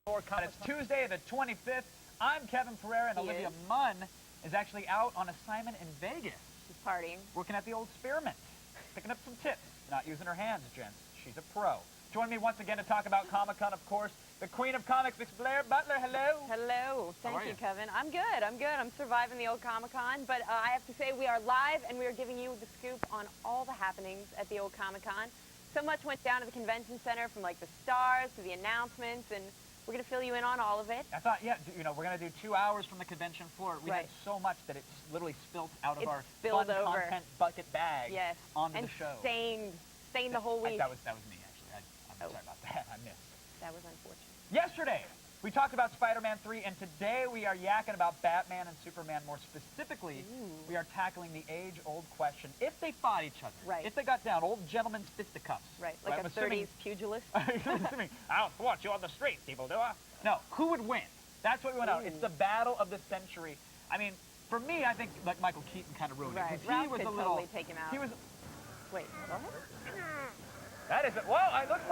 It's Tuesday the 25th. I'm Kevin Pereira, and Olivia is. Munn is actually out on assignment in Vegas. She's partying. Working at the old Spearmint. Picking up some tips. Not using her hands, gents. She's a pro. Join me once again to talk about Comic-Con, of course. The queen of comics, Miss Blair Butler. Hello. Hello. Thank you, Kevin. I'm good. I'm surviving the old Comic-Con, but I have to say we are live, and we are giving you the scoop on all the happenings at the old Comic-Con. So much went down at the convention center, from like the stars to the announcements, and we're going to fill you in on all of it. I thought, yeah, you know, we're going to do 2 hours from the convention floor. We had so much that it's literally spilt out of our fun content bucket bag onto the show. And stained the whole week. That was me, actually. I'm sorry about that. I missed. That was unfortunate. Yesterday, we talked about Spider-Man 3, and today we are yakking about Batman and Superman. More specifically, we are tackling the age-old question. If they fought each other, if they got down, old gentlemen's fisticuffs. Like a 30s pugilist. Assuming, I'll thwart you on the street, evildoer. No, who would win? That's what we went out. It's the battle of the century. I mean, for me, I think like Michael Keaton kind of ruined it. Because he was a little... totally take him out. He was... Wait, what? That is it. Whoa, it looks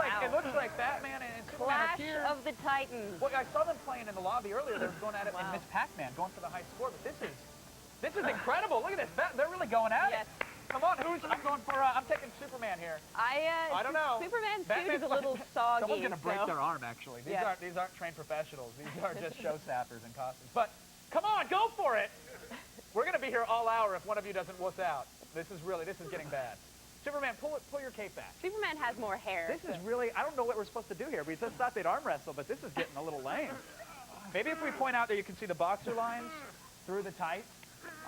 like Batman and Superman Clash here. of the Titans. Well, I saw them playing in the lobby earlier. They were going at it in Miss Pac-Man, going for the high score. But this is incredible. Look at this. They're really going at it. Come on, I'm taking Superman here. I don't know. Superman's suit is a little soggy. Someone's going to break their arm, actually. These aren't trained professionals. These are just show sappers in costumes. But come on, go for it. We're going to be here all hour if one of you doesn't wuss out. This is getting bad. Superman, pull your cape back. Superman has more hair. This is really, I don't know what we're supposed to do here. We just thought they'd arm wrestle, but this is getting a little lame. Maybe if we point out that you can see the boxer lines through the tights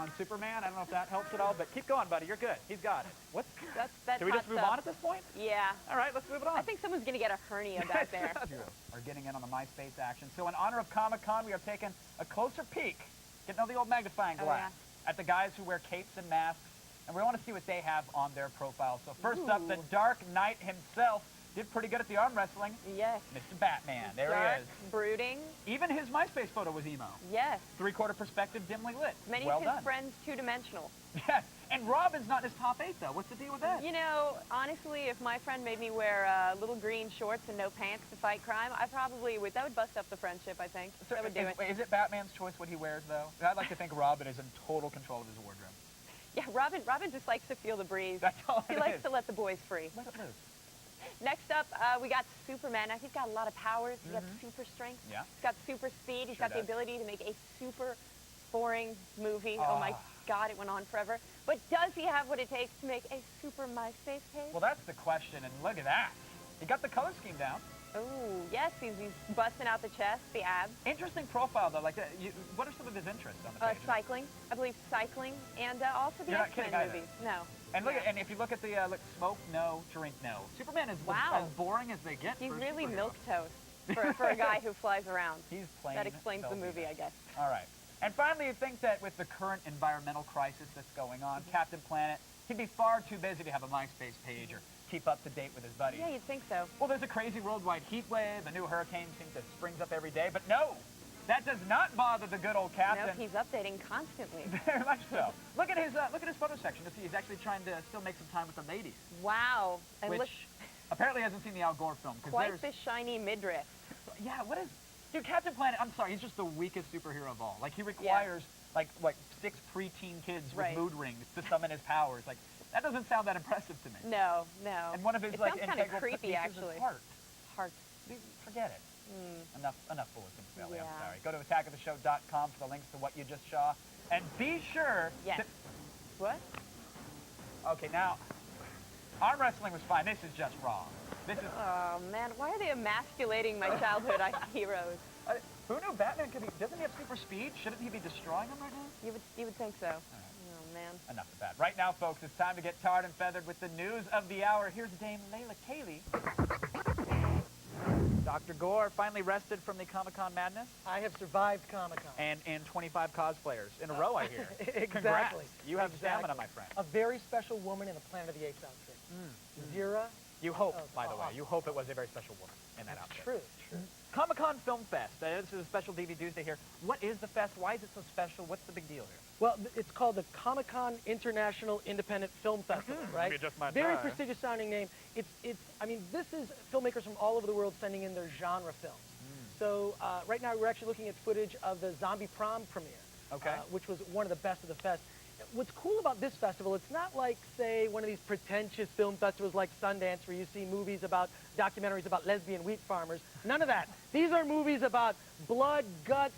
on Superman. I don't know if that helps at all, but keep going, buddy. You're good. He's got it. That's Do we just move on at this point? Yeah. All right, let's move it on. I think someone's going to get a hernia back there. We're getting in on the MySpace action. So in honor of Comic-Con, we are taking a closer peek, getting on the old magnifying glass, at the guys who wear capes and masks. And we want to see what they have on their profile. So first up, the Dark Knight himself did pretty good at the arm wrestling. Yes. Mr. Batman. There he is. Brooding. Even his MySpace photo was emo. Yes. Three-quarter perspective, dimly lit. Many of his friends two-dimensional. Yes. And Robin's not in his top 8, though. What's the deal with that? You know, honestly, if my friend made me wear little green shorts and no pants to fight crime, that would bust up the friendship, I think. So that would do it. Is it Batman's choice what he wears, though? I'd like to think Robin is in total control of his wardrobe. Yeah, Robin just likes to feel the breeze. That's all he likes to let the boys free. Let it loose. Next up, we got Superman. Now, he's got a lot of powers. He's got super strength. Yeah. He's got super speed. He's got the ability to make a super boring movie. Oh, my God, it went on forever. But does he have what it takes to make a super MySpace page? Well, that's the question, and look at that. He got the color scheme down. Oh, yes, he's busting out the chest, the abs. Interesting profile, though. Like, what are some of his interests on the page? Cycling. I believe cycling, and also the X-Men movies. No. And look, and if you look at the smoke no, drink no. Superman is as boring as they get. He's really milquetoast for a guy who flies around. He's plain. That explains the movie, I guess. All right. And finally, you think that with the current environmental crisis that's going on, Captain Planet, he'd be far too busy to have a MySpace page or keep up to date with his buddies. Yeah, you'd think so. Well, there's a crazy worldwide heat wave, a new hurricane springs up every day, but no, that does not bother the good old Captain. No, he's updating constantly. Very much so. Look at his photo section. He's actually trying to still make some time with the ladies. Wow. And which look, apparently hasn't seen the Al Gore film. Quite the shiny midriff. Yeah, what is... Dude, Captain Planet, I'm sorry, he's just the weakest superhero of all. Like, he requires, like 6 preteen kids with mood rings to summon his powers. Like, that doesn't sound that impressive to me. No, no. And one of his, it like, sounds kind of integral creepy, pieces actually. is heart. Heart. Forget it. Enough bulletin belly, I'm sorry. Go to attackoftheshow.com for the links to what you just saw. And be sure to... What? Okay, now, arm wrestling was fine. This is just wrong. This is... Oh, man. Why are they emasculating my childhood heroes? Who knew Batman could be... Doesn't he have super speed? Shouldn't he be destroying them right now? You would think so. Right. Oh, man. Enough of that. Right now, folks, it's time to get tarred and feathered with the news of the hour. Here's Dame Layla Cayley. Dr. Gore finally rested from the Comic-Con madness. I have survived Comic-Con. And 25 cosplayers in a row, I hear. Exactly. Congrats. You have stamina, my friend. A very special woman in a Planet of the Apes outfit. Zira. You hope, by the way, you hope it was a very special woman in that outfit. True. Comic-Con Film Fest. This is a special DVD Tuesday here. What is the fest? Why is it so special? What's the big deal here? Well, it's called the Comic-Con International Independent Film Festival, right? Very prestigious sounding name. I mean, this is filmmakers from all over the world sending in their genre films. So right now we're actually looking at footage of the Zombie Prom premiere, which was one of the best of the fest. What's cool about this festival, it's not like, say, one of these pretentious film festivals like Sundance where you see movies about, documentaries about lesbian wheat farmers. None of that. These are movies about blood, guts,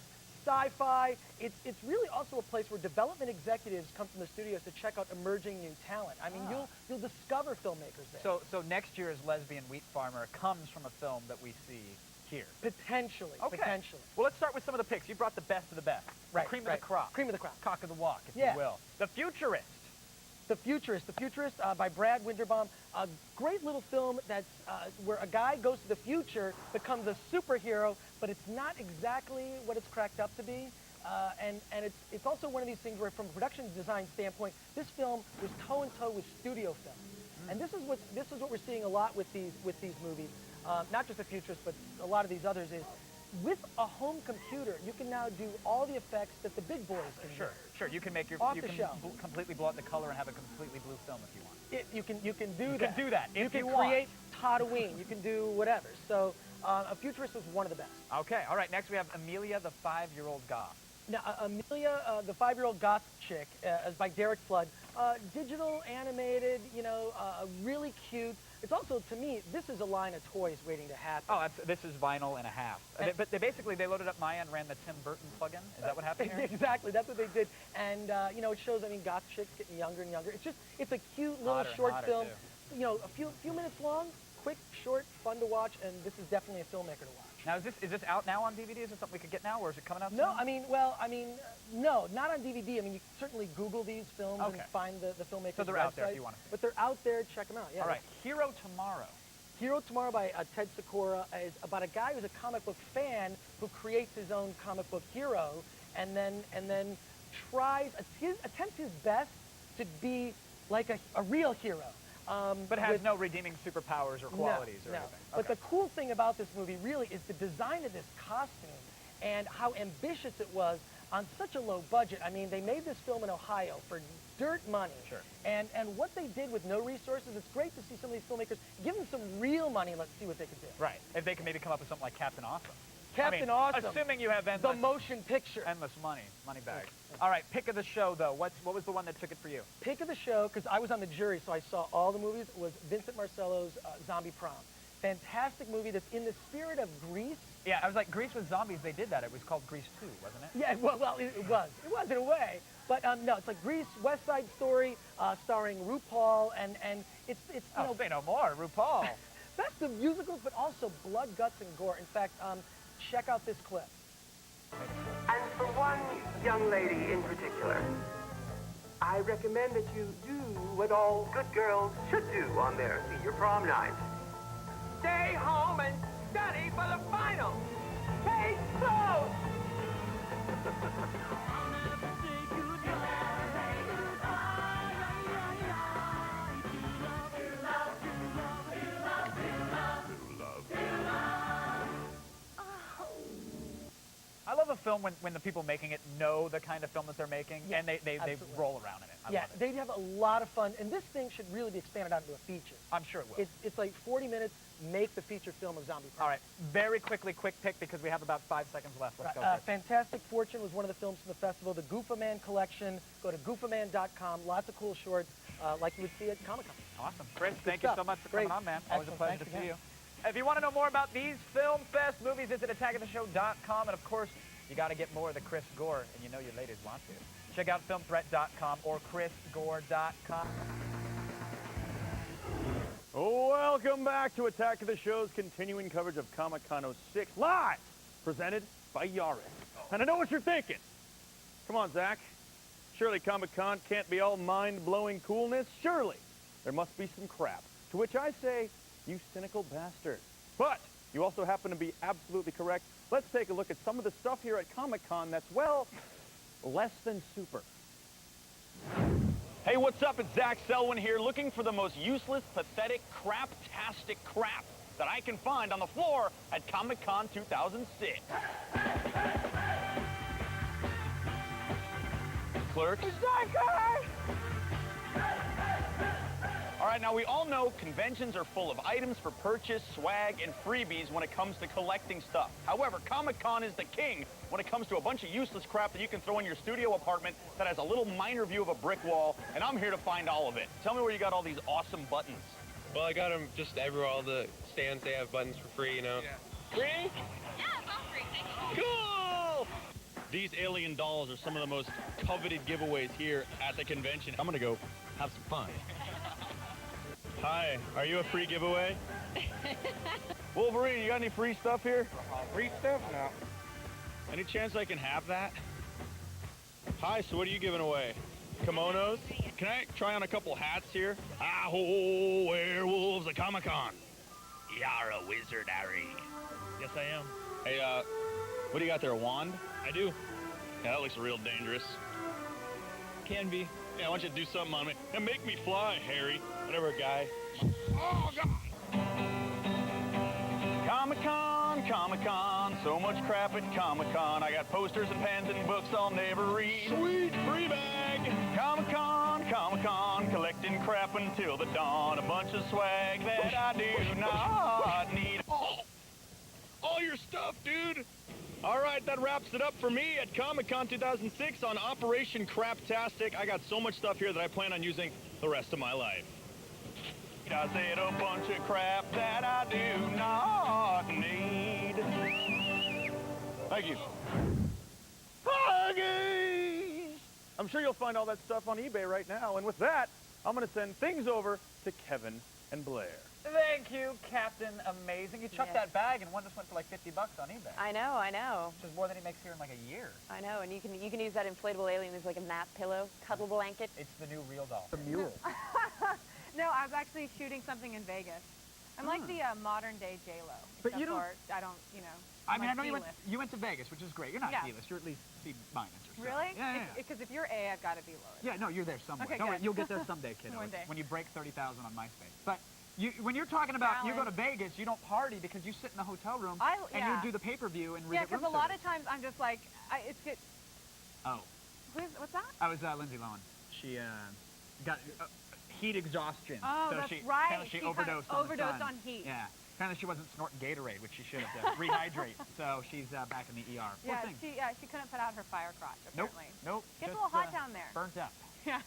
sci-fi. It's really also a place where development executives come from the studios to check out emerging new talent. I mean, you'll discover filmmakers there. So next year's Lesbian Wheat Farmer comes from a film that we see here. Potentially. Okay. Potentially. Well, let's start with some of the picks. You brought the best of the best. Right. Cream of the crop. Cream of the crop. Cock of the walk, if you will. The Futurist. The Futurist by Brad Winderbaum. A great little film that's where a guy goes to the future, becomes a superhero, but it's not exactly what it's cracked up to be. And it's also one of these things where, from a production design standpoint, this film was toe-in-toe with studio film. And this is what we're seeing a lot with these movies. Not just The Futurist, but a lot of these others, is with a home computer, you can now do all the effects that the big boys can do. Sure. You can make your completely blow out the color and have a completely blue film if you want. You can do that. You can do that if you can create Tatooine. You can do whatever. So, A Futurist was one of the best. Okay. All right. Next we have Amelia, the 5-year-old goth. Now, Amelia, the 5-year-old goth chick, is by Derek Flood. Digital, animated, really cute. It's also, to me, this is a line of toys waiting to happen. Oh, this is vinyl and a half. But they loaded up Maya and ran the Tim Burton plugin. Is that what happened here? Exactly, that's what they did. And, it shows, goth chicks getting younger and younger. It's a cute little short film. Too. A few minutes long, quick, short, fun to watch, and this is definitely a filmmaker to watch. Now, is this out now on DVD? Is it something we could get now, or is it coming out soon? No, no, not on DVD. You can certainly Google these films and find the filmmakers' So they're website, out there if you want to see. But they're out there. Check them out. Yeah. All right. Hero Tomorrow. Hero Tomorrow by Ted Sikora is about a guy who's a comic book fan who creates his own comic book hero, and then attempts his best to be like a real hero. But has no redeeming superpowers or qualities or anything. But the cool thing about this movie really is the design of this costume and how ambitious it was on such a low budget. They made this film in Ohio for dirt money. Sure. And what they did with no resources, it's great to see some of these filmmakers give them some real money and let's see what they can do. Right. If they can maybe come up with something like Captain Awesome. Captain Awesome. Assuming you have endless... The motion picture. Endless money bag. All right, pick of the show, though. What was the one that took it for you? Pick of the show, because I was on the jury, so I saw all the movies, was Vincent Marcello's Zombie Prom. Fantastic movie that's in the spirit of Grease. Yeah, I was like, Grease with zombies, they did that. It was called Grease 2, wasn't it? Yeah, well, it was. It was in a way. But no, it's like Grease, West Side Story, starring RuPaul, and it's say no more, RuPaul. Best of musicals, but also blood, guts, and gore. In fact, check out this clip. And for one young lady in particular, I recommend that you do what all good girls should do on their senior prom night. Stay home and study for the finals. Stay close! I love a film when the people making it know the kind of film that they're making, and they roll around in it. I love it. They have a lot of fun, and this thing should really be expanded out into a feature. I'm sure it will. It's like 40 minutes, make the feature film of Zombie Prom. All right, very quickly, quick pick, because we have about 5 seconds left. Let's go. Fantastic Fortune was one of the films from the festival. The Goofaman collection. Go to goofaman.com. Lots of cool shorts, like you would see at Comic-Con. Awesome. Chris, thank you so much for coming on, man. Always a pleasure to see you. If you want to know more about these Film Fest movies, visit attackoftheshow.com. And, of course, you got to get more of the Chris Gore, and you know your ladies want to. Check out filmthreat.com or chrisgore.com. Welcome back to Attack of the Show's continuing coverage of Comic-Con 06, live, presented by Yaris. And I know what you're thinking. Come on, Zach. Surely Comic-Con can't be all mind-blowing coolness. Surely there must be some crap. To which I say, you cynical bastard. But you also happen to be absolutely correct. Let's take a look at some of the stuff here at Comic-Con that's, well, less than super. Hey, what's up? It's Zach Selwyn here, looking for the most useless, pathetic, crap-tastic crap that I can find on the floor at Comic-Con 2006. Clerks? All right, now we all know conventions are full of items for purchase, swag, and freebies when it comes to collecting stuff. However, Comic-Con is the king when it comes to a bunch of useless crap that you can throw in your studio apartment that has a little minor view of a brick wall, and I'm here to find all of it. Tell me where you got all these awesome buttons. Well, I got them just everywhere. All the stands, they have buttons for free, you know. Yeah. Free? Yeah, it's all free. Thank you. Cool! These alien dolls are some of the most coveted giveaways here at the convention. I'm gonna go have some fun. Hi, are you a free giveaway? Wolverine, you got any free stuff here? Free stuff? No. Any chance I can have that? Hi, so what are you giving away? Kimonos? Can I try on a couple hats here? Ah-ho, werewolves at Comic-Con. You're a wizard, Harry. Yes, I am. Hey, what do you got there, a wand? I do. Yeah, that looks real dangerous. Can be. Yeah, I want you to do something on me. And make me fly, Harry. Whatever, guy. Oh, God! Comic-Con, Comic-Con, so much crap at Comic-Con. I got posters and pens and books I'll never read. Sweet free bag! Comic-Con, Comic-Con, collecting crap until the dawn. A bunch of swag that I do not need. Oh! All your stuff, dude! All right, that wraps it up for me at Comic-Con 2006 on Operation Craptastic. I got so much stuff here that I plan on using the rest of my life. I said a bunch of crap that I do not need. Thank you. Huggies! I'm sure you'll find all that stuff on eBay right now. And with that, I'm going to send things over to Kevin and Blair. Thank you, Captain Amazing. You chucked Yeah. that bag and one just went for like 50 bucks on eBay. I know, I know. Which is more than he makes here in like a year. I know, and you can use that inflatable alien as like a nap pillow, cuddle blanket. It's the new real doll. The mule. No, I was actually shooting something in Vegas. I'm like the modern day J-Lo. But you don't- I don't, you know. I mean, I I'm know like you went to Vegas, which is great. You're not Yeah. D-list. You're at least C- minus or so. Really? Yeah, yeah. Because if you're A, I've got to be lower. Yeah, no, you're there somewhere. Okay, Don't worry, good. you'll get there someday, kiddo. One day. When you break 30,000 on MySpace. But when you're talking about you go to Vegas, you don't party because you sit in the hotel room and yeah. you do the pay-per-view and Yeah, get because room a lot service. of times I'm just like, it's good. Oh, What's that? I was Lindsay Lohan. She got heat exhaustion. Oh, so that's she, right. apparently she She kind of overdosed on the overdosed sun. on heat. Yeah. Apparently she wasn't snorting Gatorade, which she should have to rehydrate. So she's back in the ER. Poor Yeah, thing. she couldn't put out her fire crotch, Nope. apparently. Nope. Gets a just, little hot down there. Burnt up. Yeah.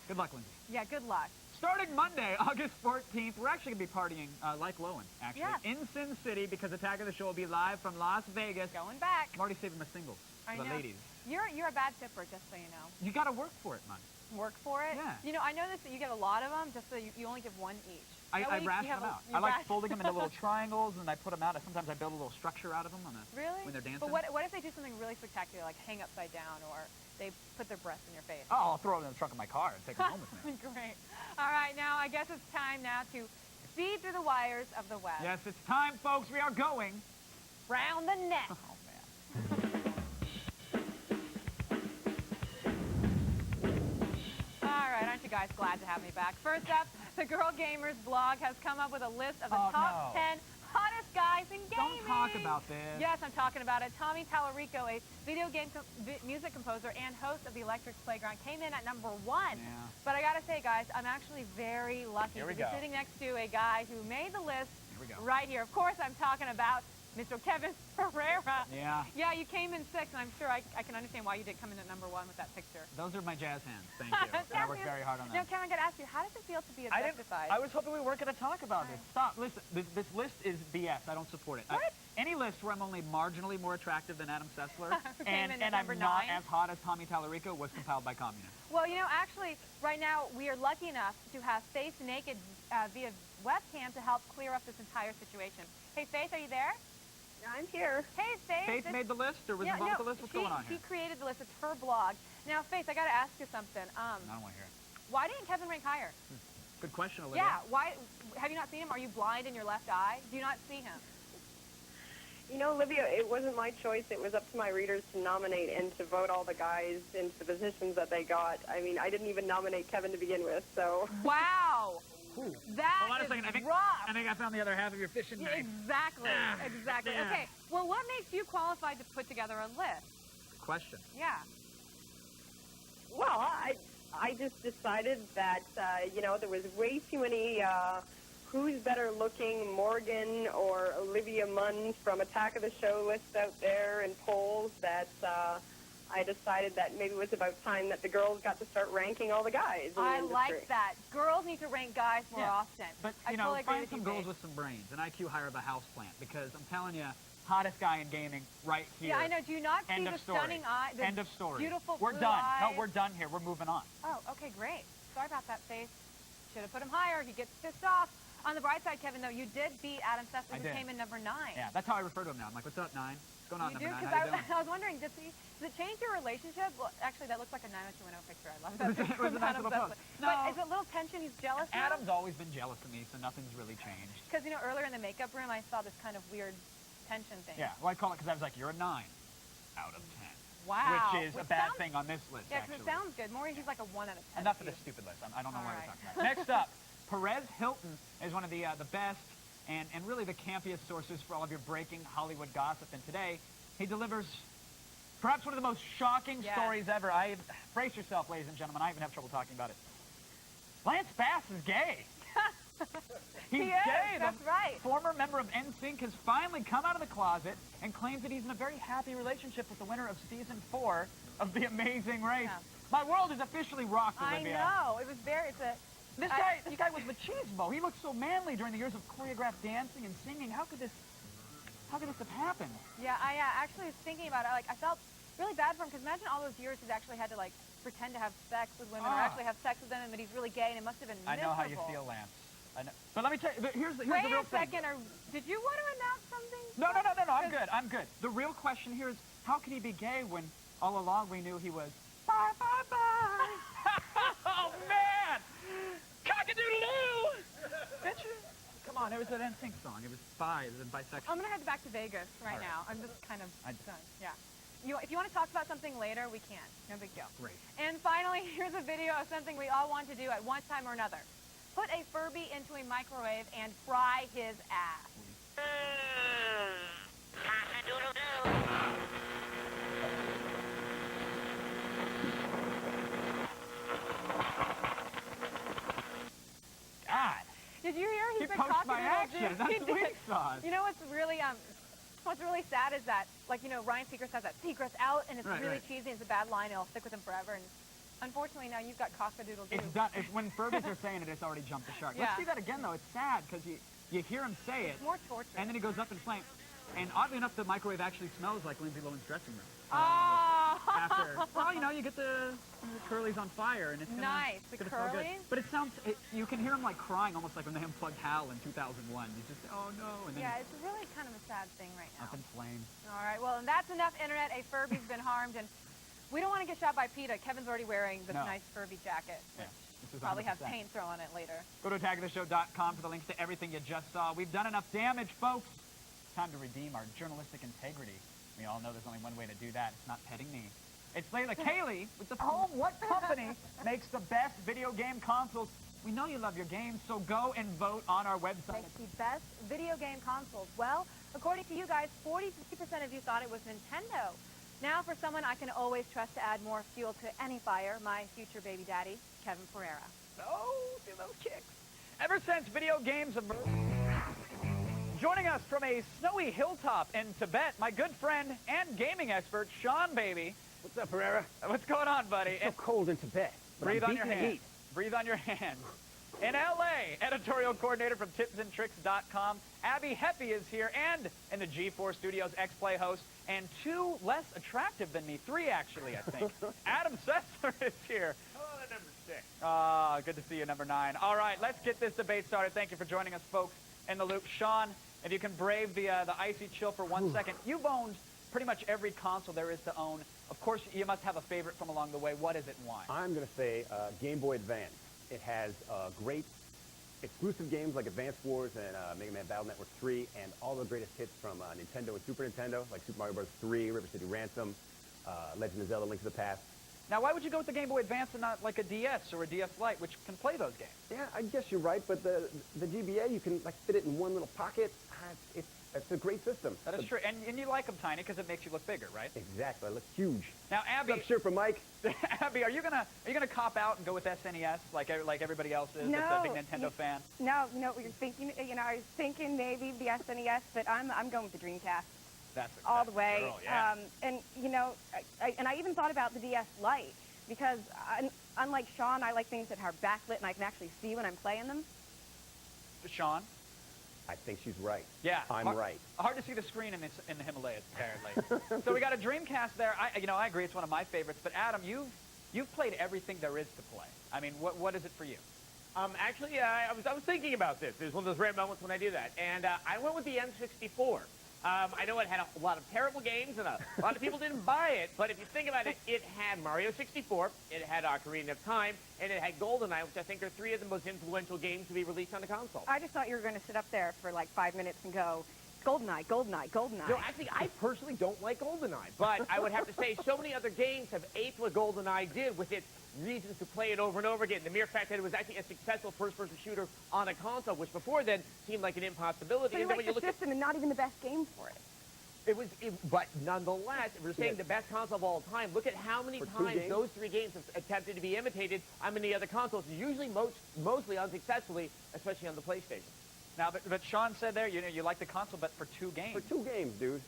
Good luck, Lindsay. Yeah, good luck. Starting Monday, August 14th, we're actually going to be partying like Lowen, actually, Yes. in Sin City because Attack of the Show will be live from Las Vegas. Going back. I'm already saving my singles I for the know. ladies. You're a bad tipper, just so you know. You got to work for it, man. Work for it. Yeah. You know, I noticed that you get a lot of them, just so you only give one each. I That way you ration have them a- out. you I like ration- folding them into little triangles, and I put them out. Sometimes I build a little structure out of them Really? when they're dancing. But what if they do something really spectacular, like hang upside down, or they put their breasts in your face? Oh, I'll throw them in the trunk of my car and take them home with me. Great. All right, now I guess it's time now to speed through the wires of the web. Yes, it's time, folks. We are going. Round the net. Oh, man. All right, aren't you guys glad to have me back? First up, the Girl Gamers blog has come up with a list of the Oh, top no. 10 hottest guys in gaming. Don't talk about this. Yes, I'm talking about it. Tommy Tallarico, a video game music composer and host of the Electric Playground, came in at number 1. Yeah. But I gotta say, guys, I'm actually very lucky Here we to be go. sitting next to a guy who made the list Here we go. right here. Of course, I'm talking about Mr. Kevin Pereira. Yeah. Yeah, you came in 6th, and I'm sure I can understand why you did come in at number 1 with that picture. Those are my jazz hands. Thank you. And I worked very hard on Now, that. Kevin, I gotta ask you, how does it feel to be I didn't. objectified? I was hoping we weren't going to talk about this. Stop. Listen, this list is BS. I don't support it. What? Any list where I'm only marginally more attractive than Adam Sessler Who came in at and I'm number not 9? as hot as Tommy Tallarico was compiled by communists. Well, you know, actually, right now, we are lucky enough to have Faith naked via webcam to help clear up this entire situation. Hey, Faith, are you there? I'm here. Hey, Faith. Faith this- made the list or was yeah, involved no, with the list? What's she, going on She here? created the list. It's her blog. Now, Faith, I got to ask you something. I don't want to hear it. Why didn't Kevin rank higher? Good question, Olivia. Yeah, why? Have you not seen him? Are you blind in your left eye? Do you not see him? You know, Olivia, it wasn't my choice. It was up to my readers to nominate and to vote all the guys into the positions that they got. I mean, I didn't even nominate Kevin to begin with, so... Wow. Ooh. That Hold on a is second. rough. I think I found the other half of your fishing Yeah, knife. exactly. Ah, Exactly. yeah. Okay. Well, what makes you qualified to put together a list? Question. Yeah. Well, I just decided that, there was way too many who's better looking, Morgan or Olivia Munn from Attack of the Show lists out there and polls that I decided that maybe it was about time that the girls got to start ranking all the guys in the I industry. like that. Girls need to rank guys more Yeah. often. But, I you know, totally agree find with some you, girls Faith. with some brains, an IQ higher of a houseplant, because I'm telling you, hottest guy in gaming right here. Yeah, I know. Do you not see End the of story. stunning eye? The End of story. Beautiful We're blue done. eyes. No, we're done here. We're moving on. Oh, okay, great. Sorry about that, Faith. Should have put him higher. He gets pissed off. On the bright side, Kevin, though, you did beat Adam Sessler, I who did. came in number 9. Yeah, that's how I refer to him now. I'm like, what's up, 9? What's going on, You number do? 9? Because How you doing? I was wondering, does it change your relationship? Well, actually, that looks like a 90210 picture. I love that. It was picture a from nice Adam little Sessler. post. No. But is it a little tension? He's jealous now? Adam's always been jealous of me, so nothing's really changed. Because, earlier in the makeup room, I saw this kind of weird tension thing. Yeah, well, I call it because I was like, you're a 9 out of 10. Wow. Which is a bad thing on this list, Yeah, because actually. it sounds good. Maury, he's like a 1 out of 10. Enough to of this you. stupid list. I don't know All why right. we're talking about it. Next up, Perez Hilton is one of the best and really the campiest sources for all of your breaking Hollywood gossip. And today, he delivers perhaps one of the most shocking Yes. stories ever. Brace yourself, ladies and gentlemen. I even have trouble talking about it. Lance Bass is gay. He's He is, gay. that's The right. former member of NSYNC has finally come out of the closet and claims that he's in a very happy relationship with the winner of season 4 of The Amazing Race. Yeah. My world is officially rocked, I Olivia. know. It was very, This guy was machismo. He looked so manly during the years of choreographed dancing and singing. How could this have happened? Yeah, I actually was thinking about it. I felt really bad for him, because imagine all those years he's actually had to, pretend to have sex with women or Ah. actually have sex with them, and that he's really gay, and it must have been I miserable. know how you feel, Lance. I know. But let me tell you, here's the Wait real a thing. second. Did you want to announce something? No, I'm good. The real question here is, how can he be gay when all along we knew he was bye, bye, bye? Oh, man! Cock-a-doodle-doo! Bitches! Come on, it was an NSYNC song. It was bi, it was bisexual. I'm going to head back to Vegas right All right. now. I'm just kind of I- done. Yeah. If you want to talk about something later, we can. No big deal. Great. And finally, here's a video of something we all want to do at one time or another. Put a Furby into a microwave and fry his ass. God! Did you hear? He Said poached my cock-a-doodle-doo. action. That's He sweet did. sauce. You know what's really sad is that, Ryan Seacrest has that secret's out, and it's Right, really right. cheesy, and it's a bad line, and it'll stick with him forever, and unfortunately now you've got cock-a-doodle-doo. It's done. When Furbies are saying it, it's already jumped the shark. Let's Yeah. see that again, though. It's sad because you hear him say it, It's more torture. and then he goes up in flames. And oddly enough, the microwave actually smells like Lindsay Lohan's dressing room. Oh! After, well, you get the curlies on fire, and it's gonna, Nice. it's The gonna smell good. curlies? But it sounds, you can hear him like crying, almost like when they unplugged Hal in 2001. You just, oh no, and then Yeah, it's really kind of a sad thing right now. up in flames. All right, well, and that's enough, Internet. A Furby's been harmed, and we don't want to get shot by PETA. Kevin's already wearing this No. nice Furby jacket, Yeah, which this is probably have 100%. paint thrown on it later. Go to attackoftheshow.com for the links to everything you just saw. We've done enough damage, folks. Time to redeem our journalistic integrity. We all know there's only one way to do that. It's not petting me. It's Layla Kaylee with the home. What company makes the best video game consoles? We know you love your games, so go and vote on our website. Makes the best video game consoles. Well, according to you guys, 40% of you thought it was Nintendo. Now, for someone I can always trust to add more fuel to any fire, my future baby daddy, Kevin Pereira. Oh, see those kicks. Ever since video games emerged. Joining us from a snowy hilltop in Tibet, my good friend and gaming expert, Sean Baby. What's up, Pereira? What's going on, buddy? It's so cold in Tibet. But Breathe I'm on your beating the hand. heat. Breathe on your hand. In L.A., editorial coordinator from tipsandtricks.com, Abby Heppy is here, and in the G4 Studios X-Play host, and 2 less attractive than me, 3 actually, I think. Adam Sessler is here. Hello, number 6. Ah, good to see you, number 9. All right, let's get this debate started. Thank you for joining us, folks, in the loop. Sean, if you can brave the icy chill for 1 second. You've owned pretty much every console there is to own. Of course, you must have a favorite from along the way. What is it and why? I'm going to say Game Boy Advance. It has great exclusive games like Advance Wars and Mega Man Battle Network 3, and all the greatest hits from Nintendo and Super Nintendo, like Super Mario Bros. 3, River City Ransom, Legend of Zelda, Link to the Past. Now, why would you go with the Game Boy Advance and not like a DS or a DS Lite, which can play those games? Yeah, I guess you're right, but the GBA, you can like fit it in one little pocket. It's a great system. That is true. And you like them tiny because it makes you look bigger, right? Exactly. It looks huge. Now, Abby. What's up, shirt from Mike? Abby, are you gonna cop out and go with SNES like everybody else is? No, That's a big Nintendo fan. No, you're thinking. I was thinking maybe the SNES, but I'm going with the Dreamcast. That's all the way. Girl, yeah. And I even thought about the DS Lite because unlike Sean, I like things that are backlit and I can actually see when I'm playing them. Sean? I think she's right. Yeah. I'm right. Hard to see the screen in the Himalayas, apparently. So we got a Dreamcast there. I agree, it's one of my favorites. But Adam, you've played everything there is to play. I mean, what is it for you? Actually, I was thinking about this. There's one of those rare moments when I do that. And I went with the N64. I know it had a lot of terrible games, and a lot of people didn't buy it. But if you think about it, it had Mario 64, it had Ocarina of Time, and it had GoldenEye, which I think are three of the most influential games to be released on the console. I just thought you were going to sit up there for like 5 minutes and go, GoldenEye, GoldenEye, GoldenEye. No, actually, I personally don't like GoldenEye. But I would have to say so many other games have aped what GoldenEye did with its reasons to play it over and over again. The mere fact that it was actually a successful first-person shooter on a console, which before then seemed like an impossibility. So you like the system and not even the best game for it. But nonetheless, if we're saying the best console of all time, look at how many times those three games have attempted to be imitated on many other consoles, usually mostly unsuccessfully, especially on the PlayStation. Now, but Sean said there, you like the console, but for 2 games. For 2 games, dude.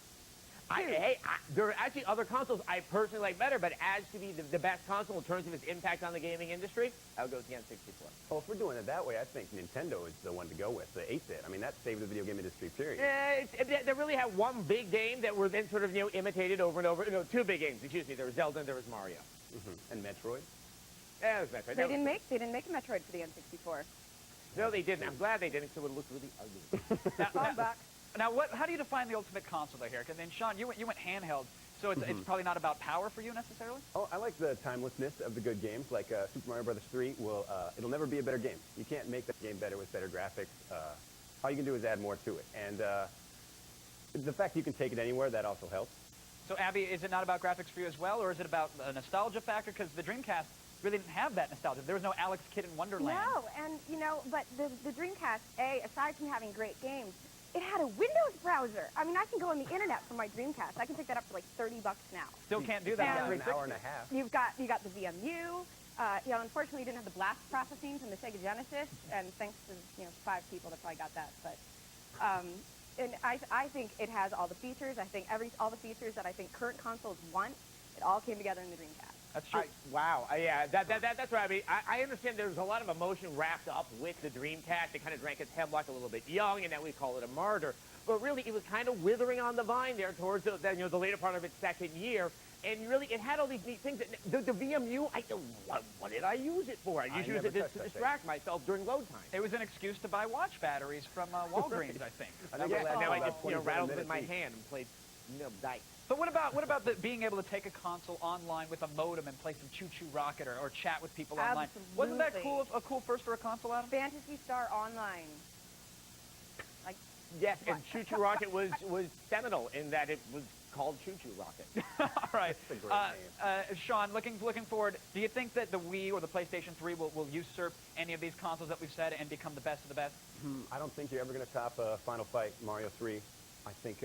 There are actually other consoles I personally like better, but as to be the best console in terms of its impact on the gaming industry, I would go with the N64. Well, if we're doing it that way, I think Nintendo is the one to go with, the 8-bit. I mean, that saved the video game industry, period. They really had one big game that were then sort of, imitated over and over. No, 2 big games, excuse me. There was Zelda and there was Mario. And Metroid? Yeah, it was Metroid. They didn't make a Metroid for the N64. No, they didn't. I'm glad they didn't, so it would look really ugly. Now, how do you define the ultimate console here? Because then, Sean, you went handheld, so it's probably not about power for you necessarily. Oh, I like the timelessness of the good games. Like Super Mario Bros. 3 it'll never be a better game. You can't make that game better with better graphics. All you can do is add more to it, and the fact you can take it anywhere, that also helps. So, Abby, is it not about graphics for you as well, or is it about a nostalgia factor? Because the Dreamcast really didn't have that nostalgia. There was no Alex Kidd in Wonderland. No, and but the Dreamcast, aside from having great games, it had a Windows browser. I mean, I can go on the internet for my Dreamcast. I can pick that up for like $30 now. Still can't do that. An hour and a half. You got the VMU. Unfortunately, you didn't have the blast processing from the Sega Genesis, and thanks to 5 people that probably got that. But and I think it has all the features. I think all the features that I think current consoles want. It all came together in the Dreamcast. That's true. Wow. Yeah, that's right. I mean, I understand there's a lot of emotion wrapped up with the Dreamcast. It kind of drank its hemlock a little bit young, and now we call it a martyr. But really, it was kind of withering on the vine there towards the later part of its second year. And really, it had all these neat things. The VMU, what did I use it for? I used it to distract myself during load time. It was an excuse to buy watch batteries from Walgreens, I think. And now I just rattled it in my hand and played dice. But what about being able to take a console online with a modem and play some Choo Choo Rocket or chat with people online? Wasn't that a cool first for a console, Adam? Phantasy Star Online. Yes, and Choo Choo Rocket was seminal in that it was called Choo Choo Rocket. All right. Sean, looking forward, do you think that the Wii or the PlayStation 3 will usurp any of these consoles that we've said and become the best of the best? I don't think you're ever going to top Final Fight Mario 3. I think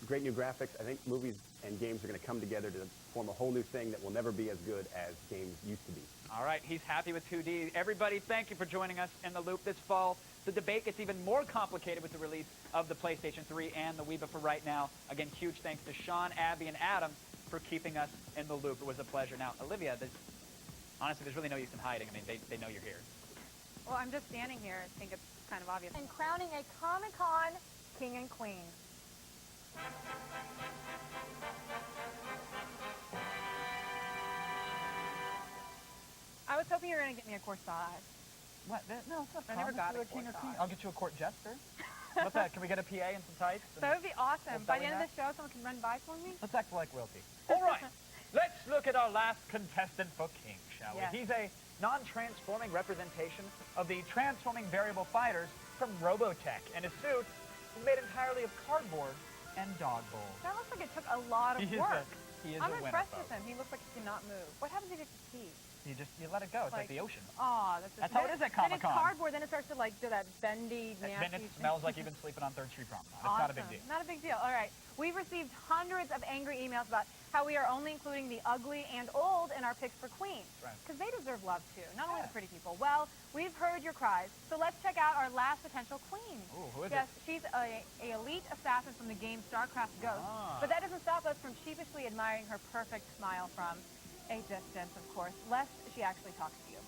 great new graphics. I think movies and games are going to come together to form a whole new thing that will never be as good as games used to be. All right, he's happy with 2D. Everybody, thank you for joining us in the Loop this fall. The debate gets even more complicated with the release of the PlayStation 3 and the Wii, but for right now, again, huge thanks to Sean, Abby, and Adam for keeping us in the loop. It was a pleasure. Now, Olivia, honestly, there's really no use in hiding. I mean, they know you're here. Well, I'm just standing here. I think it's kind of obvious. And crowning a Comic-Con king and queen. I was hoping you were going to get me a corsage. What? No, it's not I never got a king or queen. corsage. I'll get you a court jester. What's that? Can we get a PA and some tights? That would be awesome. Well, By the end of the show, someone can run by for me. Let's act like royalty. All right, let's look at our last contestant for King, shall we? Yes. He's a non-transforming representation of the transforming variable fighters from Robotech, and his suit is made entirely of cardboard and dog bowls. That looks like it took a lot of He is work. He is I'm a winner, impressed folks. with him. He looks like he cannot move. What happens if he gets his teeth? you let it go. It's like the ocean. Oh, That's how it is at Then it's Comic-Con. cardboard. Then it starts to like do that bendy, nasty. Then it smells like you've been sleeping on 3rd Street Promenade. It's Awesome. not a big deal. Not a big deal. All right. We've received hundreds of angry emails about how we are only including the ugly and old in our picks for queens. Right. Because they deserve love too, not only the pretty people. Well, we've heard your cries, so let's check out our last potential queen. Ooh, who is yes, it? she's a elite assassin from the game StarCraft Ghost. Ah. But that doesn't stop us from sheepishly admiring her perfect smile from a distance, of course, lest she actually talks to you.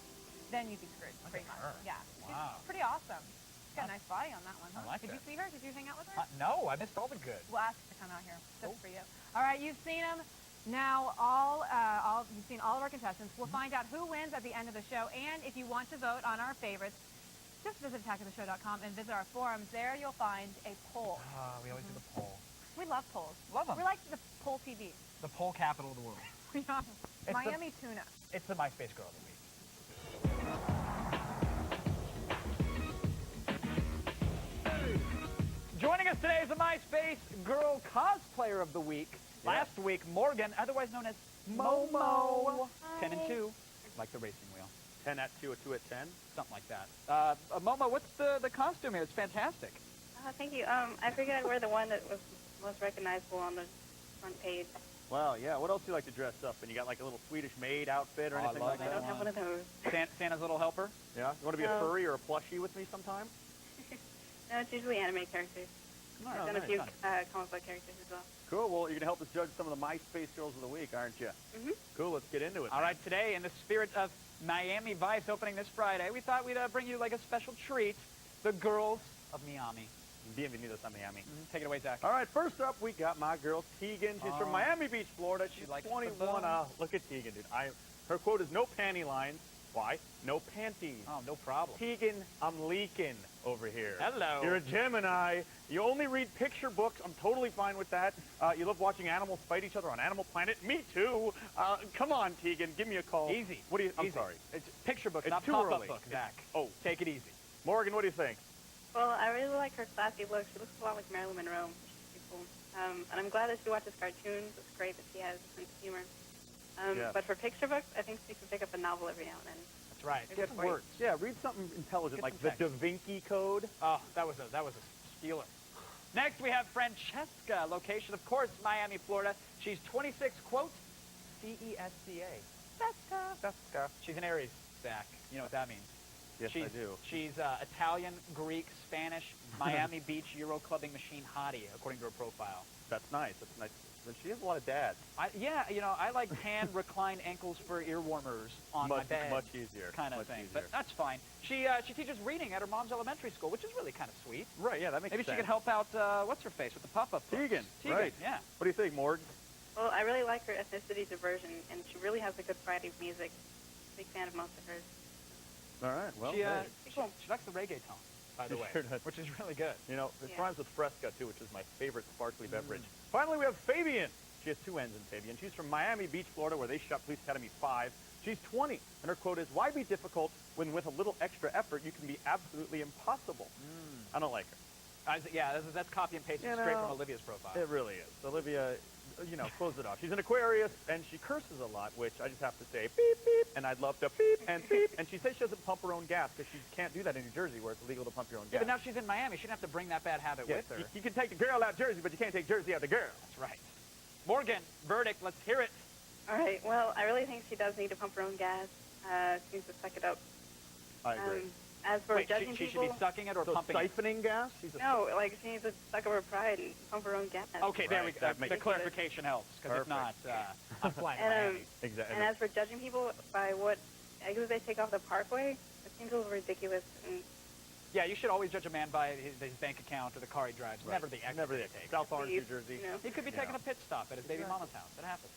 Then you'd be screwed, Look pretty at much. her. Yeah, she's Wow. pretty awesome. She's got a nice body on that one. Huh? I like Did you that. see her? Did you hang out with her? No, I missed all the good. We'll ask her to come out here just for you. All right, you've seen them. Now, you've seen all of our contestants. We'll find out who wins at the end of the show. And if you want to vote on our favorites, just visit attackoftheshow.com and visit our forums. There you'll find a poll. We always do the poll. We love polls. Love them. We're like the poll TV. The poll capital of the world. We are. It's Miami Tuna. It's the MySpace Girl of the Week. Joining us today is the MySpace Girl Cosplayer of the Week. Yeah. Last week, Morgan, otherwise known as Momo. 10 and 2, like the racing wheel. 10 at 2, a 2 at 10. Something like that. Momo, what's the costume here? It's fantastic. Thank you. I figured I'd wear the one that was most recognizable on the front page. Well, yeah. What else do you like to dress up in? You got like a little Swedish maid outfit or Oh, I anything love like I that? don't have one of those. Santa's little helper? Yeah? You want to be a No. furry or a plushie with me sometime? No, it's usually anime characters. Oh, I've done nice. a few comic book characters as well. Cool. Well, you're going to help us judge some of the MySpace Girls of the Week, aren't you? Mm-hmm. Cool. Let's get into it. All right, today, in the spirit of Miami Vice opening this Friday, we thought we'd bring you like a special treat, the girls of Miami. Bienvenidos a Miami. Take it away, Zach. All right, first up, we got my girl, Tegan. She's from Miami Beach, Florida. She's likes 21. the Look at Tegan, dude. Her quote is, no panty lines. Why? No panties. Oh, no problem. Tegan, I'm leaking over here. Hello. You're a Gemini. You only read picture books. I'm totally fine with that. You love watching animals fight each other on Animal Planet. Me too. Come on, Tegan. Give me a call. Easy. What do you? I'm Easy. sorry. It's picture book, It's not too pop-up early. book, Zach. Oh. Take it easy. Morgan, what do you think? Well, I really like her classy look. She looks a lot like Marilyn Monroe, which is pretty cool. And I'm glad that she watches cartoons. It's great that she has a sense of humor. Yeah. But for picture books, I think she should pick up a novel every now and then. That's right. They're Get good some for you. words. Yeah, read something intelligent, Get like some the Da Vinci Code. Oh, that was a stealer. Next, we have Francesca, location, of course, Miami, Florida. She's 26, quote, C-E-S-C-A. Francesca. She's an Aries, Zach. You know what that means. Yes, I do. She's Italian, Greek, Spanish, Miami Beach Euro clubbing machine hottie, according to her profile. That's nice. That's nice. But she has a lot of dads. Yeah, you know, I like tan reclined ankles for ear warmers on my bed. Much easier. Kind of much thing. Easier. But that's fine. She teaches reading at her mom's elementary school, which is really kind of sweet. Right, yeah, that makes Maybe sense. she could help out, what's her face, with the pop-up books. Tegan, Tegan, right. yeah. What do you think, Morg? Well, I really like her ethnicity diversion, and she really has a good variety of music. Big fan of most of hers. All right, well, She Cool. likes the reggae tone, by the She way, sure does. which is really good. you know, it Yeah. rhymes with Fresca, too, which is my favorite sparkly beverage. Finally, we have Fabian. She has 2 N's in Fabian. She's from Miami Beach, Florida, where they shot Police Academy 5. She's 20, and her quote is, why be difficult when with a little extra effort you can be absolutely impossible? I don't like her. Yeah, that's copy and paste You straight know, from Olivia's profile. It really is. Olivia, you know, close it off. She's an Aquarius, and she curses a lot, which I just have to say, beep, beep, and I'd love to beep and beep. And she says she doesn't pump her own gas because she can't do that in New Jersey where it's illegal to pump your own Yeah, gas. but now she's in Miami. She didn't have to bring that bad habit Yeah, with her. you can take the girl out Jersey, but you can't take Jersey out the girl. That's right. Morgan, verdict, let's hear it. All right. Well, I really think she does need to pump her own gas. She needs to suck it up. I agree. As for Wait, judging she should people, be sucking it or So pumping it? siphoning gas? She's a no, like she needs to suck up her pride and pump her own gas. Okay, there we Right, go. that makes The sense. clarification helps, because if not, I'm flying to Miami. Exactly. And as for judging people by what exits they take off the parkway, it seems a little ridiculous. And Yeah, you should always judge a man by his bank account or the car he drives, Right. never the exit Never the he exit. takes. South Orange, New Please, Jersey. you know. He could be taking a pit stop at his baby mama's house. It happens.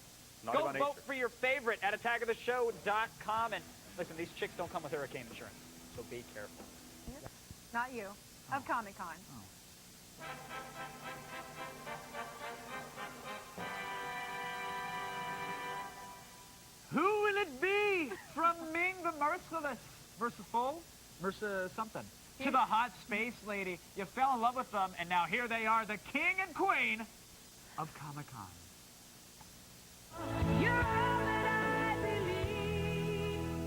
Not Go about vote nature. for your favorite at attackoftheshow.com. And listen, these chicks don't come with hurricane insurance, so be careful. Not you. Of Comic-Con. Who will it be from Ming the Merciless? Merciful? Something. To the hot space lady. You fell in love with them, and now here they are, the king and queen of Comic-Con. You're all that I believe.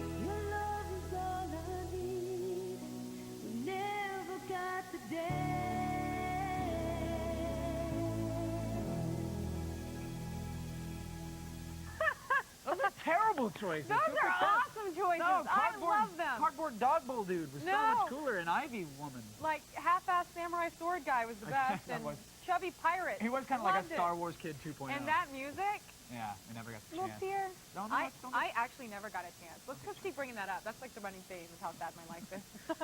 terrible choices. Those are awesome choices. No, I love them. Cardboard dog bowl dude was so much cooler, and Ivy woman. Like, half-assed samurai sword guy was the best, and chubby pirate. He was kind of like a Loved it. Star Wars kid 2.0. And that music? Yeah, we never got the Little chance. tear. No, I actually never got a chance. Let's just keep bringing that up. That's like the running theme of how sad my life is.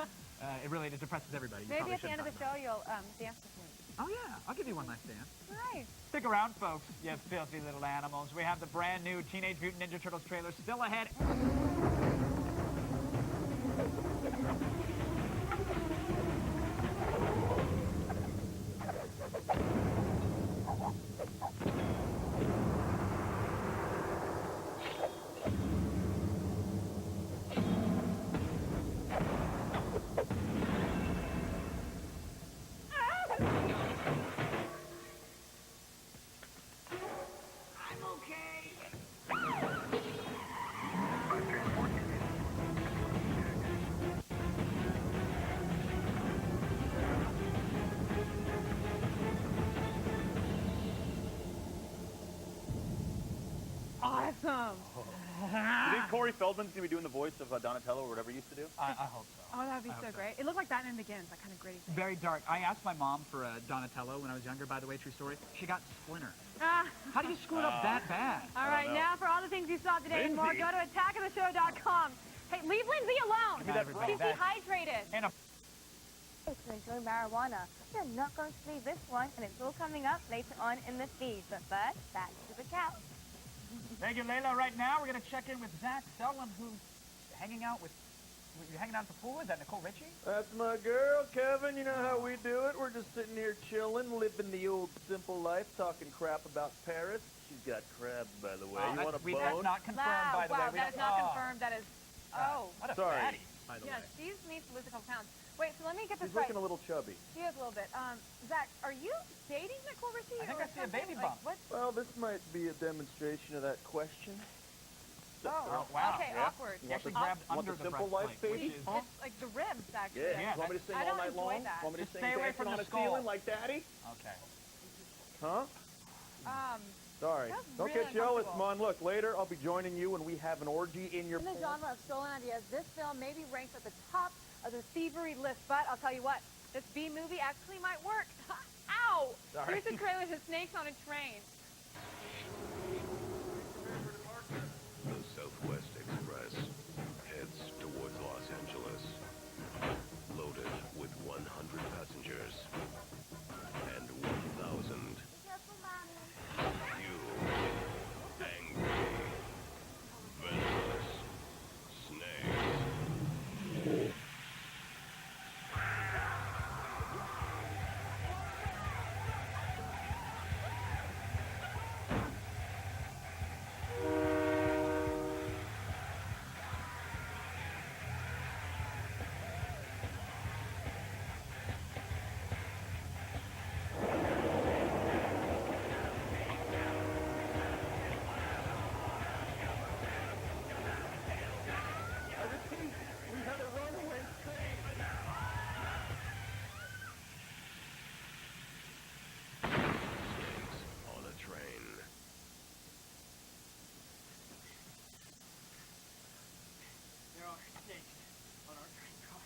It really depresses everybody. You Maybe probably at the end of the shouldn't show you'll dance with me. talk about it. Oh, yeah. I'll give you one last dance. Nice. Stick around, folks, you filthy little animals. We have the brand new Teenage Mutant Ninja Turtles trailer still ahead. Awesome. You think Corey Feldman's going to be doing the voice of Donatello or whatever he used to do? I hope so. Oh, that would be so great. It looked like Batman Begins, that kind of gritty thing. Very dark. I asked my mom for a Donatello when I was younger, by the way, true story. She got Splinter. Ah. How do you screw it up that bad? All right, now for all the things you saw today and more, go to attackoftheshow.com. Hey, leave Lindsay alone. She's dehydrated. And To enjoy marijuana. You're not going to believe this one, and it's all coming up later on in the feed. But first, back to the couch. Thank you, Layla. Right now, we're going to check in with Zach Selwyn, who's hanging out with... You hanging out at the pool? Is that Nicole Richie? That's my girl, Kevin. You know how we do it. We're just sitting here chilling, living the old simple life, talking crap about Paris. She's got crabs, by the way. You want a bone? That's not confirmed, by the way. Wow, that is not confirmed. That is... Oh. What a Sorry, fatty, by the Yeah, way. she needs to lose a couple pounds. Wait, so let me get this She's right. looking a little chubby. She is a little bit. Zach, are you dating Nicole Richie? I think or I see a something? baby Like, bump. what? Well, this might be a demonstration of that question. Oh, wow. Okay, Yeah. awkward. He actually grabbed under the simple life, breastplate, baby? which is... It's like the ribs, actually. Yeah. Want me to sing I all don't night enjoy long? that. Want me to Just sing stay away Dancing from on the a Ceiling skull. like Daddy? Okay. Huh? Sorry. That's Don't really get jealous, uncomfortable. Mon. Look, later I'll be joining you when we have an orgy in your... In the genre of stolen ideas, this film maybe ranks at the top of the thievery list, but I'll tell you what, this B movie actually might work. Ow! Sorry. Here's a trailer to Snakes on a Train. The Southwest Express heads towards Los Angeles, loaded with 100 passengers and 1,000 angry, venomous snakes. On a train. There are snakes on our train car.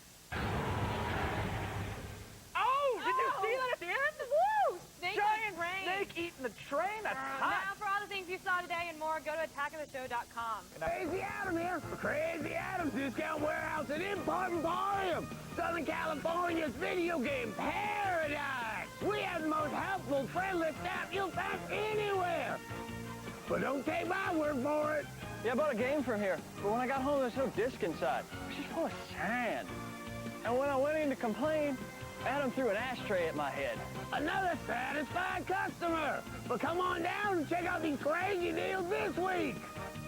Oh! Did you see that at the end? Woo! Snake Giant on a Train. snake eating the train? That's Now hot. for all the things you saw today and more, go to attackoftheshow.com. Crazy Adam here. Crazy Adam's Discount Warehouse in Import Emporium. Southern California's video game paradise. We have the most helpful, friendly staff you'll find anywhere. But don't take my word for it. Yeah, I bought a game from here, but when I got home, there's no disc inside. It's just full of sand. And when I went in to complain, Adam threw an ashtray at my head. Another satisfied customer. But come on down and check out these crazy deals this week.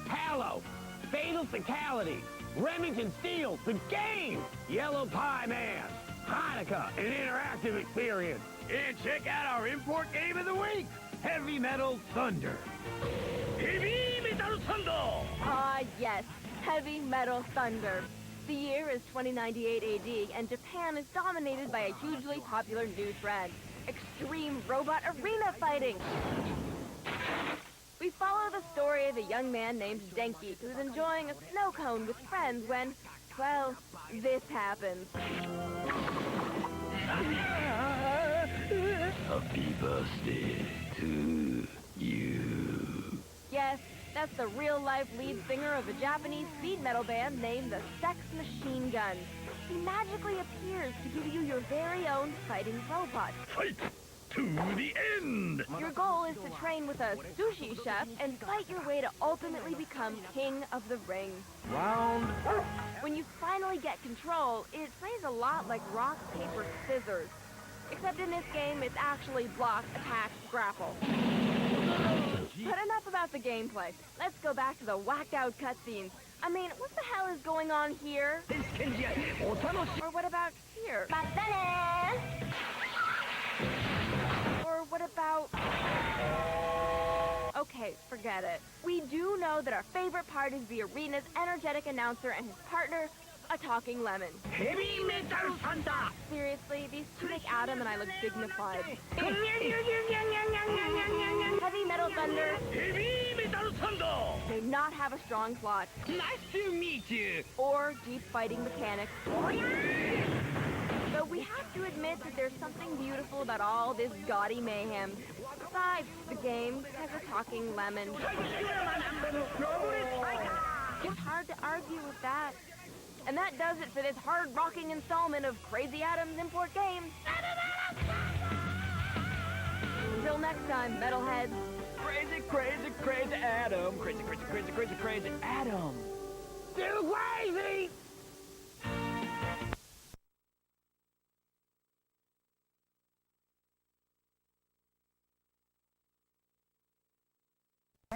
Halo, Fatal Fatality, Remington Steel, the game, Yellow Pie Man, Hanukkah, an interactive experience. And check out our import game of the week, Heavy Metal Thunder. Heavy Metal Thunder! Ah, yes. Heavy Metal Thunder. The year is 2098 AD, and Japan is dominated by a hugely popular new trend, extreme robot arena fighting. We follow the story story of a young man named Denki who's enjoying a snow cone with friends when, well, this happens. Happy birthday to you. Yes, that's the real-life lead singer of a Japanese speed metal band named the Sex Machine Gun. He magically appears to give you your very own fighting robot. Fight to the end! Your goal is to train with a sushi chef and fight your way to ultimately become King of the Ring. Round. When you finally get control, it plays a lot like rock, paper, scissors. Except in this game, it's actually block, attack, grapple. But enough about the gameplay. Let's go back to the whacked-out cutscenes. I mean, what the hell is going on here? Or what about here? Or what about... Okay, forget it. We do know that our favorite part is the arena's energetic announcer and his partner, a talking lemon. Heavy Metal Thunder! Seriously, these two make Adam and I look dignified. Heavy Metal Thunder Heavy Metal Thunder! may not have a strong plot. Nice to meet you! Or deep fighting mechanics. But we have to admit that there's something beautiful about all this gaudy mayhem. Besides, the game has a talking lemon. It's hard to argue with that. And that does it for this hard-rocking installment of Crazy Adam's Import Games. Until next time, metalheads. Crazy, crazy, crazy Adam. Crazy, crazy, crazy, crazy, crazy Adam. Too crazy!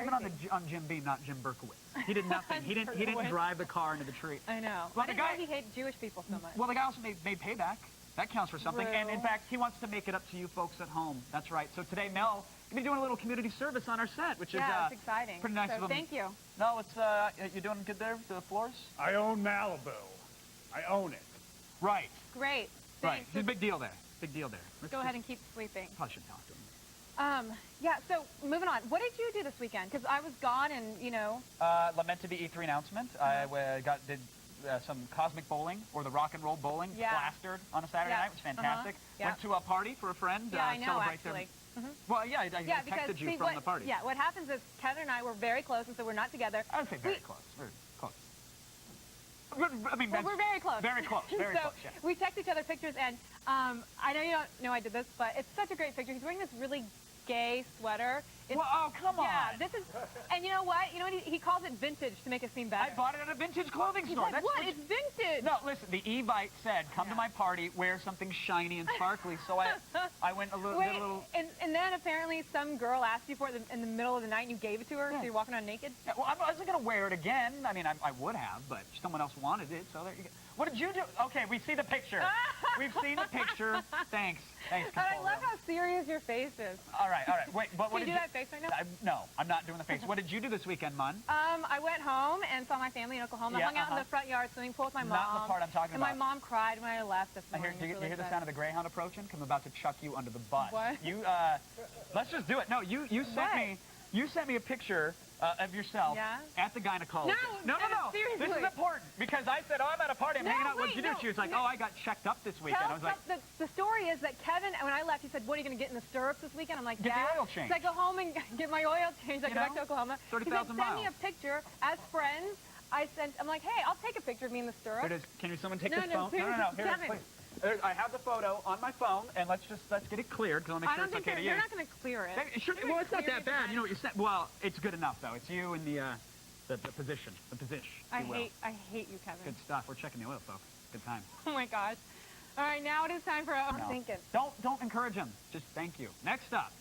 Even on Jim Beam, not Jim Berkowitz. He did nothing. He didn't drive the car into the tree. I know. Well, I didn't know he hated Jewish people so much. Well, the guy also made payback. That counts for something. And in fact, he wants to make it up to you folks at home. That's right. So today, Mel, you'll be doing a little community service on our set, which is it's exciting. pretty nice so of him. Thank you. No, it's you doing good there with the floors? I own Malibu. I own it. Right. Great. Right. Thanks. There's a big deal there. Big deal there. Go ahead and keep sleeping. Probably shouldn't talk to him. Yeah, so moving on. What did you do this weekend? Because I was gone and, you know... Lament to be E3 announcement. I did some cosmic bowling, or the rock and roll bowling, plastered on a Saturday night. It was fantastic. Went to a party for a friend. Yeah, I know, celebrate actually. Well, yeah, I texted you from the party. Yeah, what happens is Kevin and I were very close, and so we're not together. I would say very close. Very close. I mean, we're very close. Very close. Very close, yeah. We text each other pictures, and I know you don't know I did this, but it's such a great picture. He's wearing this really gay sweater. Well, oh, come on. Yeah, this is, and you know what? He calls it vintage to make it seem better. I bought it at a vintage clothing store. Like, what? It's vintage. No, listen, the e-bite said, come to my party, wear something shiny and sparkly. So I went a little... Wait, and then apparently some girl asked you for it in the middle of the night and you gave it to her, so you're walking around naked? Yeah, well, I wasn't going to wear it again. I mean, I would have, but someone else wanted it, so there you go. What did you do? Okay, we see the picture. We've seen the picture. Thanks. Thanks, And I love how serious your face is. All right. Wait, but what Can you do that face right now? No, I'm not doing the face. What did you do this weekend, Mun? I went home and saw my family in Oklahoma. I hung out in the front yard swimming pool with my mom. Not the part I'm talking about. And my mom cried when I left this morning. Do you hear the sound of the Greyhound approaching? I'm about to chuck you under the bus. What? Let's just do it. No, you sent me a picture of yourself at the gynecologist. No, This seriously. is important because I said, I'm at a party, I'm hanging out. What'd you do? She was like, I got checked up this weekend. I was like, the story is that Kevin, when I left, he said, what are you going to get in the stirrups this weekend? I'm like, get the oil change. So I go home and get my oil change. I go back to Oklahoma. 30,000 miles. Send me a picture as friends. I'm like, hey, I'll take a picture of me in the stirrups. Here it is. Can someone take this phone? Seriously, No. Here, Kevin. please. I have the photo on my phone, and let's get it cleared, because I'll make sure it's okay to use. You're not going to clear it. Well, it's not that bad. You know what you said? Well, it's good enough, though. It's you in the position. The position, I hate you, Kevin. Good stuff. We're checking the oil, folks. Good time. Oh, my gosh. All right, now it is time for I'm thinking. Don't encourage him. Just thank you. Next up,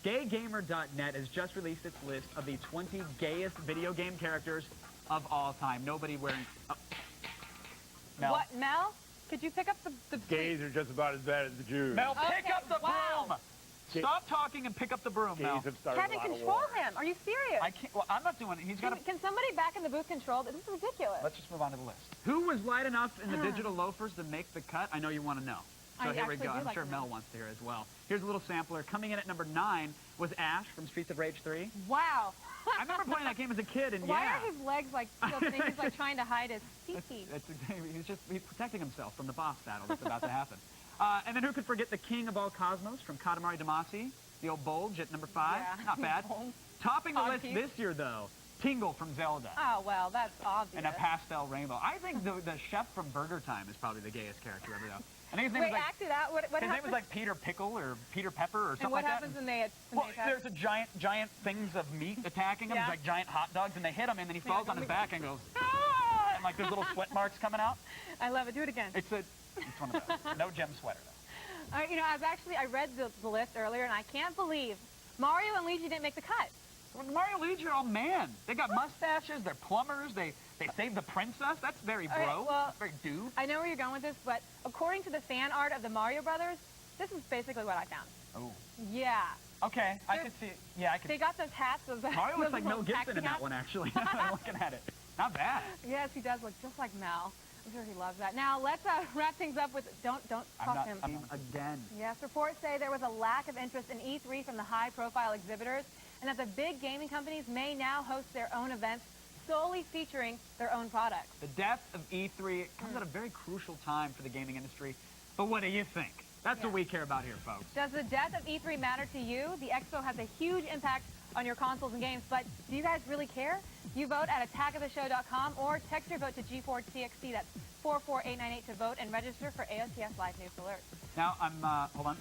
GayGamer.net has just released its list of the 20 gayest video game characters of all time. Nobody wearing... Oh. Mel. What, Mel? Could you pick up the... Gays are just about as bad as the Jews. Mel, pick up the broom! Stop talking and pick up the broom, Mel. Kevin, control him. Are you serious? I can't. Well, I'm not doing it. He's got to... Can somebody back in the booth control this? This is ridiculous. Let's just move on to the list. Who was light enough in the digital loafers to make the cut? I know you want to know. So I here we actually go. do I'm like sure the Mel Mel. wants to hear as well. Here's a little sampler. Coming in at number 9 was Ash from Streets of Rage 3. Wow. I remember playing that game as a kid, and Why yeah. are his legs like tilted? He's like trying to hide his feet. He's protecting himself from the boss battle that's about to happen. And then who could forget the king of all cosmos from Katamari Damacy, the old Bulge at number 5. Yeah. Not bad. Topping the list this year, though, Tingle from Zelda. Oh, well, that's obvious. And a pastel rainbow. I think the chef from Burger Time is probably the gayest character ever, though. I think his name Wait, was like, actually, that, what his happens? name was like Peter Pickle or Peter Pepper or something And what like that. happens when they attack? There's a giant things of meat attacking him. Yeah. It's like giant hot dogs, and they hit him, and then he falls on his back and goes, ah! And like there's little sweat marks coming out. I love it. Do it again. It's one of those. No gem sweater, though. You know, I read the list earlier, and I can't believe Mario and Luigi didn't make the cut. Well, Mario and Luigi are all man. They got mustaches. They're plumbers. They saved the princess. That's very bro. Okay, well, That's very dude. I know where you're going with this, but according to the fan art of the Mario Brothers, this is basically what I found. Oh. Yeah. Okay, I can see. Yeah, I can. They got those hats. Mario looks like Mel Gibson in that hats. one, actually. I'm looking at it. Not bad. Yes, he does look just like Mel. I'm sure he loves that. Now, let's wrap things up with... Don't talk to him. Again. Yes, reports say there was a lack of interest in E3 from the high-profile exhibitors, and that the big gaming companies may now host their own events solely featuring their own products. The death of E3 comes at a very crucial time for the gaming industry. But what do you think? That's what we care about here, folks. Does the death of E3 matter to you? The expo has a huge impact on your consoles and games, but do you guys really care? You vote at attackoftheshow.com or text your vote to G4txt. That's 44898 to vote and register for AOTS Live News Alerts. Now, I'm, hold on.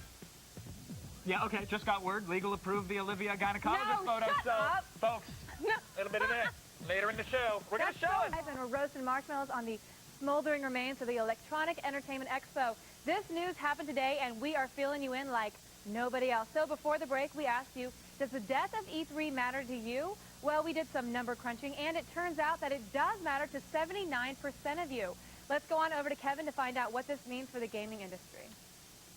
Yeah, okay, just got word. Legal approved the Olivia gynecologist No, photo. shut So, up. folks, a little bit of this later in the show. We're going to show it. And we're roasting marshmallows on the smoldering remains of the Electronic Entertainment Expo. This news happened today, and we are filling you in like nobody else. So before the break, we asked you, does the death of E3 matter to you? Well, we did some number crunching, and it turns out that it does matter to 79% of you. Let's go on over to Kevin to find out what this means for the gaming industry.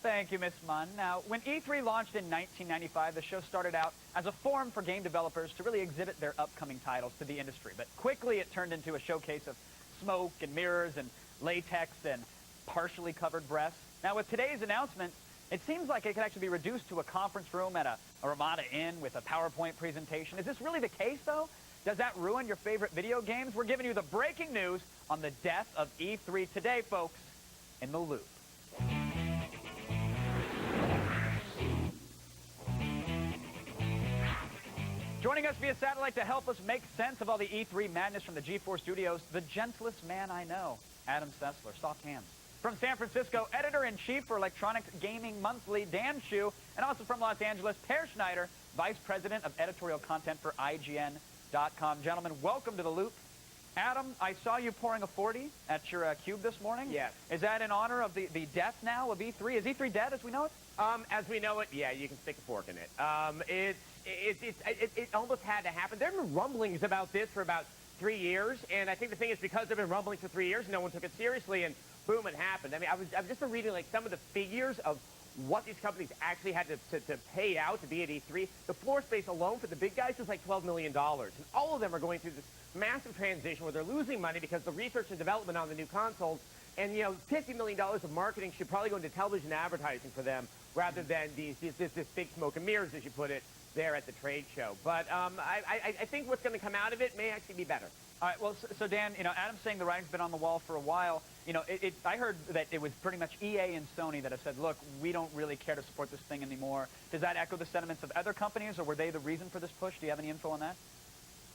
Thank you, Miss Munn. Now, when E3 launched in 1995, the show started out as a forum for game developers to really exhibit their upcoming titles to the industry. But quickly, it turned into a showcase of smoke and mirrors and latex and partially covered breasts. Now, with today's announcement, it seems like it could actually be reduced to a conference room at a Ramada Inn with a PowerPoint presentation. Is this really the case, though? Does that ruin your favorite video games? We're giving you the breaking news on the death of E3 today, folks, in The Loop. Joining us via satellite to help us make sense of all the E3 madness from the G4 studios, the gentlest man I know, Adam Sessler. Soft hands. From San Francisco, editor-in-chief for Electronic Gaming Monthly, Dan Shu, and also from Los Angeles, Per Schneider, vice president of editorial content for IGN.com. Gentlemen, welcome to The Loop. Adam, I saw you pouring a 40 at your cube this morning. Yes. Is that in honor of the death now of E3? Is E3 dead as we know it? As we know it, yeah, you can stick a fork in it. It almost had to happen. There have been rumblings about this for about 3 years, and I think the thing is because there have been rumblings for 3 years, no one took it seriously, and boom, it happened. I mean, I've just been reading like some of the figures of what these companies actually had to pay out to be at E3. The floor space alone for the big guys was like $12 million, and all of them are going through this massive transition where they're losing money because the research and development on the new consoles, and you know, $50 million of marketing should probably go into television advertising for them rather than this big smoke and mirrors, as you put it, there at the trade show. But I think what's going to come out of it may actually be better. All right, well, so Dan, you know, Adam's saying the writing's been on the wall for a while. You know, I heard that it was pretty much EA and Sony that have said, look, we don't really care to support this thing anymore. Does that echo the sentiments of other companies, or were they the reason for this push? Do you have any info on that?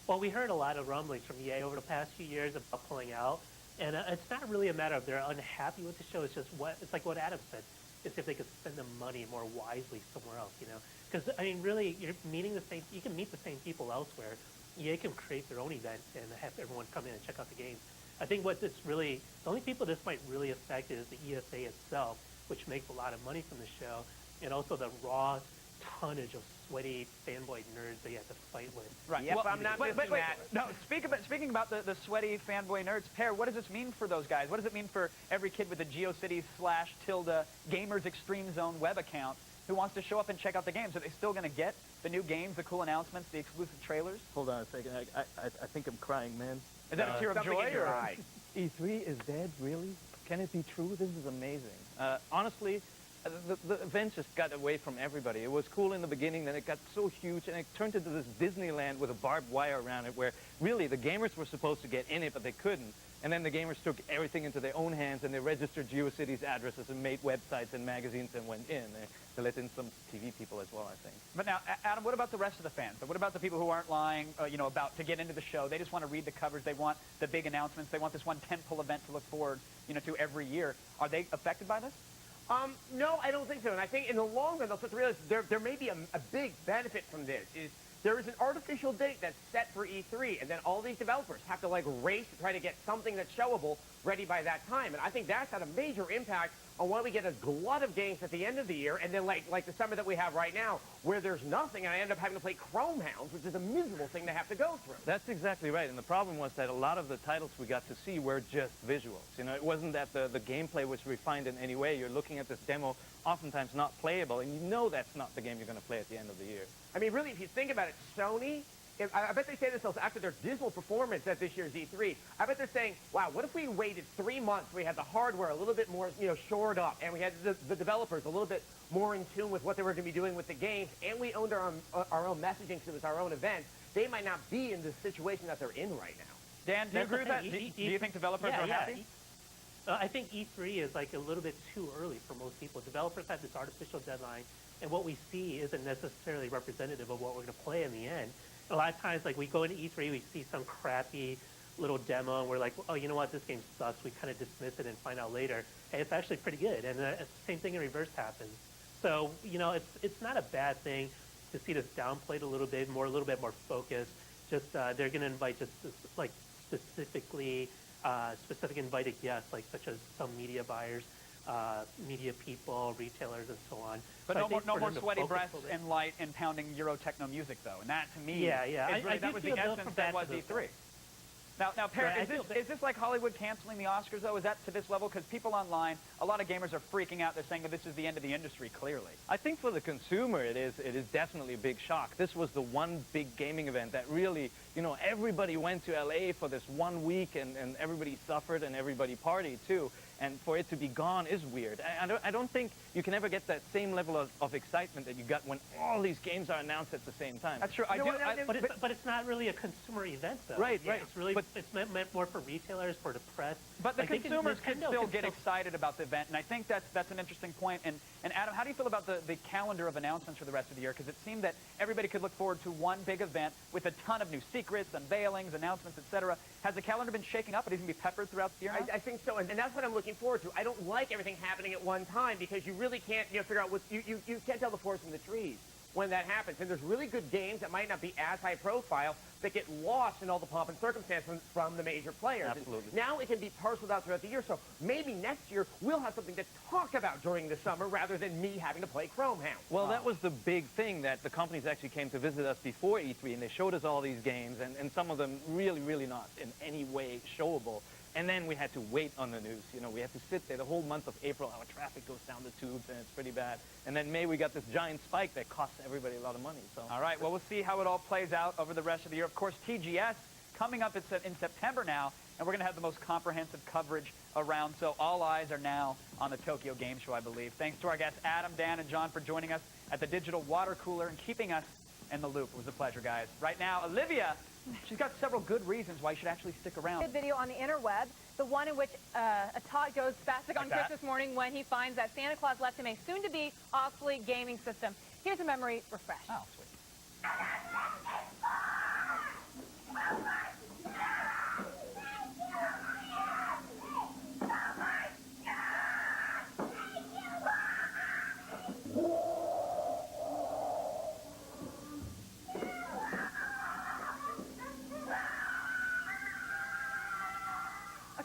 Well, we heard a lot of rumblings from EA over the past few years about pulling out, and it's not really a matter of they're unhappy with the show. It's just it's like what Adam said. It's if they could spend the money more wisely somewhere else, you know. Because I mean, really, you're meeting the same. You can meet the same people elsewhere. EA can create their own event and have everyone come in and check out the games. I think what this really, the only people this might really affect is the ESA itself, which makes a lot of money from the show, and also the raw tonnage of sweaty fanboy nerds they have to fight with. Right. Yep, well, I'm not missing that. No, speaking about the sweaty fanboy nerds, Per, what does this mean for those guys? What does it mean for every kid with a GeoCities/Gamers Extreme Zone web account who wants to show up and check out the games? Are they still going to get the new games, the cool announcements, the exclusive trailers? Hold on a second. I think I'm crying, man. Is that a tear of joy? Or? E3 is dead, really? Can it be true? This is amazing. Honestly, the event just got away from everybody. It was cool in the beginning, then it got so huge, and it turned into this Disneyland with a barbed wire around it, where really the gamers were supposed to get in it, but they couldn't. And then the gamers took everything into their own hands, and they registered GeoCities addresses and made websites and magazines and went in. They let in some TV people as well, I think. But now, Adam, what about the rest of the fans? What about the people who aren't lying, about to get into the show? They just want to read the coverage. They want the big announcements. They want this one tentpole event to look forward, to every year. Are they affected by this? No, I don't think so. And I think in the long run, they'll start to realize there may be a big benefit from this. There is an artificial date that's set for E3, and then all these developers have to race to try to get something that's showable ready by that time. And I think that's had a major impact on why we get a glut of games at the end of the year, and then like the summer that we have right now, where there's nothing, and I end up having to play Chrome Hounds, which is a miserable thing to have to go through. That's exactly right. And the problem was that a lot of the titles we got to see were just visuals. It wasn't that the gameplay was refined in any way. You're looking at this demo, oftentimes not playable, and you know that's not the game you're going to play at the end of the year. I mean, really, if you think about it, Sony, I bet they say this after their dismal performance at this year's E3. I bet they're saying, wow, what if we waited 3 months, we had the hardware a little bit more, shored up, and we had the developers a little bit more in tune with what they were going to be doing with the games, and we owned our own messaging because it was our own event, they might not be in the situation that they're in right now. Dan, do you agree with that? Do you think developers are happy? I think E3 is a little bit too early for most people. Developers have this artificial deadline, and what we see isn't necessarily representative of what we're going to play in the end. A lot of times, we go into E3, we see some crappy little demo, and we're like, oh, you know what, this game sucks. We kind of dismiss it and find out later, hey, it's actually pretty good. And the same thing in reverse happens. So, it's not a bad thing to see this downplayed a little bit more focused. Just they're going to invite specific invited guests, such as some media buyers, media people, retailers, and so on. But so no more sweaty breaths and light and pounding Euro techno music, though. And that, to me, that was the essence that was E3. Now, Perry, is this like Hollywood canceling the Oscars, though? Is that to this level? Because people online, a lot of gamers are freaking out. They're saying that this is the end of the industry, clearly. I think for the consumer, it is definitely a big shock. This was the one big gaming event that really, everybody went to LA for this 1 week, and everybody suffered and everybody partied, too. And for it to be gone is weird. I don't think you can ever get that same level of excitement that you got when all these games are announced at the same time. That's true. But it's not really a consumer event, though. Right. It's really it's meant more for retailers, for the press. But the consumers can still get excited about the event, and I think that's an interesting point. And Adam, how do you feel about the calendar of announcements for the rest of the year? Because it seemed that everybody could look forward to one big event with a ton of new secrets, unveilings, announcements, etc. Has the calendar been shaken up? It is going to be peppered throughout the year? I think so, and that's what I'm looking forward to. I don't like everything happening at one time because you really can't figure out what you can't tell the forest from the trees when that happens. And there's really good games that might not be as high profile that get lost in all the pomp and circumstance from the major players. Absolutely. And now it can be parceled out throughout the year. So maybe next year we'll have something to talk about during the summer rather than me having to play Chrome Hound. Well, that was the big thing, that the companies actually came to visit us before E3, and they showed us all these games, and some of them really, really not in any way showable. And then we had to wait on the news. We had to sit there the whole month of April. Our traffic goes down the tubes, and it's pretty bad. And then May, we got this giant spike that costs everybody a lot of money. So. All right, well, we'll see how it all plays out over the rest of the year. Of course, TGS coming up in September now, and we're going to have the most comprehensive coverage around. So all eyes are now on the Tokyo Game Show, I believe. Thanks to our guests, Adam, Dan, and John, for joining us at the digital water cooler and keeping us in the loop. It was a pleasure, guys. Right now, Olivia, she's got several good reasons why you should actually stick around. Video on the interweb, the one in which a tot goes spastic on Christmas morning when he finds that Santa Claus left him a soon-to-be obsolete gaming system. Here's a memory refresh. Oh, sweet.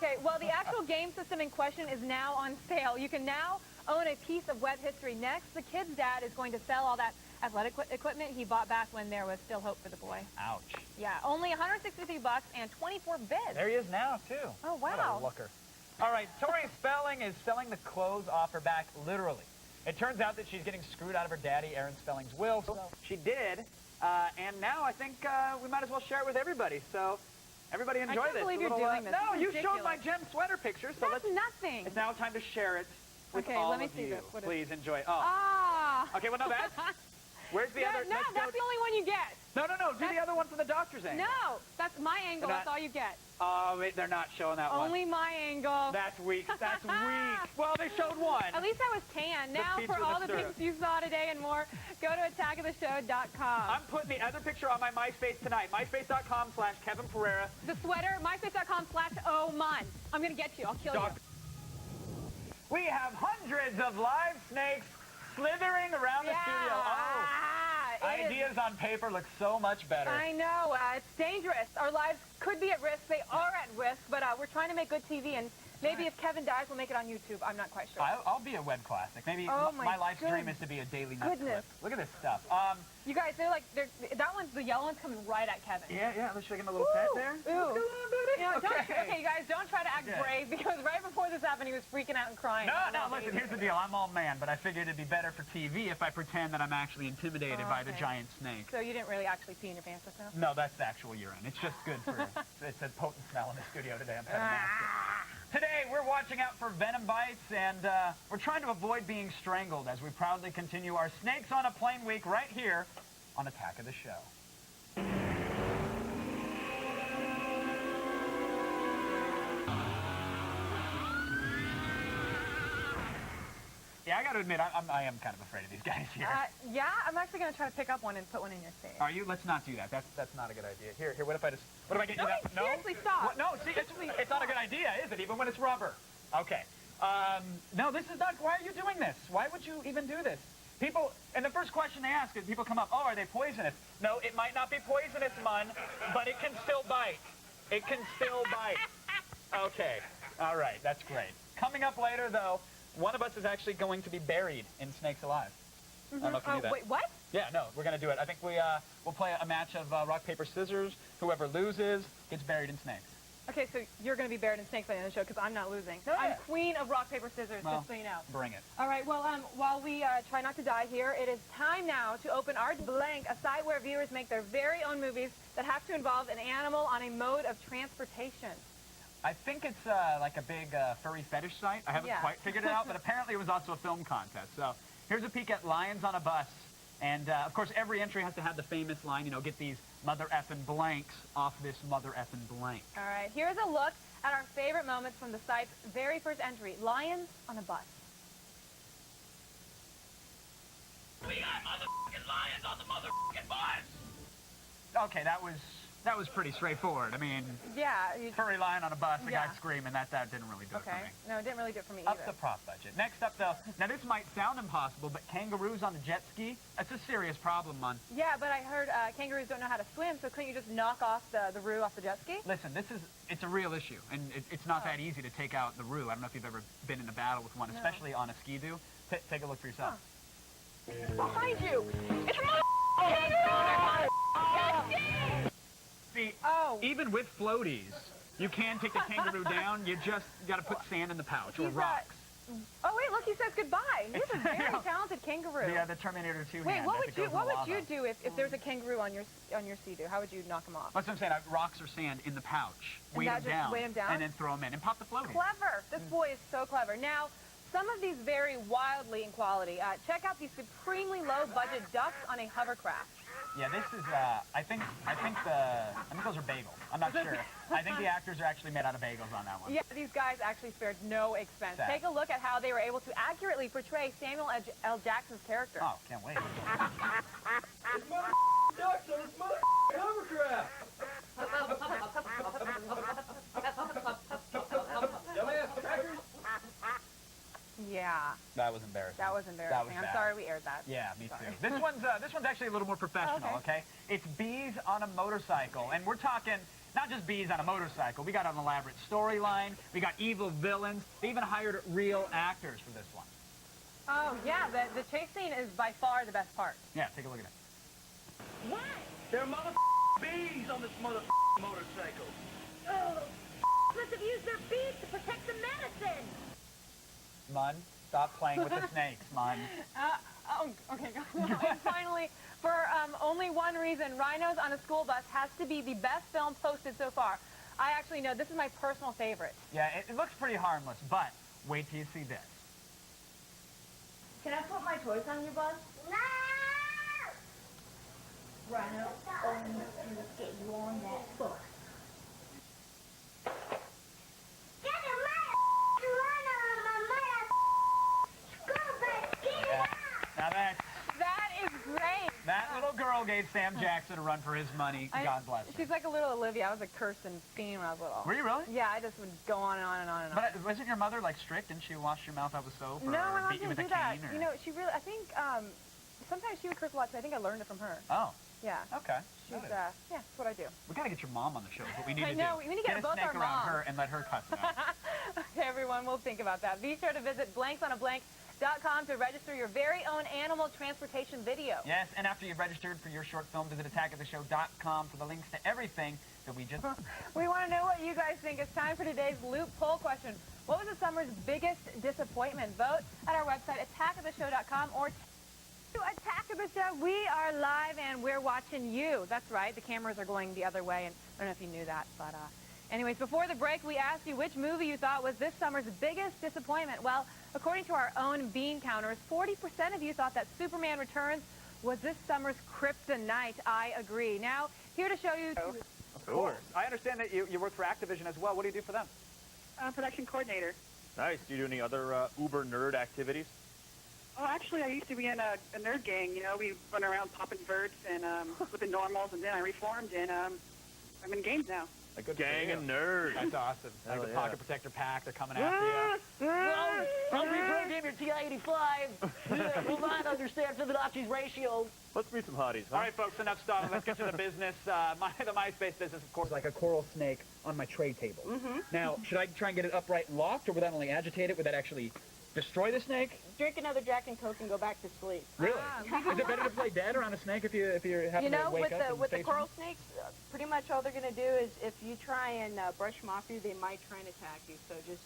Okay, well, the actual game system in question is now on sale. You can now own a piece of web history. Next, the kid's dad is going to sell all that athletic equipment he bought back when there was still hope for the boy. Ouch. Yeah, only $163 and 24 bids. There he is now, too. Oh, wow. What a looker. All right, Tori Spelling is selling the clothes off her back, literally. It turns out that she's getting screwed out of her daddy, Aaron Spelling's will. So she did, and now I think we might as well share it with everybody. So Everybody enjoy I can't this. believe A you're little, doing this. No, This is you showed my ridiculous. gem sweater picture, so That's nothing. it's now time to share it with Okay, all let me of see you. this. What is Please enjoy it. Oh. Ah. Okay, well, no, that's... Where's the other... No, let's that's go- the only one you get. No, do the other one from the doctor's angle. No, that's my angle. They're That's not- all you get. Oh, wait, they're not showing that one. Only my angle. That's weak. That's weak. Well, they showed one. At least I was tan. The Now, pizza for with all the syrup. pictures you saw today and more, go to attackoftheshow.com. I'm putting the other picture on my MySpace tonight. MySpace.com/Kevin Pereira. The sweater, myspace.com/ohmun. I'm going to get you. I'll kill you. We have hundreds of live snakes slithering around the studio. Oh, it is- ideas on paper look so much better. I know. It's dangerous. Our lives could be at risk. They are at risk, but we're trying to make good TV, and maybe if Kevin dies, we'll make it on YouTube. I'm not quite sure. I'll be a web classic. Maybe Oh my my life's dream goodness. is to be a Daily Nuts Goodness. clip. Look at this stuff. You guys, that one's, the yellow one's coming right at Kevin. Yeah, let's give him a little pet there. Ooh. You know, Okay. okay, guys, don't try to act Yeah. brave, because right before this happened, he was freaking out and crying. No, listen, here's the deal. I'm all man, but I figured it'd be better for TV if I pretend that I'm actually intimidated by the Okay. giant snake. So you didn't really actually pee in your pants just now? No, that's the actual urine. It's just good for, it's a potent smell in the studio today. I'm kind of nasty. Today, we're watching out for venom bites, and we're trying to avoid being strangled as we proudly continue our Snakes on a Plane week right here on Attack of the Show. Yeah, I got to admit, I am kind of afraid of these guys here. Yeah, I'm actually going to try to pick up one and put one in your face. Are you? Let's not do that. That's not a good idea. Here, what if I get you No, that? No? seriously, stop. What? No, see, it's not a good idea, is it? Even when it's rubber. Okay. No, this is not, why are you doing this? Why would you even do this? People, and the first question they ask is, people come up, oh, are they poisonous? No, it might not be poisonous, Mun, but it can still bite. It can still bite. Okay. All right, that's great. Coming up later, though, one of us is actually going to be buried in Snakes Alive. I don't know if you knew that. Wait, what? Yeah, no, we're going to do it. I think we'll play a match of rock, paper, scissors. Whoever loses gets buried in snakes. Okay, so you're going to be buried in snakes by the end of the show, because I'm not losing. Oh, yeah. I'm queen of rock, paper, scissors, Well, just so you know. bring it. All right, well, while we try not to die here, it is time now to open our Blank, a site where viewers make their very own movies that have to involve an animal on a mode of transportation. I think it's like a big furry fetish site. I haven't Yeah. quite figured it out, but apparently it was also a film contest. So here's a peek at Lions on a Bus. And, of course, every entry has to have the famous line, you know, get these mother effing blanks off this mother effing blank. All right, here's a look at our favorite moments from the site's very first entry, Lions on a Bus. We got motherfucking lions on the motherfucking bus! Okay, that was pretty straightforward. I mean, Yeah. furry lion on a bus, a Yeah. guy screaming, that didn't really do it for Okay. me. No, it didn't really do it for me Up either. the prop budget. Next up, though, now this might sound impossible, but kangaroos on a jet ski, that's a serious problem, man. Yeah, but I heard kangaroos don't know how to swim, so couldn't you just knock off the roo off the jet ski? Listen, it's a real issue, and it's not that easy to take out the roo. I don't know if you've ever been in a battle with one, No. especially on a ski-doo. Take a look for yourself. Behind you! It's a kangaroo! See, even with floaties, you can take the kangaroo down. You just got to put sand in the pouch or He's, rocks. Oh wait, look, he says goodbye. He's a very talented kangaroo. The Terminator 2 Wait, hand. what as would it goes in what the would you lava. do if there's a kangaroo on your sea-doo? How would you knock him off? That's what I'm saying. Rocks or sand in the pouch. And Weight that them just down. weigh 'em down? And then throw them in and pop the floaty. Clever. This boy is so clever. Now, some of these vary wildly in quality. Check out these supremely low-budget ducks on a hovercraft. Yeah, this is, I think those are bagels. I'm not sure. I think the actors are actually made out of bagels on that one. Yeah, these guys actually spared no expense. Sad. Take a look at how they were able to accurately portray Samuel L. Jackson's character. Oh, can't wait. It's mother ducks on this mother hovercraft! Dumbass crackers! Yeah. That was embarrassing. That was embarrassing. I'm bad. sorry we aired that. Yeah, me Sorry. too. This one's actually a little more professional, okay? It's bees on a motorcycle, and we're talking not just bees on a motorcycle. We got an elaborate storyline. We got evil villains. They even hired real actors for this one. Oh, yeah, the chase scene is by far the best part. Yeah, take a look at it. What? There are bees on this motorcycle. Oh, must have used their beaks to protect the medicine. Mun, stop playing with the snakes, Mun. Okay. And finally, for only one reason, Rhinos on a School Bus has to be the best film posted so far. I actually know. This is my personal favorite. Yeah, it looks pretty harmless, but wait till you see this. Can I put my toys on your bus? No! Rhino, only you get you on that bus. Now That is great. that little girl gave Sam Jackson a run for his money. God bless her. She's like a little Olivia. I was a Kirsten fiend when I was little. Were you really? Yeah, I just would go on and on and on and on. But wasn't your mother like strict? Didn't she wash your mouth out with soap or No, my mom beat you didn't with a do that. cane? Or... You know, she really, I think, sometimes she would curse a lot, so I think I learned it from her. Oh. Yeah. Okay. She's, yeah, that's what I do. We gotta get your mom on the show. Is what we need I to know, do. we need to get both a snake our around moms. her and let her cuss them out. Okay, everyone, we'll think about that. Be sure to visit blanksonablank.com to register your very own animal transportation video. Yes, and after you've registered for your short film, visit attackoftheshow.com for the links to everything that we just... We want to know what you guys think. It's time for today's Loop poll question. What was the summer's biggest disappointment? Vote at our website, attackoftheshow.com, or to Attack of the Show. We are live and we're watching you. That's right. The cameras are going the other way, and I don't know if you knew that, but anyways, before the break, we asked you which movie you thought was this summer's biggest disappointment. Well, according to our own bean counters, 40% of you thought that Superman Returns was this summer's kryptonite. I agree. Now, here to show you... Of course. I understand that you work for Activision as well. What do you do for them? Production coordinator. Nice. Do you do any other uber nerd activities? Oh, actually, I used to be in a nerd gang. You know, we run around popping verts and flipping normals, and then I reformed, and I'm in games now. A good gang of nerds. That's awesome. Like Hell the yeah. Pocket Protector pack, they're coming after you. I'll reprogram your TI-85. Will not understand Fibonacci's ratio. Let's meet some hotties, huh? All right, folks, enough stalling. Let's get to the business. The MySpace business, of course, like a coral snake on my tray table. Now, should I try and get it upright and locked, or would that only agitate it? Would that actually destroy the snake? Drink another Jack and Coke and go back to sleep. Really? Is it better to play dead around a snake if you happen to wake up and with the face coral one? snakes, pretty much all they're going to do is if you try and brush them off you, they might try and attack you. So just,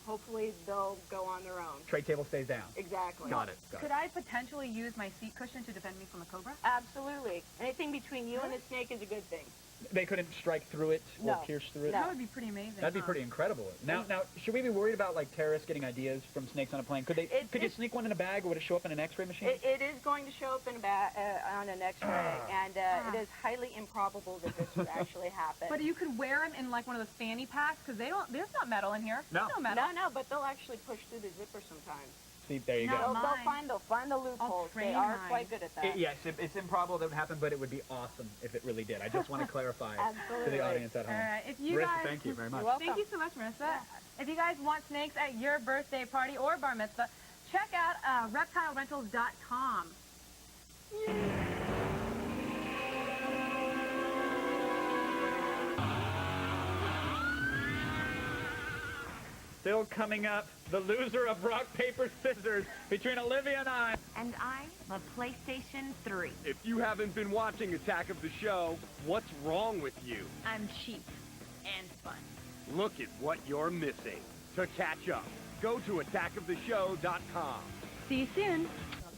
hopefully they'll go on their own. Tray table stays down. Exactly. Got it. Could I potentially use my seat cushion to defend me from a cobra? Absolutely. Anything between you and a snake is a good thing. They couldn't strike through it or No. pierce through it? That would be pretty amazing. That'd be pretty incredible. Now, should we be worried about like terrorists getting ideas from snakes on a plane? Could you sneak one in a bag, or would it show up in an X-ray machine? It is going to show up in on an X-ray, and it is highly improbable that this would actually happen. But you could wear them in like one of those fanny packs, because there's not metal in here. No. There's no metal. No, but they'll actually push through the zipper sometimes. See, there you go. They'll find the loopholes. They are quite good at that. Yes, it's improbable that would happen, but it would be awesome if it really did. I just want to clarify to the audience at home. All right, if you Marissa, guys, thank you very much. Thank you so much, Marissa. Yeah. If you guys want snakes at your birthday party or bar mitzvah, check out reptilerentals.com. Still coming up, the loser of rock, paper, scissors between Olivia and I. And I love PlayStation 3. If you haven't been watching Attack of the Show, what's wrong with you? I'm cheap and fun. Look at what you're missing. To catch up, go to attackoftheshow.com. See you soon.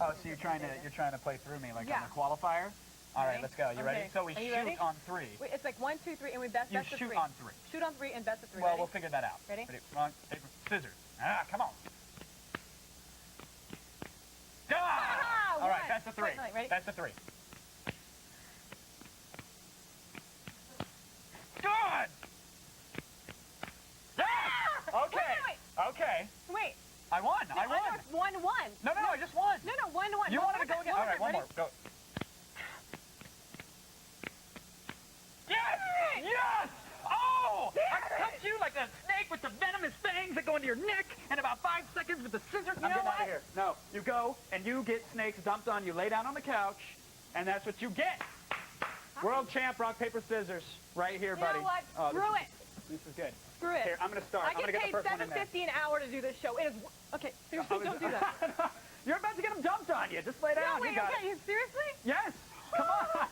Oh, so you're trying to play through me like on the qualifier? All right, let's go. You ready? So we shoot on 3. Wait, it's like 1, 2, 3, and we best You of 3. shoot on 3. Shoot on 3 and best of 3. Well, ready? we'll figure that out. Ready? Rock, paper, scissors. Come on. Ah! All right, that's the 3. Ready? That's the 3. Good! Ah! Okay. Wait. Okay. Wait. I won. No, I won. It's 1-1. No, I just won. No, 1-1. You wanted to go again? All right, one more. Go. Yes! Yes! Oh! I cut you like a snake with the venomous fangs that go into your neck in about 5 seconds with the scissors. I'm getting out of here. No, you go and you get snakes dumped on you. Lay down on the couch, and that's what you get. World champ, rock, paper, scissors. Right here, buddy. You know what? Oh, Screw it. This is good. Screw it. Here, I'm going to start. I I'm going get to get paid the first one in there. $7.50 an hour to do this show. It is... Okay, seriously, don't do that. You're about to get them dumped on you. Just lay down. No, wait, you got okay, it. Seriously? Yes. Come on.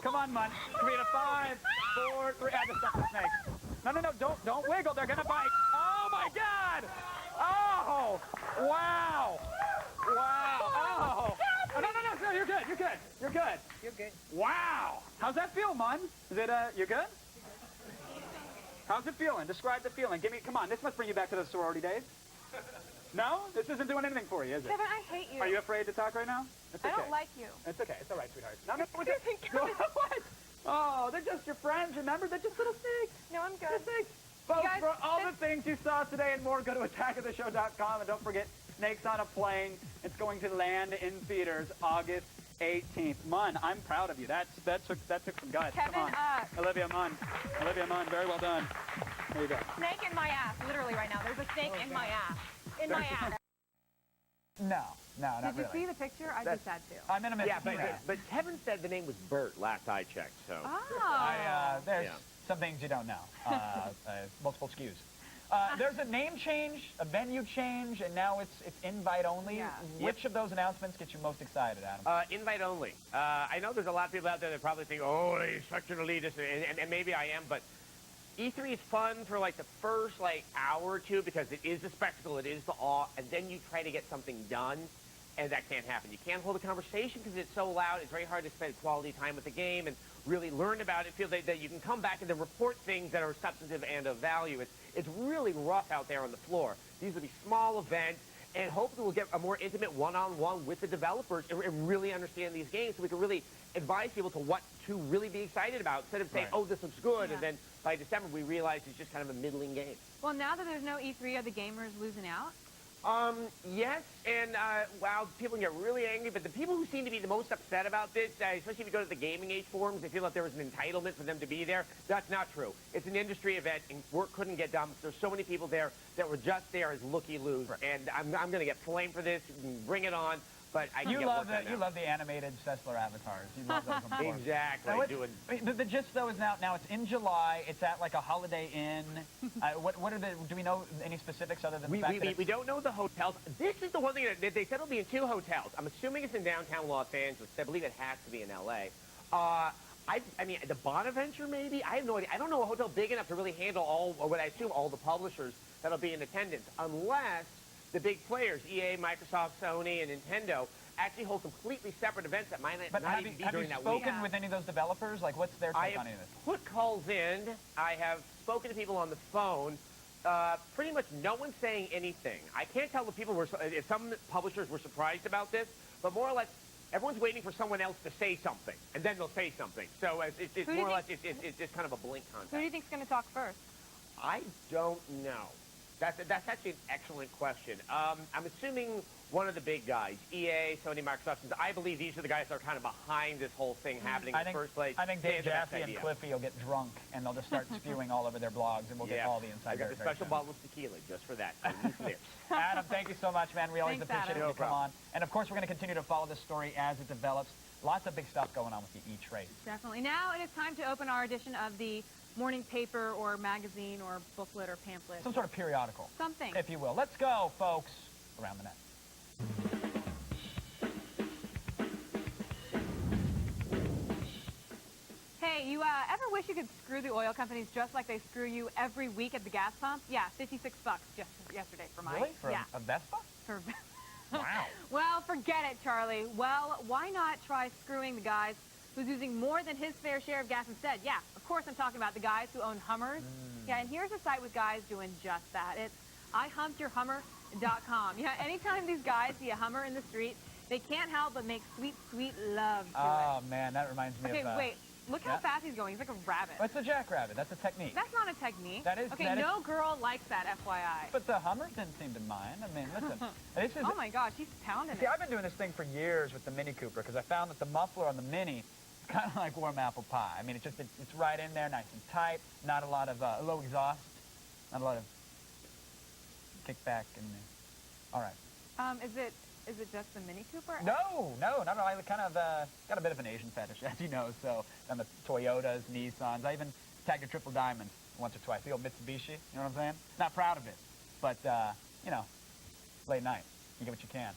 Come on, Munch. Can we get a 5, 4, 3? I just stuck the snake. No. Don't wiggle. They're going to bite. Oh, my God. Oh. Wow. Wow. Oh. No, you're good. You're good. Wow. How's that feel, Mun? Is it, you're good? How's it feeling? Describe the feeling. Come on, this must bring you back to the sorority days. No? This isn't doing anything for you, is it? Kevin, I hate you. Are you afraid to talk right now? It's okay. I don't like you. It's okay. It's all right, sweetheart. No, what? Oh, they're just your friends, remember? They're just little snakes. No, I'm good. Just snakes. Folks, for all the things you saw today and more, go to attackoftheshow.com, and don't forget Snakes on a Plane. It's going to land in theaters August 18th. Munn, I'm proud of you. That took some guts. Kevin, Come on. Olivia Munn. Olivia Munn, very well done. There you go. Snake in my ass, literally right now. There's a snake in my ass. In my ass. No, not Did you really. see the picture? I'd be sad too. I'm in a Yeah, but Kevin said the name was Bert last I checked, so. Oh. There's some things you don't know. Multiple SKUs. There's a name change, a venue change, and now it's invite only. Yeah. Which of those announcements get you most excited, Adam? Invite only. I know there's a lot of people out there that probably think, oh, he's such an elitist, and maybe I am, but E3 is fun for like the first hour or two because it is the spectacle, it is the awe, and then you try to get something done, and that can't happen. You can't hold a conversation because it's so loud. It's very hard to spend quality time with the game and really learn about it, feel that you can come back and then report things that are substantive and of value. It's really rough out there on the floor. These will be small events, and hopefully we'll get a more intimate one-on-one with the developers and really understand these games so we can really advise people to what to really be excited about instead of saying, oh, this looks good, and then by December we realize it's just kind of a middling game. Well, now that there's no E3, are the gamers losing out? Yes, and wow, people get really angry, but the people who seem to be the most upset about this, especially if you go to the Gaming Age forums, they feel like there was an entitlement for them to be there. That's not true. It's an industry event, and work couldn't get done. There's so many people there that were just there as looky-loos, and I'm going to get flamed for this. Bring it on. But I You love the animated Sessler avatars. You love those. Of course. Exactly. Now, the gist though is now it's in July. It's at like a Holiday Inn. What are the? Do we know any specifics other than the fact that we don't know the hotels. This is the one thing that they said it'll be in 2 hotels. I'm assuming it's in downtown Los Angeles. I believe it has to be in L.A. I mean, the Bonaventure maybe. I have no idea. I don't know a hotel big enough to really handle what I assume all the publishers that'll be in attendance, unless the big players, EA, Microsoft, Sony, and Nintendo, actually hold completely separate events that might not even be during that week. Have you spoken with any of those developers? Like, what's their take on any of this? I have put calls in. I have spoken to people on the phone. Pretty much no one's saying anything. I can't tell if some publishers were surprised about this, but more or less, everyone's waiting for someone else to say something, and then they'll say something. So it's more or less, it's just kind of a blink contest. Who do you think's going to talk first? I don't know. That's actually an excellent question. I'm assuming one of the big guys, EA, Sony, Microsoft, since I believe these are the guys that are kind of behind this whole thing happening in the first place. I think Dave Jaffee and Cliffy will get drunk, and they'll just start spewing all over their blogs, and we'll get all the inside. I got a special bottle of tequila just for that. Adam, thank you so much, man. We always appreciate Adam. you come on. And of course, we're going to continue to follow this story as it develops. Lots of big stuff going on with the E-Trade. Definitely. Now it is time to open our edition of the morning paper or magazine or booklet or pamphlet. Some sort of periodical. Something. If you will. Let's go, folks, around the net. Hey, you ever wish you could screw the oil companies just like they screw you every week at the gas pump? Yeah, $56 just yesterday for mine. Really? For yeah. a Vespa? For Wow. Well, forget it, Charlie. Well, why not try screwing the guys who's using more than his fair share of gas instead? Yeah, of course I'm talking about the guys who own Hummers. Yeah, and here's a site with guys doing just that. It's ihumpedyourhummer.com. Yeah, anytime these guys see a Hummer in the street, they can't help but make sweet, sweet love to it. Oh, man, that reminds me of... Okay, wait. Look how fast he's going. He's like a rabbit. It's a jackrabbit. That's a technique. That's not a technique. That is. Okay, no girl likes that, FYI. But the Hummers didn't seem to mind. I mean, listen. This is, oh, my gosh. He's pounding See, it. I've been doing this thing for years with the Mini Cooper because I found that the muffler on the Mini is kind of like warm apple pie. I mean, it's right in there, nice and tight, not a lot of low exhaust, not a lot of kickback in there. All right. Is it just the Mini Cooper? No, not at all. I kind of got a bit of an Asian fetish, as you know, so on the Toyotas, Nissans. I even tagged a triple diamond once or twice, the old Mitsubishi, you know what I'm saying? Not proud of it, but, you know, late night, you get what you can.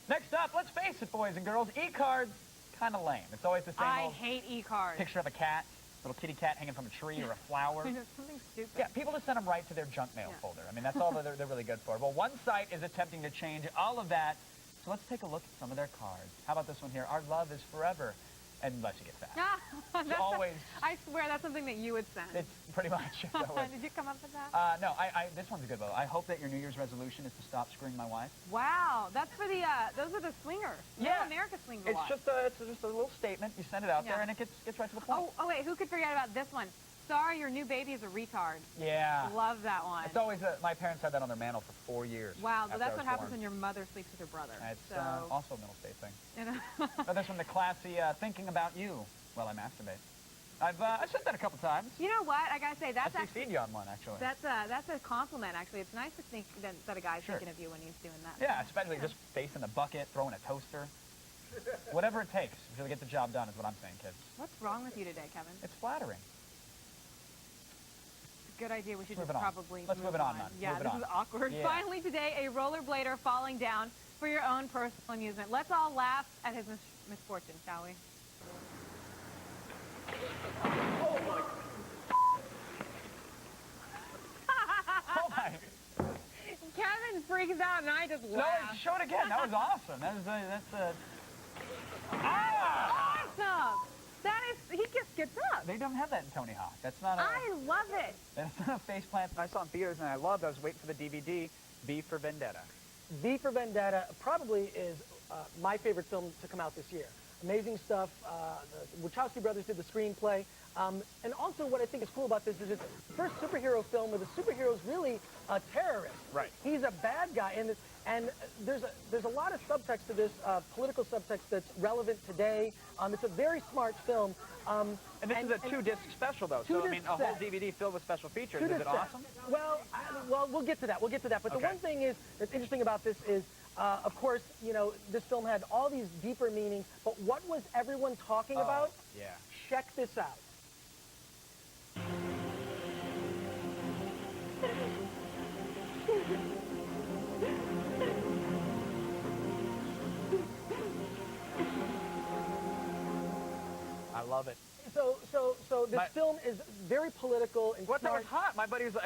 Next up, let's face it, boys and girls, e-cards, kind of lame. It's always the same I old hate e-cards. picture of a cat, little kitty cat hanging from a tree or a flower. Something stupid. Yeah, people just send them right to their junk mail folder. I mean, that's all they're really good for. Well, one site is attempting to change all of that, so let's take a look at some of their cards. How about this one here? Our love is forever. unless you get fat. That's always. I swear that's something that you would send. It's pretty much. Did you come up with that? No, this one's a good one. I hope that your New Year's resolution is to stop screwing my wife. Wow, that's for the, those are the swingers. Yeah. America swings a It's lot. just a little statement. You send it out there, and it gets right to the point. Oh, wait, who could forget about this one? Sorry, your new baby is a retard. Yeah. Love that one. It's always, my parents had that on their mantle for 4 years. Wow, so after that's I was what happens born. when your mother sleeps with her brother. It's so. Also a middle state thing. You know? Oh, this one, the classy thinking about you while I masturbate. I've said that a couple times. You know what? I gotta say, that's I actually... CC'd you on one, actually. That's a compliment, actually. It's nice to think that a guy's thinking of you when he's doing that. Yeah, especially just facing a bucket, throwing a toaster. Whatever it takes to get the job done is what I'm saying, kids. What's wrong with you today, Kevin? It's flattering. Good idea. We should Let's just move it on. probably Let's move it on, man. Yeah, Move it this on. is awkward. Yeah. Finally today, a rollerblader falling down for your own personal amusement. Let's all laugh at his misfortune, shall we? Oh my! Oh my! Kevin freaks out and I just laugh. No, show it again. That was awesome. That's awesome. That is, he just gets up. They don't have that in Tony Hawk. That's not a. I love it. That's not a face plant I saw in theaters and I loved. I was waiting for the DVD, V for Vendetta. V for Vendetta probably is my favorite film to come out this year. Amazing stuff. The Wachowski brothers did the screenplay. And also what I think is cool about this is it's the first superhero film where the superhero is really a terrorist. Right. He's a bad guy. And there's a lot of subtext to this, political subtext that's relevant today. It's a very smart film. And this is a 2-disc special, though. So, I mean, a whole DVD filled with special features. Is it awesome? Well, we'll get to that. We'll get to that. But the one thing that's interesting about this is, of course, you know, this film had all these deeper meanings. But what was everyone talking about? Yeah. Check this out. I love it. So this film is very political and What? That smart. was hot. My buddy was,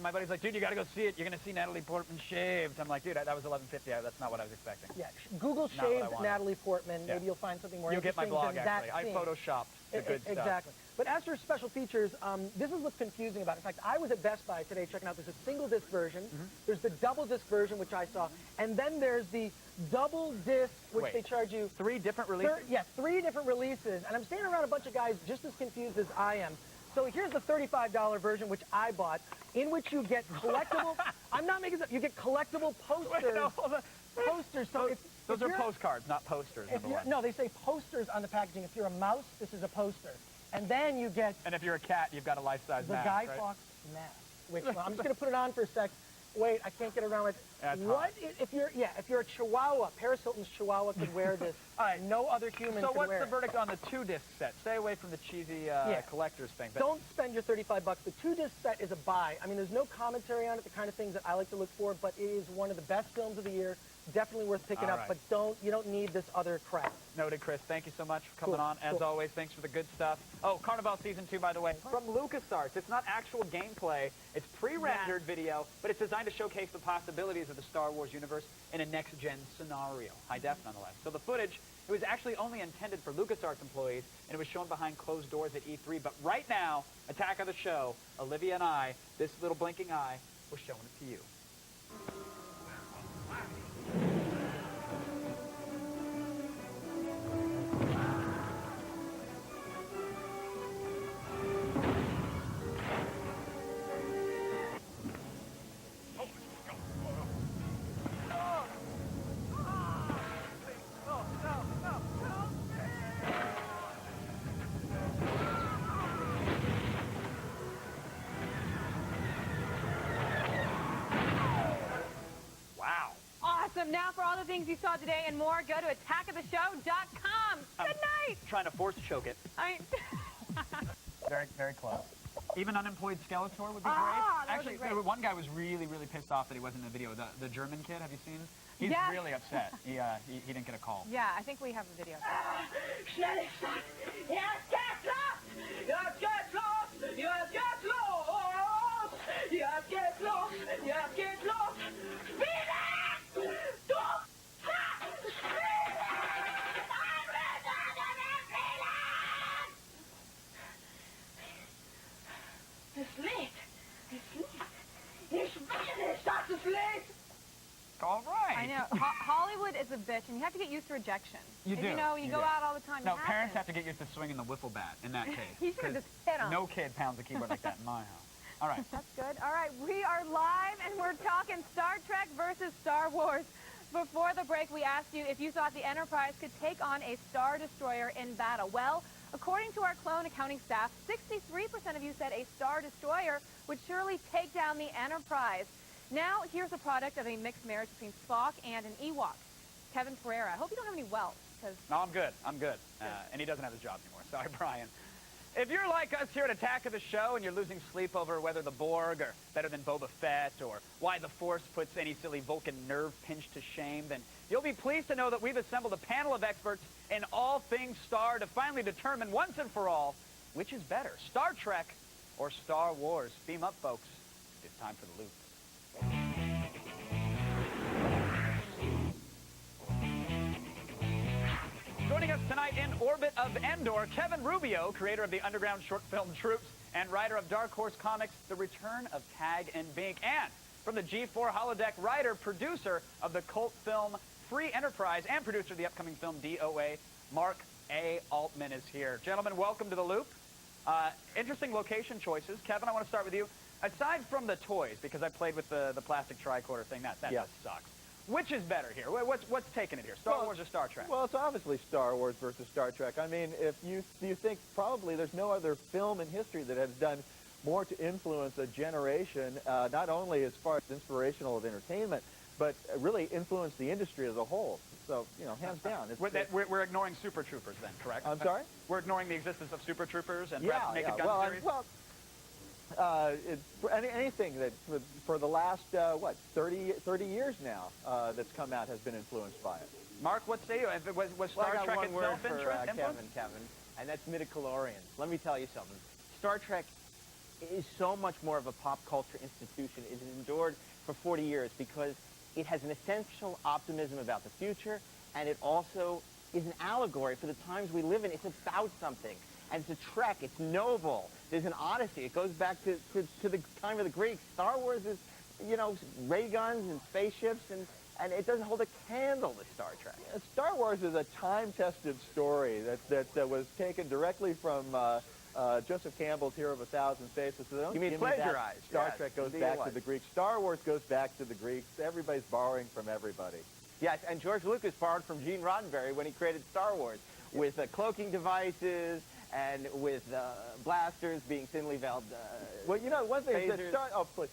my buddy's like, dude, you got to go see it. You're gonna see Natalie Portman shaved. I'm like, dude, that was 11:50. That's not what I was expecting. Yeah, Google Not what I shaved wanted. Natalie Portman. Yeah. Maybe you'll find something more You'll get interesting my blog, than actually. that I scene. photoshopped the good stuff. Exactly. But as for special features, this is what's confusing about it. In fact, I was at Best Buy today checking out. There's a single disc version. There's the double disc version, which I saw. And then there's the double disc, which they charge you. 3 different releases? Yes, 3 different releases. And I'm standing around a bunch of guys just as confused as I am. So here's the $35 version, which I bought, in which you get collectible. I'm not making this up. You get collectible posters. Wait, no, hold on. Posters. So Those are postcards, not posters. no, they say posters on the packaging. If you're a mouse, this is a poster. And then you get... And if you're a cat, you've got a life-size the mask, Guy right? Fawkes mask. Which I'm just going to put it on for a sec. Wait, I can't get around it. That's What if you're a Chihuahua? Paris Hilton's Chihuahua could wear this. All right. No other human So could what's wear the it. verdict on the 2-disc set? Stay away from the cheesy collector's thing. But Don't spend your $35. The 2-disc set is a buy. I mean, there's no commentary on it, the kind of things that I like to look for, but it is one of the best films of the year. Definitely worth picking All up, right. but you don't need this other crap. Noted, Chris. Thank you so much for coming on. As always, thanks for the good stuff. Oh, Carnival Season 2, by the way, from LucasArts. It's not actual gameplay. It's pre-rendered video, but it's designed to showcase the possibilities of the Star Wars universe in a next-gen scenario. High def, nonetheless. So the footage, it was actually only intended for LucasArts employees, and it was shown behind closed doors at E3. But right now, Attack of the Show, Olivia and I, this little blinking eye, we're showing it to you. Awesome. Now for all the things you saw today and more, go to attackoftheshow.com. Good night. Trying to force choke it. Very, very close. Even unemployed Skeletor would be great. That would be Actually, great. one guy was really, really pissed off that he wasn't in the video. The German kid, have you seen him? He's Yes. really upset. He didn't get a call. Yeah, I think we have a video. Schnell ist das! Jetzt geht's los! Jetzt geht's los! Jetzt geht's los! Jetzt geht's los! Jetzt geht's los! Spiele! Du! Spiele! All right. I know. Hollywood is a bitch, and you have to get used to rejection. You do. You know, you go out all the time. No, it parents happens. have to get used to swinging the wiffle bat in that case. You should have 'cause just hit 'em. No kid pounds a keyboard like that in my house. All right. That's good. All right, we are live, and we're talking Star Trek versus Star Wars. Before the break, we asked you if you thought the Enterprise could take on a Star Destroyer in battle. Well, according to our clone accounting staff, 63% of you said a Star Destroyer would surely take down the Enterprise. Now, here's a product of a mixed marriage between Spock and an Ewok. Kevin Pereira, I hope you don't have any welts, because... No, I'm good. I'm good. And he doesn't have his job anymore. Sorry, Brian. If you're like us here at Attack of the Show and you're losing sleep over whether the Borg are better than Boba Fett or why the Force puts any silly Vulcan nerve pinch to shame, then you'll be pleased to know that we've assembled a panel of experts in all things Star to finally determine once and for all which is better, Star Trek or Star Wars. Beam up, folks. It's time for the loop. Joining us tonight in orbit of Endor, Kevin Rubio, creator of the underground short film Troops and writer of Dark Horse Comics' The Return of Tag and Bink, and from the G4 holodeck writer, producer of the cult film Free Enterprise, and producer of the upcoming film DOA, Mark A. Altman is here. Gentlemen, welcome to the loop. Interesting location choices. Kevin, I want to start with you. Aside from the toys, because I played with the plastic tricorder thing, that just sucks. Which is better here? What's taking it here, Star Wars or Star Trek? Well, it's obviously Star Wars versus Star Trek. I mean, if you think probably there's no other film in history that has done more to influence a generation, not only as far as inspirational of entertainment, but really influence the industry as a whole. So, you know, hands down. We're ignoring Super Troopers then, correct? I'm sorry? We're ignoring the existence of Super Troopers and perhaps Naked Gun series? Anything that for the last, 30 years now that's come out has been influenced by it. Mark, what say you? Was Star Trek itself Kevin, and that's midichlorians. Let me tell you something. Star Trek is so much more of a pop culture institution. It has endured for 40 years because it has an essential optimism about the future, and it also is an allegory for the times we live in. It's about something. And it's a trek. It's noble. There's an odyssey. It goes back to the time of the Greeks. Star Wars is, you know, ray guns and spaceships, and it doesn't hold a candle to Star Trek. Star Wars is a time-tested story that was taken directly from Joseph Campbell's Hero of a Thousand Faces. So you mean plagiarized? Star Trek goes back to the Greeks. Star Wars goes back to the Greeks. Everybody's borrowing from everybody. Yes, and George Lucas borrowed from Gene Roddenberry when he created Star Wars with cloaking devices and with blasters being thinly veiled. Well, you know, one thing is that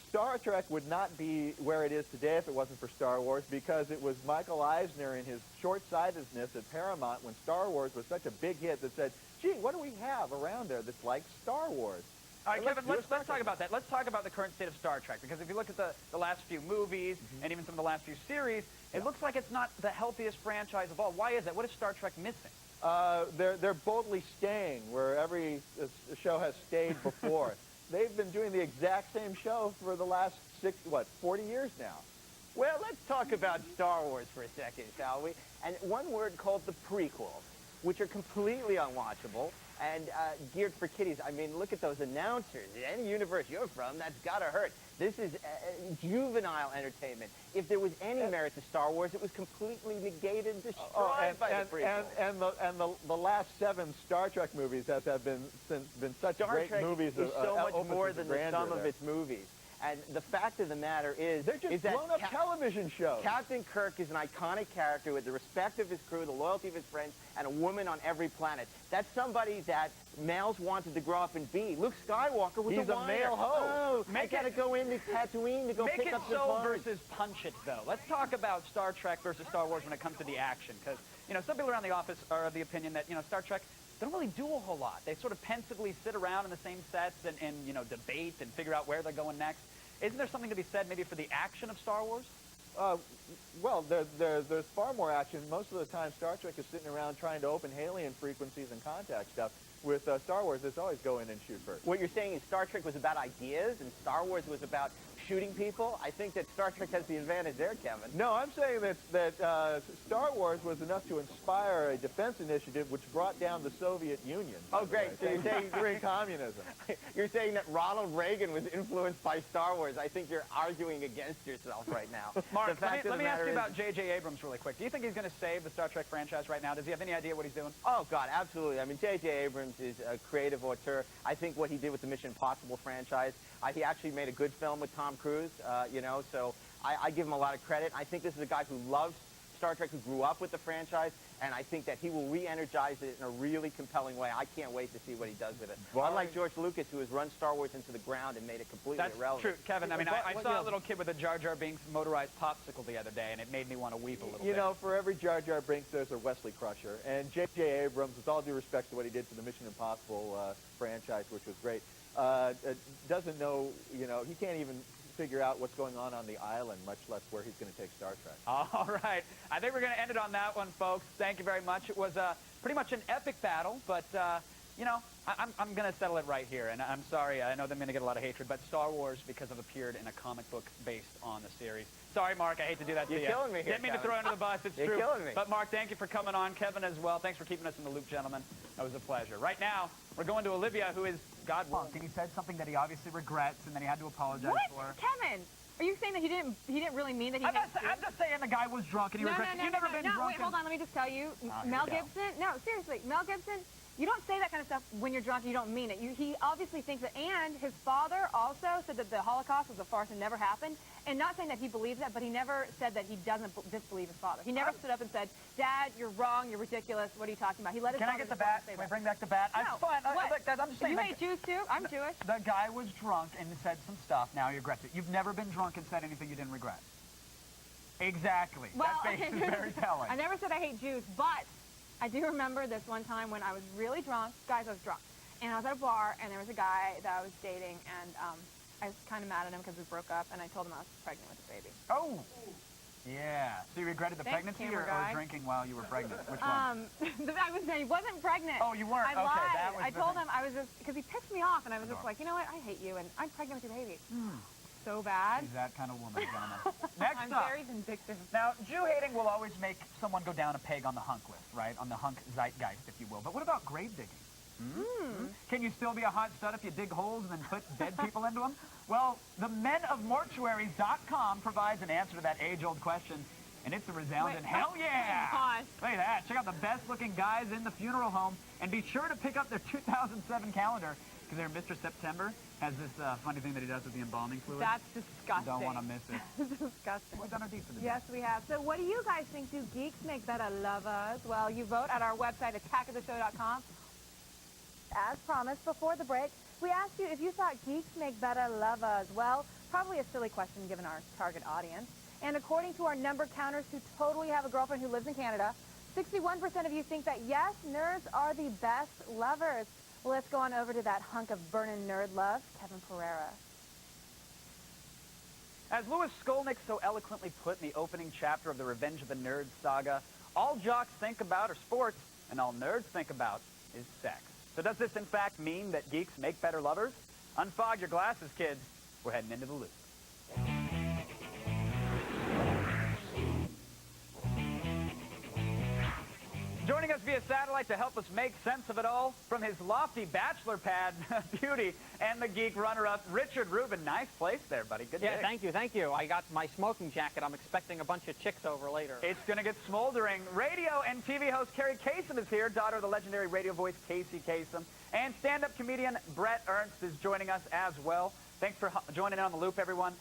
Star Trek would not be where it is today if it wasn't for Star Wars, because it was Michael Eisner in his short-sightedness at Paramount when Star Wars was such a big hit that said, gee, what do we have around there that's like Star Wars? All right, Kevin, let's talk about that. Let's talk about the current state of Star Trek, because if you look at the last few movies and even some of the last few series, it looks like it's not the healthiest franchise of all. Why is that? What is Star Trek missing? They're boldly staying where every show has stayed before. They've been doing the exact same show for the last 40 years now. Well, let's talk about Star Wars for a second, shall we? And one word called the prequels, which are completely unwatchable and geared for kiddies. I mean, look at those announcers. Any universe you're from, that's gotta hurt. This is juvenile entertainment. If there was any merit to Star Wars, it was completely negated, destroyed by the prequels. And the last 7 Star Trek movies have been such great movies. Star Trek is so much more than the sum of its movies. And the fact of the matter is... They're just blown-up television shows. Captain Kirk is an iconic character with the respect of his crew, the loyalty of his friends, and a woman on every planet. That's somebody that males wanted to grow up and be. Luke Skywalker was a male hoe. Oh, I gotta go into Tatooine to go pick up the Make it so vine. versus punch it, though. Let's talk about Star Trek versus Star Wars when it comes to the action, because, you know, some people around the office are of the opinion that, you know, Star Trek, they don't really do a whole lot. They sort of pensively sit around in the same sets and you know, debate and figure out where they're going next. Isn't there something to be said maybe for the action of Star Wars? Well, there's far more action. Most of the time, Star Trek is sitting around trying to open alien frequencies and contact stuff. With Star Wars, it's always go in and shoot first. What you're saying is Star Trek was about ideas, and Star Wars was about shooting people. I think that Star Trek has the advantage there, Kevin. No, I'm saying that Star Wars was enough to inspire a defense initiative which brought down the Soviet Union. Oh, great. So you're saying during communism. You're saying that Ronald Reagan was influenced by Star Wars. I think you're arguing against yourself right now. Mark, let me ask you about J.J. Abrams really quick. Do you think he's going to save the Star Trek franchise right now? Does he have any idea what he's doing? Oh, God, absolutely. I mean, J.J. Abrams is a creative auteur. I think what he did with the Mission Impossible franchise, he actually made a good film with Tom Cruise, you know, so I give him a lot of credit. I think this is a guy who loves Star Trek, who grew up with the franchise, and I think that he will re-energize it in a really compelling way. I can't wait to see what he does with it. Unlike George Lucas, who has run Star Wars into the ground and made it completely irrelevant. That's true, Kevin. I mean, I saw a little kid with a Jar Jar Binks motorized popsicle the other day, and it made me want to weep a little bit. You know, for every Jar Jar Binks, there's a Wesley Crusher. And J.J. Abrams, with all due respect to what he did for the Mission Impossible franchise, which was great, doesn't know, you know, he can't even figure out what's going on the island, much less where he's going to take Star Trek. All right. I think we're going to end it on that one, folks. Thank you very much. It was pretty much an epic battle, but, you know, I'm going to settle it right here. And I'm sorry, I know they're going to get a lot of hatred, but Star Wars, because I've appeared in a comic book based on the series. Sorry, Mark, I hate to do that to you. You're killing me here, Didn't mean to throw you under the bus. It's You're true. killing me. But, Mark, thank you for coming on. Kevin as well. Thanks for keeping us in the loop, gentlemen. That was a pleasure. Right now, we're going to Olivia, who is God drunk, and he said something that he obviously regrets, and then he had to apologize for. Kevin? Are you saying that he didn't really mean that he I'm just saying the guy was drunk and he regrets it. You've never been drunk. Wait, hold on. Let me just tell you. Mel Gibson. No, seriously. Mel Gibson. You don't say that kind of stuff when you're drunk and you don't mean it. He obviously thinks that, and his father also said that the Holocaust was a farce and never happened. And not saying that he believes that, but he never said that he doesn't disbelieve his father. He never stood up and said, Dad, you're wrong, you're ridiculous, what are you talking about? He let his Can I get the bat? Can we bring back the bat? No. I'm fine. Look, I'm just saying. You hate Jews too? I'm Jewish. The guy was drunk and said some stuff. Now he regrets it. You've never been drunk and said anything you didn't regret. Exactly. Well, that face is very telling. I never said I hate Jews, but I do remember this one time when I was really drunk. Guys, I was drunk. And I was at a bar, and there was a guy that I was dating, and I was kind of mad at him because we broke up, and I told him I was pregnant with a baby. Oh! Yeah. So you regretted the pregnancy or drinking while you were pregnant? Which one? He wasn't pregnant. Oh, you weren't? I lied. Okay, that was I told him, I was just, because he pissed me off, and I was just like, you know what, I hate you, and I'm pregnant with your baby. So bad. She's that kind of woman, gentlemen. Next I'm up. very vindictive. Now, Jew hating will always make someone go down a peg on the hunk list, right? On the hunk zeitgeist, if you will. But what about grave digging? Can you still be a hot stud if you dig holes and then put dead people into them? Well, the menofmortuaries.com provides an answer to that age-old question, and it's a resounding hell yeah! Look at that. Check out the best-looking guys in the funeral home, and be sure to pick up their 2007 calendar, because their Mr. September has this funny thing that he does with the embalming fluid. That's disgusting. Don't want to miss it. It's disgusting. We've done our deep for the day. Yes, we have. So what do you guys think? Do geeks make better lovers? Well, you vote at our website, attackoftheshow.com. As promised, before the break, we asked you if you thought geeks make better lovers. Well, probably a silly question given our target audience. And according to our number counters who totally have a girlfriend who lives in Canada, 61% of you think that, yes, nerds are the best lovers. Well, let's go on over to that hunk of burnin' nerd love, Kevin Pereira. As Louis Skolnick so eloquently put in the opening chapter of the Revenge of the Nerds saga, all jocks think about are sports, and all nerds think about is sex. So does this, in fact, mean that geeks make better lovers? Unfog your glasses, kids. We're heading into the loop. Joining us via satellite to help us make sense of it all, from his lofty bachelor pad beauty and the geek runner-up, Richard Rubin. Nice place there, buddy. Good Yeah, day. thank you. I got my smoking jacket. I'm expecting a bunch of chicks over later. It's going to get smoldering. Radio and TV host Carrie Kasem is here, daughter of the legendary radio voice Casey Kasem. And stand-up comedian Brett Ernst is joining us as well. Thanks for joining in on the loop, everyone.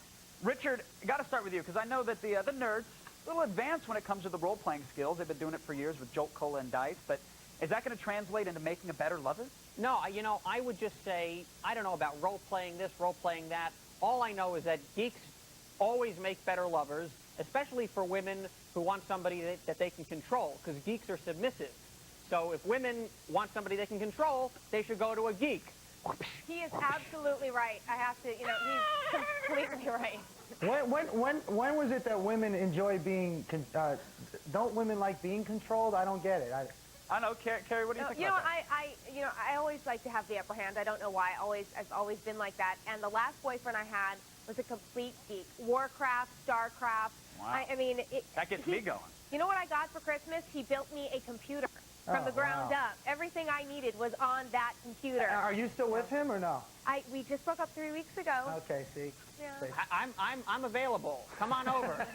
Richard, got to start with you, because I know that the nerds, a little advanced when it comes to the role-playing skills. They've been doing it for years with Jolt, Cola, and Dice. But is that going to translate into making a better lover? No, I would just say, I don't know about role-playing this, role-playing that. All I know is that geeks always make better lovers, especially for women who want somebody that they can control, because geeks are submissive. So if women want somebody they can control, they should go to a geek. He is absolutely right. I have to, he's completely right. When was it that women enjoy being, don't women like being controlled? I don't get it. I know, Carrie, what do you think about that? I always like to have the upper hand. I don't know why. I've always been like that. And the last boyfriend I had, was a complete geek. Warcraft, Starcraft. Wow. I mean, That gets me going. You know what I got for Christmas? He built me a computer from the ground up. Everything I needed was on that computer. Are you still with him or no? We just broke up 3 weeks ago. Okay, see. Yeah. I'm available. Come on over.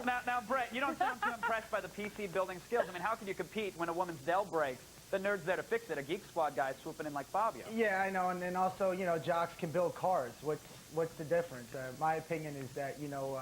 Now, Brett, you don't sound too impressed by the PC building skills. I mean, how can you compete when a woman's Dell breaks? The nerd's there to fix it. A Geek Squad guy swooping in like Fabio. Yeah, I know, and then also, you know, jocks can build cars. What's the difference? My opinion is that, you know,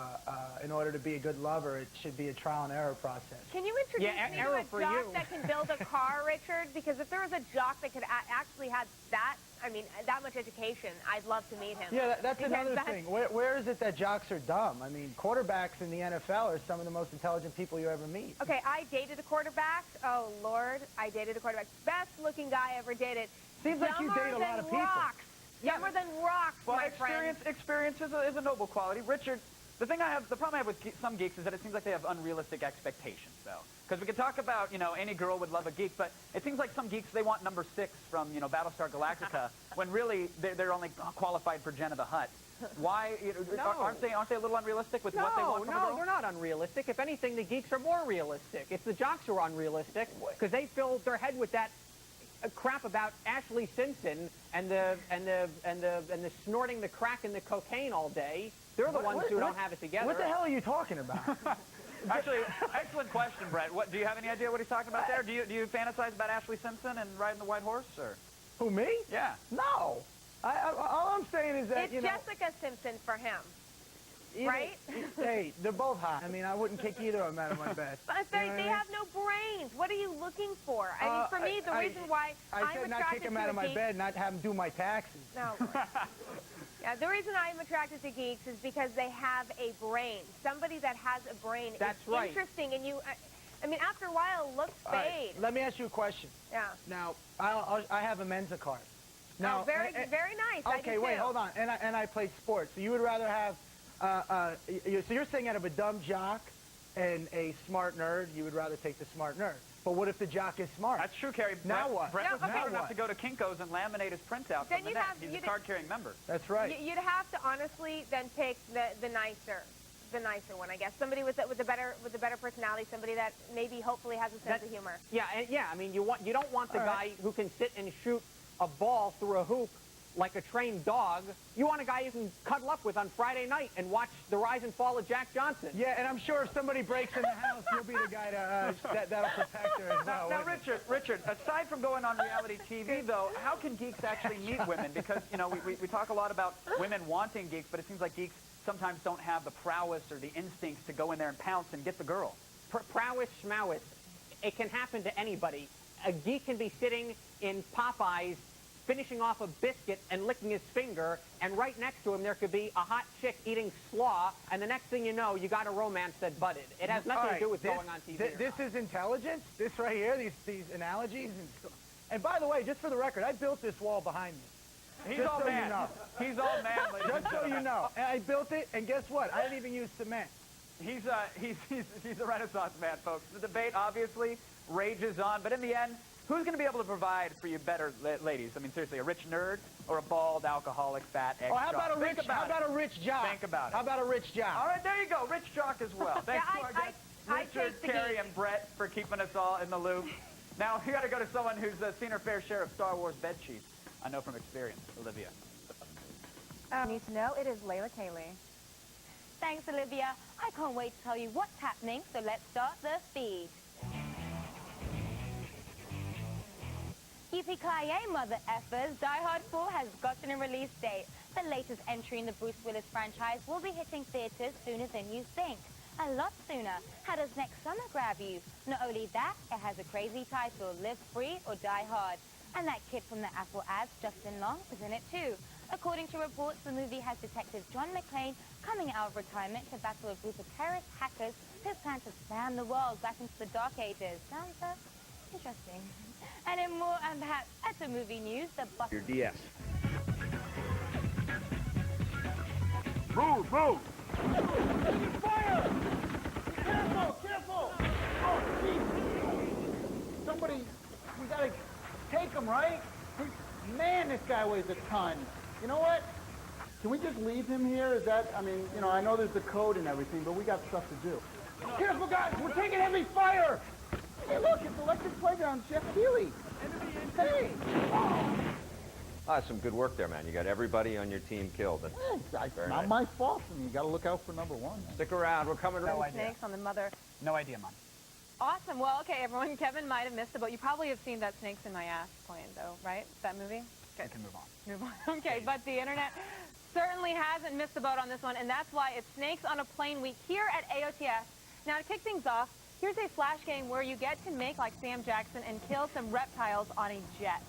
in order to be a good lover, it should be a trial and error process. Can you introduce me to a jock that can build a car, Richard? Because if there was a jock that could actually have that, I mean, that much education, I'd love to meet him. Yeah, that's another thing. Where is it that jocks are dumb? I mean, quarterbacks in the NFL are some of the most intelligent people you ever meet. Okay, I dated a quarterback. Oh, Lord, I dated a quarterback. Best-looking guy I ever dated. Seems like you date a lot of people. Rocks. Dumber than rocks, Well, my friend. experience is a noble quality. Richard, the problem I have with some geeks is that it seems like they have unrealistic expectations, though. Because we could talk about, you know, any girl would love a geek, but it seems like some geeks, they want number 6 from, you know, Battlestar Galactica, when really they're only qualified for Jen of the Hutt. Why? Aren't they a little unrealistic with what they want from a girl? No, they're not unrealistic. If anything, the geeks are more realistic. It's the jocks who are unrealistic because they fill their head with that crap about Ashley Simpson and the snorting the crack and the cocaine all day. They're the ones who don't have it together. What the hell are you talking about? Actually, excellent question, Brett. Do you have any idea what he's talking about there? Do you fantasize about Ashley Simpson and riding the white horse, or? Who, me? Yeah. No. All I'm saying is that, It's you know... Jessica Simpson for him. Right? Hey, they're both hot. I mean, I wouldn't kick either of them out of my bed. But they have no brains. What are you looking for? I mean, for me, the reason why I I'm said not kick them out of my bed, not have them do my taxes. No. Yeah, the reason I'm attracted to geeks is because they have a brain. Somebody that has a brain is interesting, and I mean, after a while, looks fade. Right, let me ask you a question. Yeah. Now, I have a Mensa card. Now, very nice. Okay, wait, hold on. And I play sports. So you would rather have, so you're saying out of a dumb jock and a smart nerd, you would rather take the smart nerd. But what if the jock is smart? That's true, Carrie. Now what? Brett was smart enough to go to Kinko's and laminate his printout from the net. He's a card-carrying member. That's right. You'd have to honestly then pick the nicer one, I guess. Somebody with a better personality, somebody that maybe hopefully has a sense of humor. Yeah, I mean, you don't want the guy who can sit and shoot a ball through a hoop like a trained dog. You want a guy you can cuddle up with on Friday night and watch the rise and fall of Jack Johnson. Yeah, and I'm sure if somebody breaks in the house, you'll be the guy that'll protect her as well. Now, Richard, aside from going on reality TV, though, how can geeks actually meet women? Because, you know, we talk a lot about women wanting geeks, but it seems like geeks sometimes don't have the prowess or the instincts to go in there and pounce and get the girl. Prowess, schmowess. It can happen to anybody. A geek can be sitting in Popeyes finishing off a biscuit and licking his finger, and right next to him there could be a hot chick eating slaw, and the next thing you know, you got a romance that budded. It has nothing to do with going on TV. This is intelligence. This right here, these analogies. And by the way, just for the record, I built this wall behind me. He's all man. He's all man, ladies and Just so you know. And I built it, and guess what? I didn't even use cement. He's a Renaissance man, folks. The debate obviously rages on, but in the end, who's going to be able to provide for you better, ladies? I mean, seriously, a rich nerd or a bald, alcoholic, fat ex-jock? How about a rich jock? Think about it. How about a rich jock? All right, there you go. Rich jock as well. Thanks to our guests, Richard, Carrie, and Brett, for keeping us all in the loop. Now, we got to go to someone who's seen her fair share of Star Wars bed sheets. I know from experience. Olivia. Need to know, it is Layla Kaylee. Thanks, Olivia. I can't wait to tell you what's happening, so let's start the feed. Yippee-ki-yay, mother effers. Die Hard 4 has gotten a release date. The latest entry in the Bruce Willis franchise will be hitting theaters sooner than you think. A lot sooner. How does next summer grab you? Not only that, it has a crazy title, Live Free or Die Hard. And that kid from the Apple ads, Justin Long, is in it too. According to reports, the movie has Detective John McClane coming out of retirement to battle a group of terrorist hackers who plan to slam the world back into the dark ages. Sounds interesting. And in more and perhaps better movie news, the bus... Your DS. Move! Fire! Careful! Oh, jeez! Somebody, we gotta take him, right? Man, this guy weighs a ton. You know what? Can we just leave him here? Is that, I mean, you know, I know there's the code and everything, but we got stuff to do. Careful, guys! We're taking heavy fire! Hey, look, it's Electric Playground, Jeff Keighley. Hey! Ah, some good work there, man. You got everybody on your team killed. That's very Not nice. my fault. I mean, you got to look out for number one. Stick around. We're coming No right. idea. Snakes on the mother. No idea, Mom. Awesome. Well, okay, everyone. Kevin might have missed the boat. You probably have seen that Snakes in My Ass plane, though, right? That movie? We can move on. Move on. Okay, but the internet certainly hasn't missed the boat on this one, and that's why it's Snakes on a Plane Week here at AOTS. Now, to kick things off, here's a flash game where you get to make like Sam Jackson and kill some reptiles on a jet.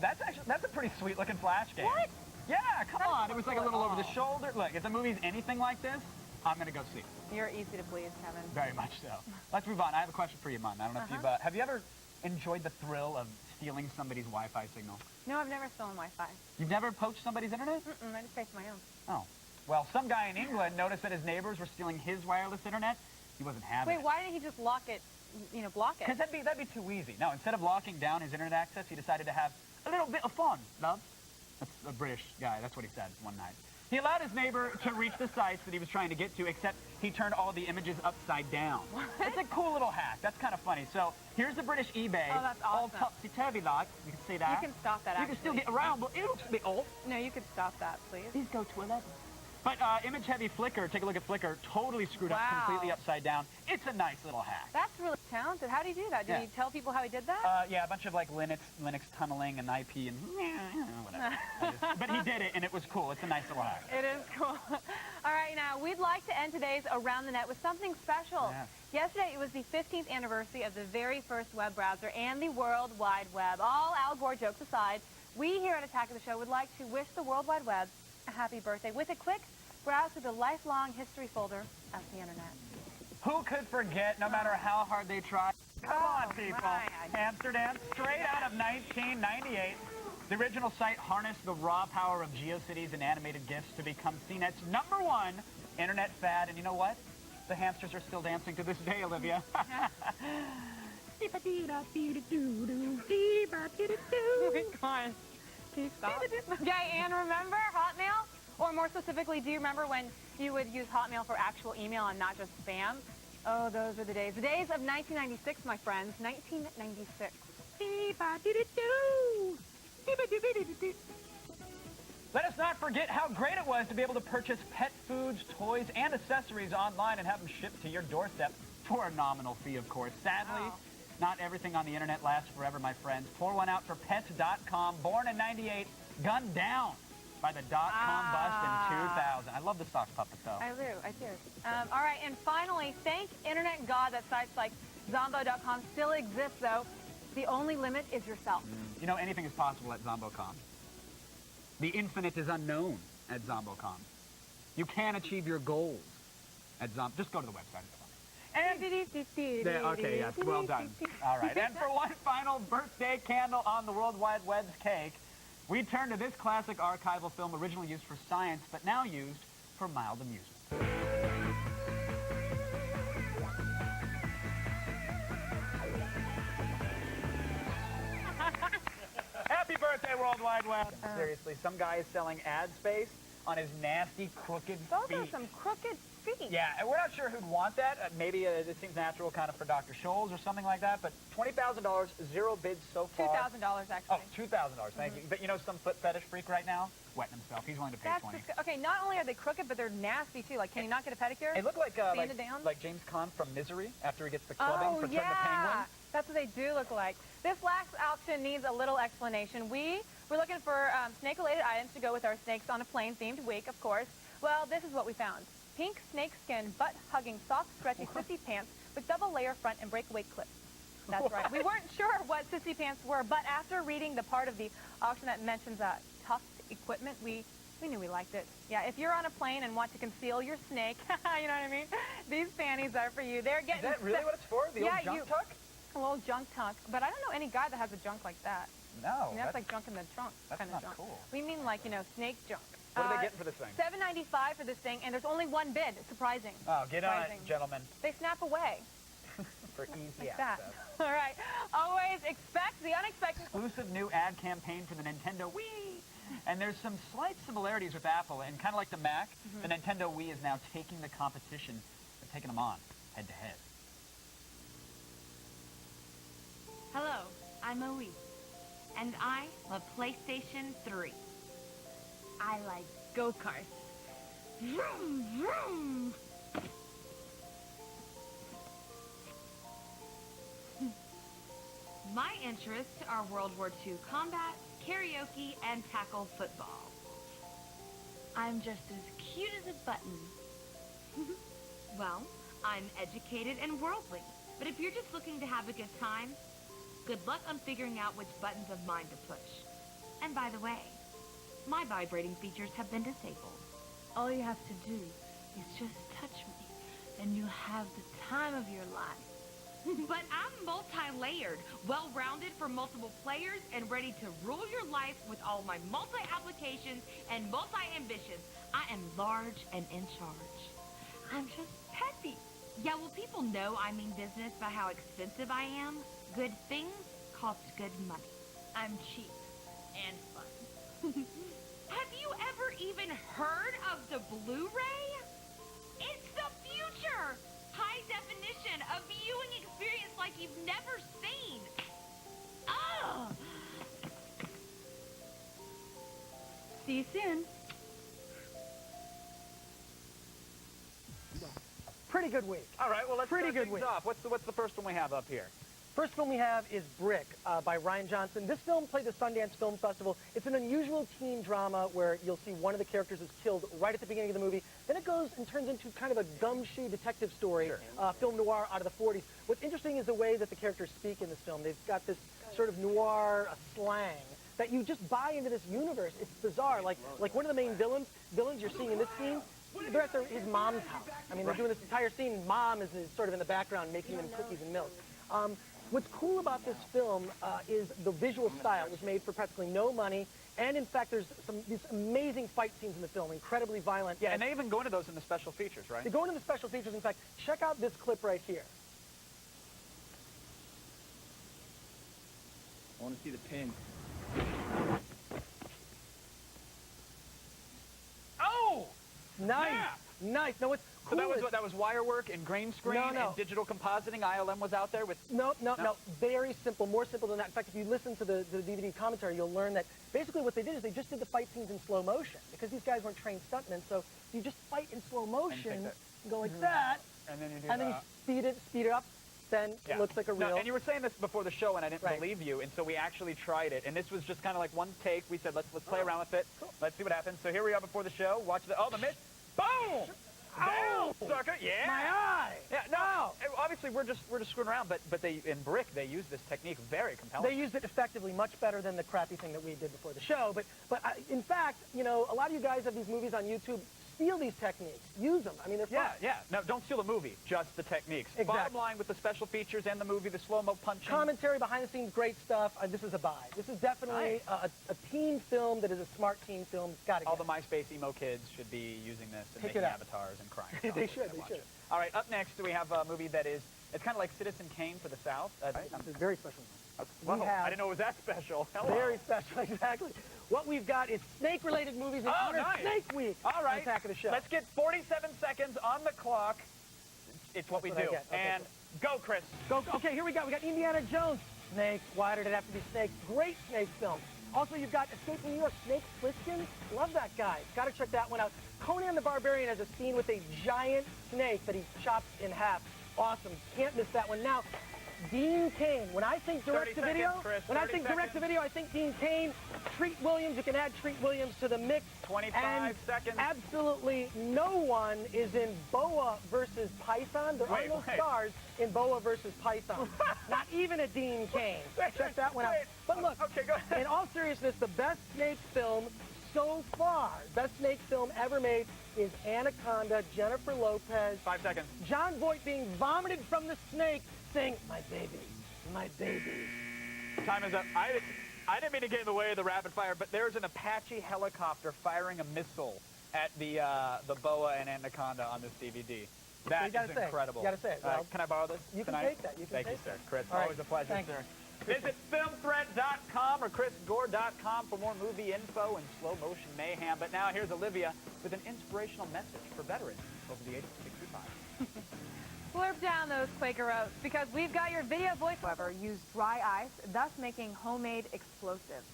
That's a pretty sweet looking flash game. What? Yeah, come on. It was like a little over the shoulder. Look, if the movie's anything like this, I'm going to go see it. You're easy to please, Kevin. Very much so. Let's move on. I have a question for you, Mun. I don't know if you've, have you ever enjoyed the thrill of stealing somebody's Wi-Fi signal? No, I've never stolen Wi-Fi. You've never poached somebody's internet? Mm-mm, I just pay for my own. Oh. Well, some guy in England noticed that his neighbors were stealing his wireless internet. He wasn't having it. Wait, why didn't he just lock it, you know, block it? Because that'd be too easy. No, instead of locking down his internet access, he decided to have a little bit of fun, love. That's a British guy. That's what he said one night. He allowed his neighbor to reach the sites that he was trying to get to, except he turned all the images upside down. What? It's a cool little hack. That's kind of funny. So here's the British eBay. Oh, that's all awesome. topsy-turvy like. You can see that. You can stop that, You can still get around, but it'll be off. No, you could stop that, please. Please go to 11. But image-heavy Flickr, take a look at Flickr, totally screwed up, Wow. completely upside down. It's a nice little hack. That's really talented. How do you do that? Did Yeah. he tell people how he did that? Yeah, a bunch of like Linux tunneling and IP and whatever. But he did it, and it was cool. It's a nice little hack. It is cool. All right, now, we'd like to end today's Around the Net with something special. Yes. Yesterday, it was the 15th anniversary of the very first web browser and the World Wide Web. All Al Gore jokes aside, we here at Attack of the Show would like to wish the World Wide Web a happy birthday with a quick browse through the lifelong history folder of the internet. Who could forget, no matter how hard they try? Come on, people. Amsterdam, straight out of 1998. The original site harnessed the raw power of GeoCities and animated GIFs to become CNET's #1 internet fad. And you know what? The hamsters are still dancing to this day, Olivia. Okay, and remember Hotmail? Or more specifically, do you remember when you would use Hotmail for actual email and not just spam? Oh, those were the days. The days of 1996, my friends. 1996. Let us not forget how great it was to be able to purchase pet foods, toys, and accessories online and have them shipped to your doorstep for a nominal fee, of course. Sadly, not everything on the internet lasts forever, my friends. Pour one out for Pets.com, born in 98, gunned down by the .com bust in 2000. I love the sock puppet, though. I do. All right, and finally, thank Internet God that sites like Zombo.com still exist, though. The only limit is yourself. You know, anything is possible at Zombocom. The infinite is unknown at Zombocom. You can achieve your goals at Zombo. Just go to the website. Okay, yes, well done. All right, and for one final birthday candle on the World Wide Web's cake, we turn to this classic archival film originally used for science, but now used for mild amusement. Happy birthday, World Wide Web! Seriously, some guy is selling ad space on his nasty, crooked Those feet. are some crooked feet. Yeah, and we're not sure who'd want that. Maybe it seems natural kind of for Dr. Scholes or something like that, but $20,000, 0 bids so far. $2,000, actually. Oh, $2,000, thank you. But you know some foot fetish freak right now? Wetting himself. He's willing to pay That's $20. okay, not only are they crooked, but they're nasty, too. Like, can you not get a pedicure? They look like, Sanded down? like James Caan from Misery after he gets the clubbing for Turn the Penguin. That's what they do look like. This last option needs a little explanation. We're looking for snake-related items to go with our Snakes on a Plane-themed week, of course. Well, this is what we found. Pink snakeskin, butt-hugging, soft, stretchy sissy pants with double-layer front and breakaway clips. That's right. We weren't sure what sissy pants were, but after reading the part of the auction that mentions tucked equipment, we knew we liked it. Yeah, if you're on a plane and want to conceal your snake, you know what I mean? These panties are for you. They're getting... Is that really what it's for? The old junk tuck? A little junk tuck. But I don't know any guy that has a junk like that. No. I mean, that's like junk in the trunk That's kind of not junk. cool. We mean like, you know, snake junk. What are they getting for this thing? $7.95 for this thing, and there's only one bid. Surprising. Oh, get on Surprising. it, gentlemen. They snap away. For easy Like access. that. All right. Always expect the unexpected. Exclusive new ad campaign for the Nintendo Wii. And there's some slight similarities with Apple, and kind of like the Mac, the Nintendo Wii is now taking the competition and taking them on head-to-head. Hello, I'm Elise, and I love PlayStation 3. I like go-karts. Vroom, vroom. My interests are World War II combat, karaoke, and tackle football. I'm just as cute as a button. Well, I'm educated and worldly, but if you're just looking to have a good time, good luck on figuring out which buttons of mine to push. And by the way, my vibrating features have been disabled. All you have to do is just touch me, and you'll have the time of your life. But I'm multi-layered, well-rounded for multiple players, and ready to rule your life with all my multi-applications and multi-ambitions. I am large and in charge. I'm just peppy. Yeah, well, people know I mean business by how expensive I am. Good things cost good money. I'm cheap and fun. Have you ever even heard of the Blu-ray? It's the future! High definition, a viewing experience like you've never seen. Ugh! See you soon. Pretty good week. All right, well, let's Pretty start good things week. off. What's the first one we have up here? First film we have is Brick by Ryan Johnson. This film played the Sundance Film Festival. It's an unusual teen drama where you'll see one of the characters is killed right at the beginning of the movie. Then it goes and turns into kind of a gumshoe detective story, film noir out of the 40s. What's interesting is the way that the characters speak in this film. They've got this sort of noir slang that you just buy into this universe. It's bizarre. Like one of the main villains you're seeing in this scene, they're at his mom's house. I mean, they're doing this entire scene. Mom is sort of in the background making them cookies and milk. What's cool about this film is the visual style. It was made for practically no money. And in fact, there's these amazing fight scenes in the film, incredibly violent. Yeah, and they even go into those in the special features, right? They go into the special features. In fact, check out this clip right here. I want to see the pin. Oh! Nice! Yeah. Nice. No, what's cool So that was wire work and green screen and digital compositing. ILM was out there with... No. Very simple, more simple than that. In fact, if you listen to the DVD commentary, you'll learn that basically what they did is they just did the fight scenes in slow motion because these guys weren't trained stuntmen. So you just fight in slow motion and go like that, and then you do and then you speed it up. Then it looks like a real... No, and you were saying this before the show, and I didn't believe you, and so we actually tried it. And this was just kind of like one take. We said, let's play around with it. Cool. Let's see what happens. So here we are before the show. Watch the... Oh, the miss. Boom! Oh, sucker! Yeah. My eye. Yeah. No. Obviously, we're just screwing around, but they in Brick they use this technique very compelling. They used it effectively, much better than the crappy thing that we did before the show. But in fact, you know, a lot of you guys have these movies on YouTube. Steal these techniques. Use them. I mean, they're fun. Yeah. No, don't steal the movie. Just the techniques. Exactly. Bottom line with the special features and the movie, the slow-mo punching. Commentary, behind the scenes, great stuff. This is a buy. This is definitely a teen film that is a smart teen film. Got to All the MySpace emo kids should be using this and Pick making it up. avatars and crying. They should. All right, up next we have a movie that is, it's kind of like Citizen Kane for the South. It's a very special one. Wow, I didn't know it was that special. Hello. Very special, exactly. What we've got is snake-related movies in honor of Snake Week. All right. Attack of the Show. Let's get 47 seconds on the clock. It's what we do. Okay, and go, Chris. Go. Okay, here we go. We got Indiana Jones. Snakes. Why did it have to be snakes? Great snake film. Also, you've got Escape from New York, Snake Plissken. Love that guy. Got to check that one out. Conan the Barbarian has a scene with a giant snake that he chops in half. Awesome. Can't miss that one. Now, Dean Cain. When I think direct-to-video, I think Dean Cain. Treat Williams. You can add Treat Williams to the mix. 25 seconds. Absolutely no one is in Boa versus Python. There are no stars in Boa versus Python. Not even a Dean Cain. Check that one out. But look, in all seriousness, the best snake film so far, best snake film ever made is Anaconda, Jennifer Lopez. 5 seconds. John Voight being vomited from the snake, saying, "My baby, my baby." Time is up. I didn't mean to get in the way of the rapid fire, but there's an Apache helicopter firing a missile at the boa and Anaconda on this DVD. That is incredible. You gotta say it. Well, can I borrow this? You can take that. You can Thank you, sir. Chris, always a pleasure, sir. Visit filmthreat.com or chrisgore.com for more movie info and slow motion mayhem. But now here's Olivia with an inspirational message for veterans over the age of 65. Slurp down those Quaker oats because we've got your video voice. However, use dry ice, thus making homemade explosives.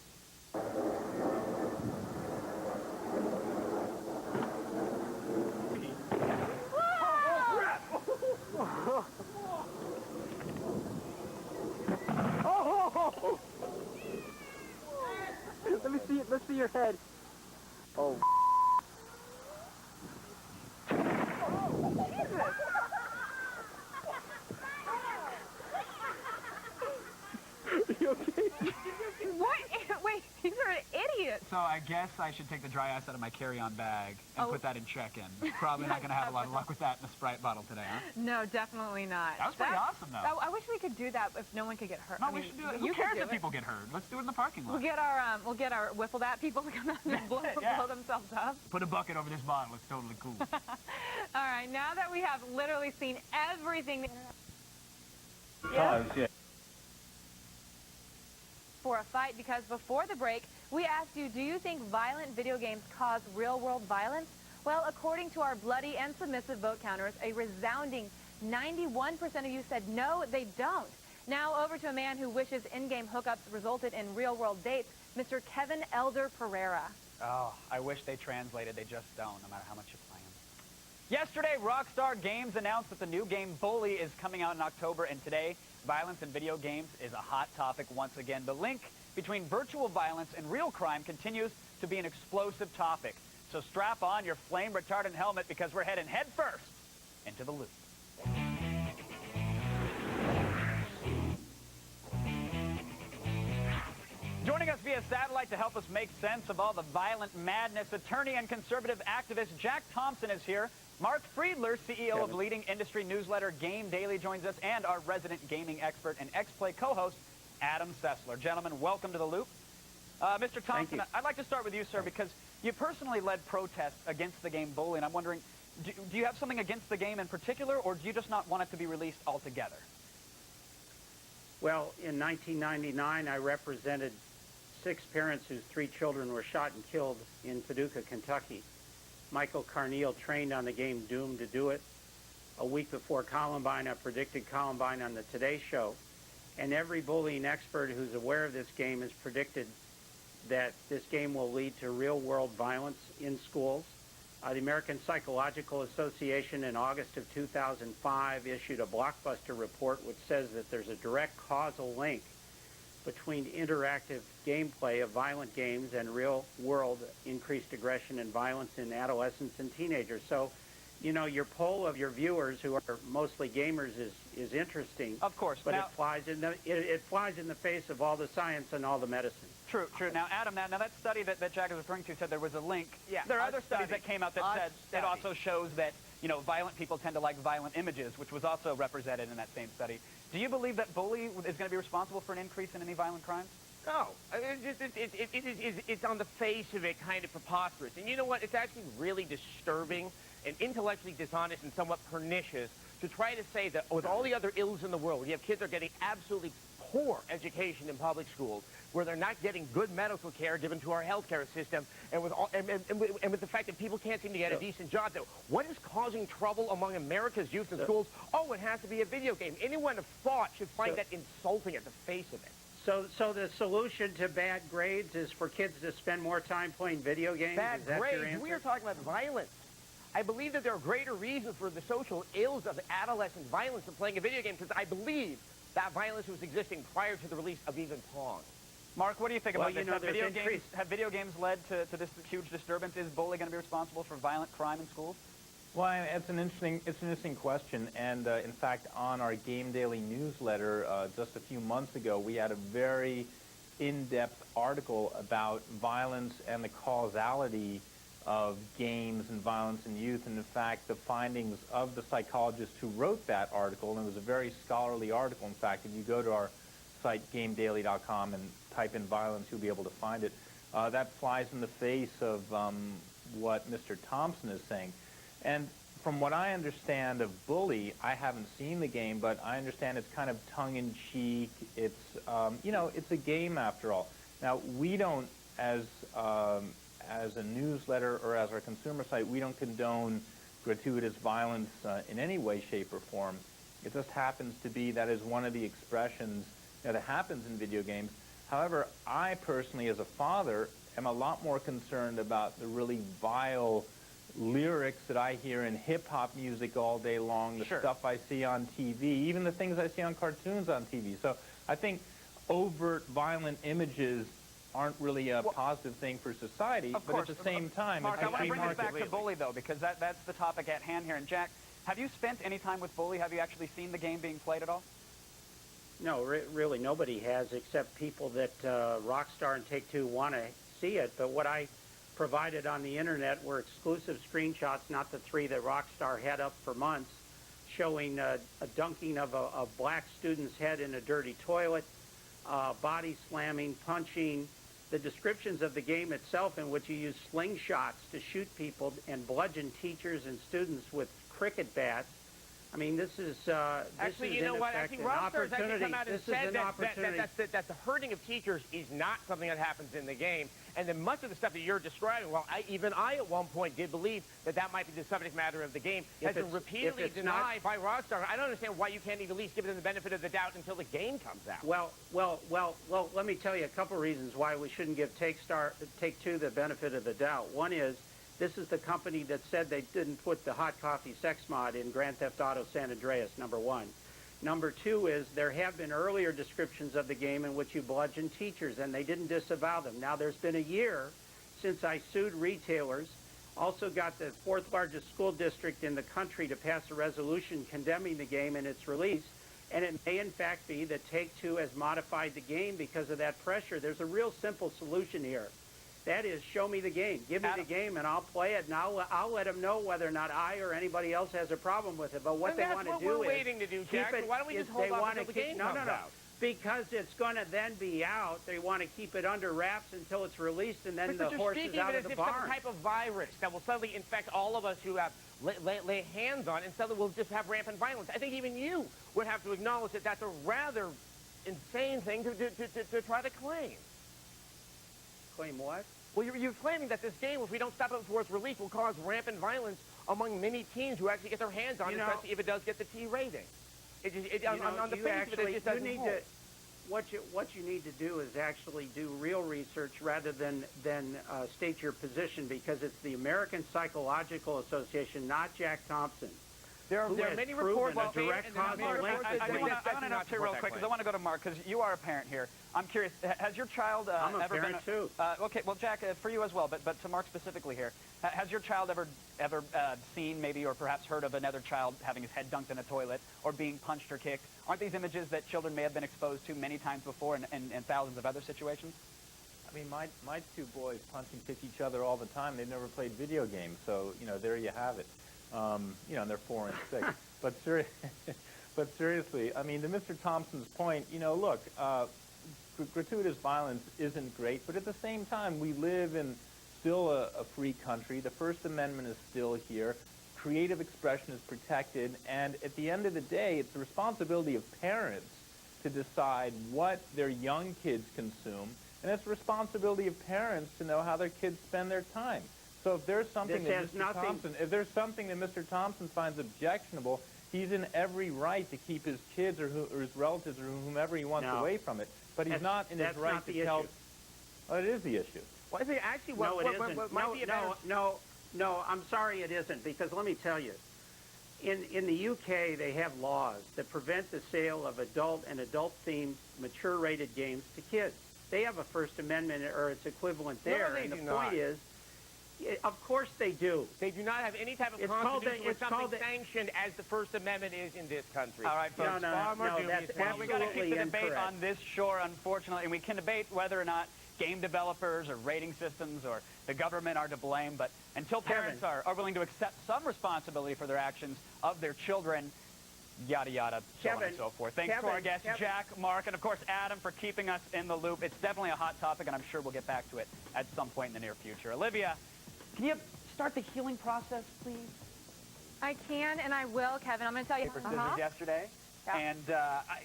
Oh! Let me see it. Let's see your head. Oh. You okay? What? Wait, these are idiots. So I guess I should take the dry ice out of my carry-on bag and put that in check-in. Probably not going to have a lot of luck with that in a Sprite bottle today, huh? No, definitely not. That was pretty awesome, though. I wish we could do that if no one could get hurt. No, we should do it. Who cares if people get hurt? Let's do it in the parking lot. We'll get our wiffle bat people to come out and blow themselves up. Put a bucket over this bottle. It's totally cool. All right, now that we have literally seen everything for a fight, because before the break, we asked you, do you think violent video games cause real-world violence? Well, according to our bloody and submissive vote counters, a resounding 91% of you said no, they don't. Now over to a man who wishes in-game hookups resulted in real-world dates, Mr. Kevin Elder Pereira. Oh, I wish they translated. They just don't, no matter how much you play them. Yesterday, Rockstar Games announced that the new game Bully is coming out in October, and today, violence in video games is a hot topic once again. The link between virtual violence and real crime continues to be an explosive topic. So strap on your flame-retardant helmet because we're heading head first into the loop. Joining us via satellite to help us make sense of all the violent madness, attorney and conservative activist Jack Thompson is here. Mark Friedler, CEO of leading industry newsletter Game Daily, joins us, and our resident gaming expert and X-Play co-host, Adam Sessler. Gentlemen, welcome to the loop. Mr. Thompson, I'd like to start with you, sir, because you personally led protests against the game Bully, and I'm wondering, do you have something against the game in particular, or do you just not want it to be released altogether? Well, in 1999, I represented 6 parents whose 3 children were shot and killed in Paducah, Kentucky. Michael Carneal trained on the game Doomed to do it. A week before Columbine, I predicted Columbine on the Today Show. And every bullying expert who's aware of this game has predicted that this game will lead to real-world violence in schools. The American Psychological Association in August of 2005 issued a blockbuster report which says that there's a direct causal link between interactive gameplay of violent games and real-world increased aggression and violence in adolescents and teenagers. So, you know, your poll of your viewers, who are mostly gamers, is interesting. Of course. But now, it flies in the face of all the science and all the medicine. True, true. Now, Adam, now that study that Jack is referring to said there was a link. Yeah, there are other studies that came out that said it also shows that, you know, violent people tend to like violent images, which was also represented in that same study. Do you believe that Bully is going to be responsible for an increase in any violent crimes? No. It's on the face of it kind of preposterous. And you know what? It's actually really disturbing and intellectually dishonest and somewhat pernicious to try to say that with all the other ills in the world, you have kids that are getting absolutely poor education in public schools, where they're not getting good medical care given to our healthcare system, and with with the fact that people can't seem to get a decent job. Though, what is causing trouble among America's youth in schools? Oh, it has to be a video game. Anyone of thought should find that insulting at the face of it. So the solution to bad grades is for kids to spend more time playing video games? Bad is that your grades? answer? We are talking about violence. I believe that there are greater reasons for the social ills of adolescent violence than playing a video game, because I believe that violence was existing prior to the release of even Pong. Mark, what do you think about this? You know, Have video games led to this huge disturbance? Is Bully going to be responsible for violent crime in schools? Well, it's an interesting question, and in fact, on our Game Daily newsletter just a few months ago, we had a very in-depth article about violence and the causality of games and violence in youth, and in fact, the findings of the psychologist who wrote that article, and it was a very scholarly article. In fact, if you go to our site, GameDaily.com, and type in violence, you'll be able to find it. That flies in the face of what Mr. Thompson is saying. And from what I understand of Bully, I haven't seen the game, but I understand it's kind of tongue-in-cheek. It's, it's a game after all. Now, we don't, as a newsletter or as our consumer site, we don't condone gratuitous violence in any way, shape, or form. It just happens to be that is one of the expressions that happens in video games. However, I personally, as a father, am a lot more concerned about the really vile lyrics that I hear in hip-hop music all day long, the stuff I see on TV, even the things I see on cartoons on TV. So I think overt violent images aren't really a positive thing for society, but at the same time, Mark, it's I want to bring this back market. to Bully, though, because that's the topic at hand here. And Jack, have you spent any time with Bully? Have you actually seen the game being played at all? No, really, nobody has, except people that Rockstar and Take-Two want to see it. But what I provided on the internet were exclusive screenshots, not the 3 that Rockstar had up for months, showing a dunking of a black student's head in a dirty toilet, body slamming, punching, the descriptions of the game itself in which you use slingshots to shoot people and bludgeon teachers and students with cricket bats. I mean, this is actually, you know what? I think Rockstar's actually come out and said that the hurting of teachers is not something that happens in the game. And then much of the stuff that you're describing, well, even I at one point did believe that might be the subject matter of the game, has been repeatedly denied by Rockstar. I don't understand why you can't even at least give them the benefit of the doubt until the game comes out. Well, let me tell you a couple reasons why we shouldn't give Take-Two the benefit of the doubt. One is, this is the company that said they didn't put the hot coffee sex mod in Grand Theft Auto San Andreas, number 1. Number 2 is there have been earlier descriptions of the game in which you bludgeon teachers, and they didn't disavow them. Now, there's been a year since I sued retailers, also got the 4th largest school district in the country to pass a resolution condemning the game and its release, and it may in fact be that Take-Two has modified the game because of that pressure. There's a real simple solution here. That is, show me the game. Give me the game, and I'll play it, and I'll let them know whether or not I or anybody else has a problem with it. But what they want to do is... That's what we're waiting to do, Jack. So why don't we just hold off until the game comes out? Because it's going to then be out. They want to keep it under wraps until it's released, and then the horse is out of the barn. But you're speaking of it as if some type of virus that will suddenly infect all of us who have lay hands on, and suddenly we'll just have rampant violence. I think even you would have to acknowledge that that's a rather insane thing to try to claim. Claim what? Well, you're claiming that this game, if we don't stop it before its release, will cause rampant violence among many teens who actually get their hands on it, especially if it does get the T rating. On the face of it, it just doesn't hold. What you need to do is actually do real research rather than state your position, because it's the American Psychological Association, not Jack Thompson. There are many reports. A direct causal link. I want to interrupt here real quick because I want to go to Mark, because you are a parent here. I'm curious, has your child I'm a ever parent been... too. Okay, well, Jack, for you as well, but to Mark specifically here, has your child ever seen maybe or perhaps heard of another child having his head dunked in a toilet or being punched or kicked? Aren't these images that children may have been exposed to many times before in thousands of other situations? I mean, my 2 boys punch and kick each other all the time. They've never played video games, so, there you have it. And they're 4 and 6. But seriously, I mean, to Mr. Thompson's point, look, gratuitous violence isn't great, but at the same time, we live in still a free country. The First Amendment is still here. Creative expression is protected, and at the end of the day, it's the responsibility of parents to decide what their young kids consume, and it's the responsibility of parents to know how their kids spend their time. So if there's something that Mr. Thompson finds objectionable, he's in every right to keep his kids or his relatives or whomever he wants away from it. But he's not in his right to tell. Well, it is the issue. Well, I think actually No, I'm sorry it isn't, because let me tell you, in the UK they have laws that prevent the sale of adult-themed, mature-rated games to kids. They have a First Amendment or its equivalent there, no, and the point is, of course they do. They do not have any type of constitution or something sanctioned as the First Amendment is in this country. All right, folks. No, that's we got to keep the debate on this shore, unfortunately, and we can debate whether or not game developers or rating systems or the government are to blame, but until parents are willing to accept some responsibility for their actions of their children, yada, yada, so on and so forth. Thanks to our guests, Jack, Mark, and, of course, Adam, for keeping us in the loop. It's definitely a hot topic, and I'm sure we'll get back to it at some point in the near future. Olivia, can you start the healing process, please? I can and I will, Kevin. I'm going to tell you. Paper, scissors yesterday. Yeah. And,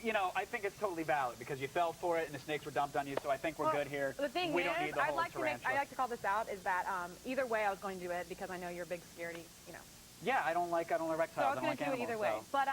you know, I think it's totally valid because you fell for it and the snakes were dumped on you, so I think we're good here. The thing we is, don't need the I'd whole like tarantula. to call this out is that either way I was going to do it because I know you're a big scaredy, you know. Yeah, I don't like reptiles. So I was I don't going like to do it animals, either way. so. But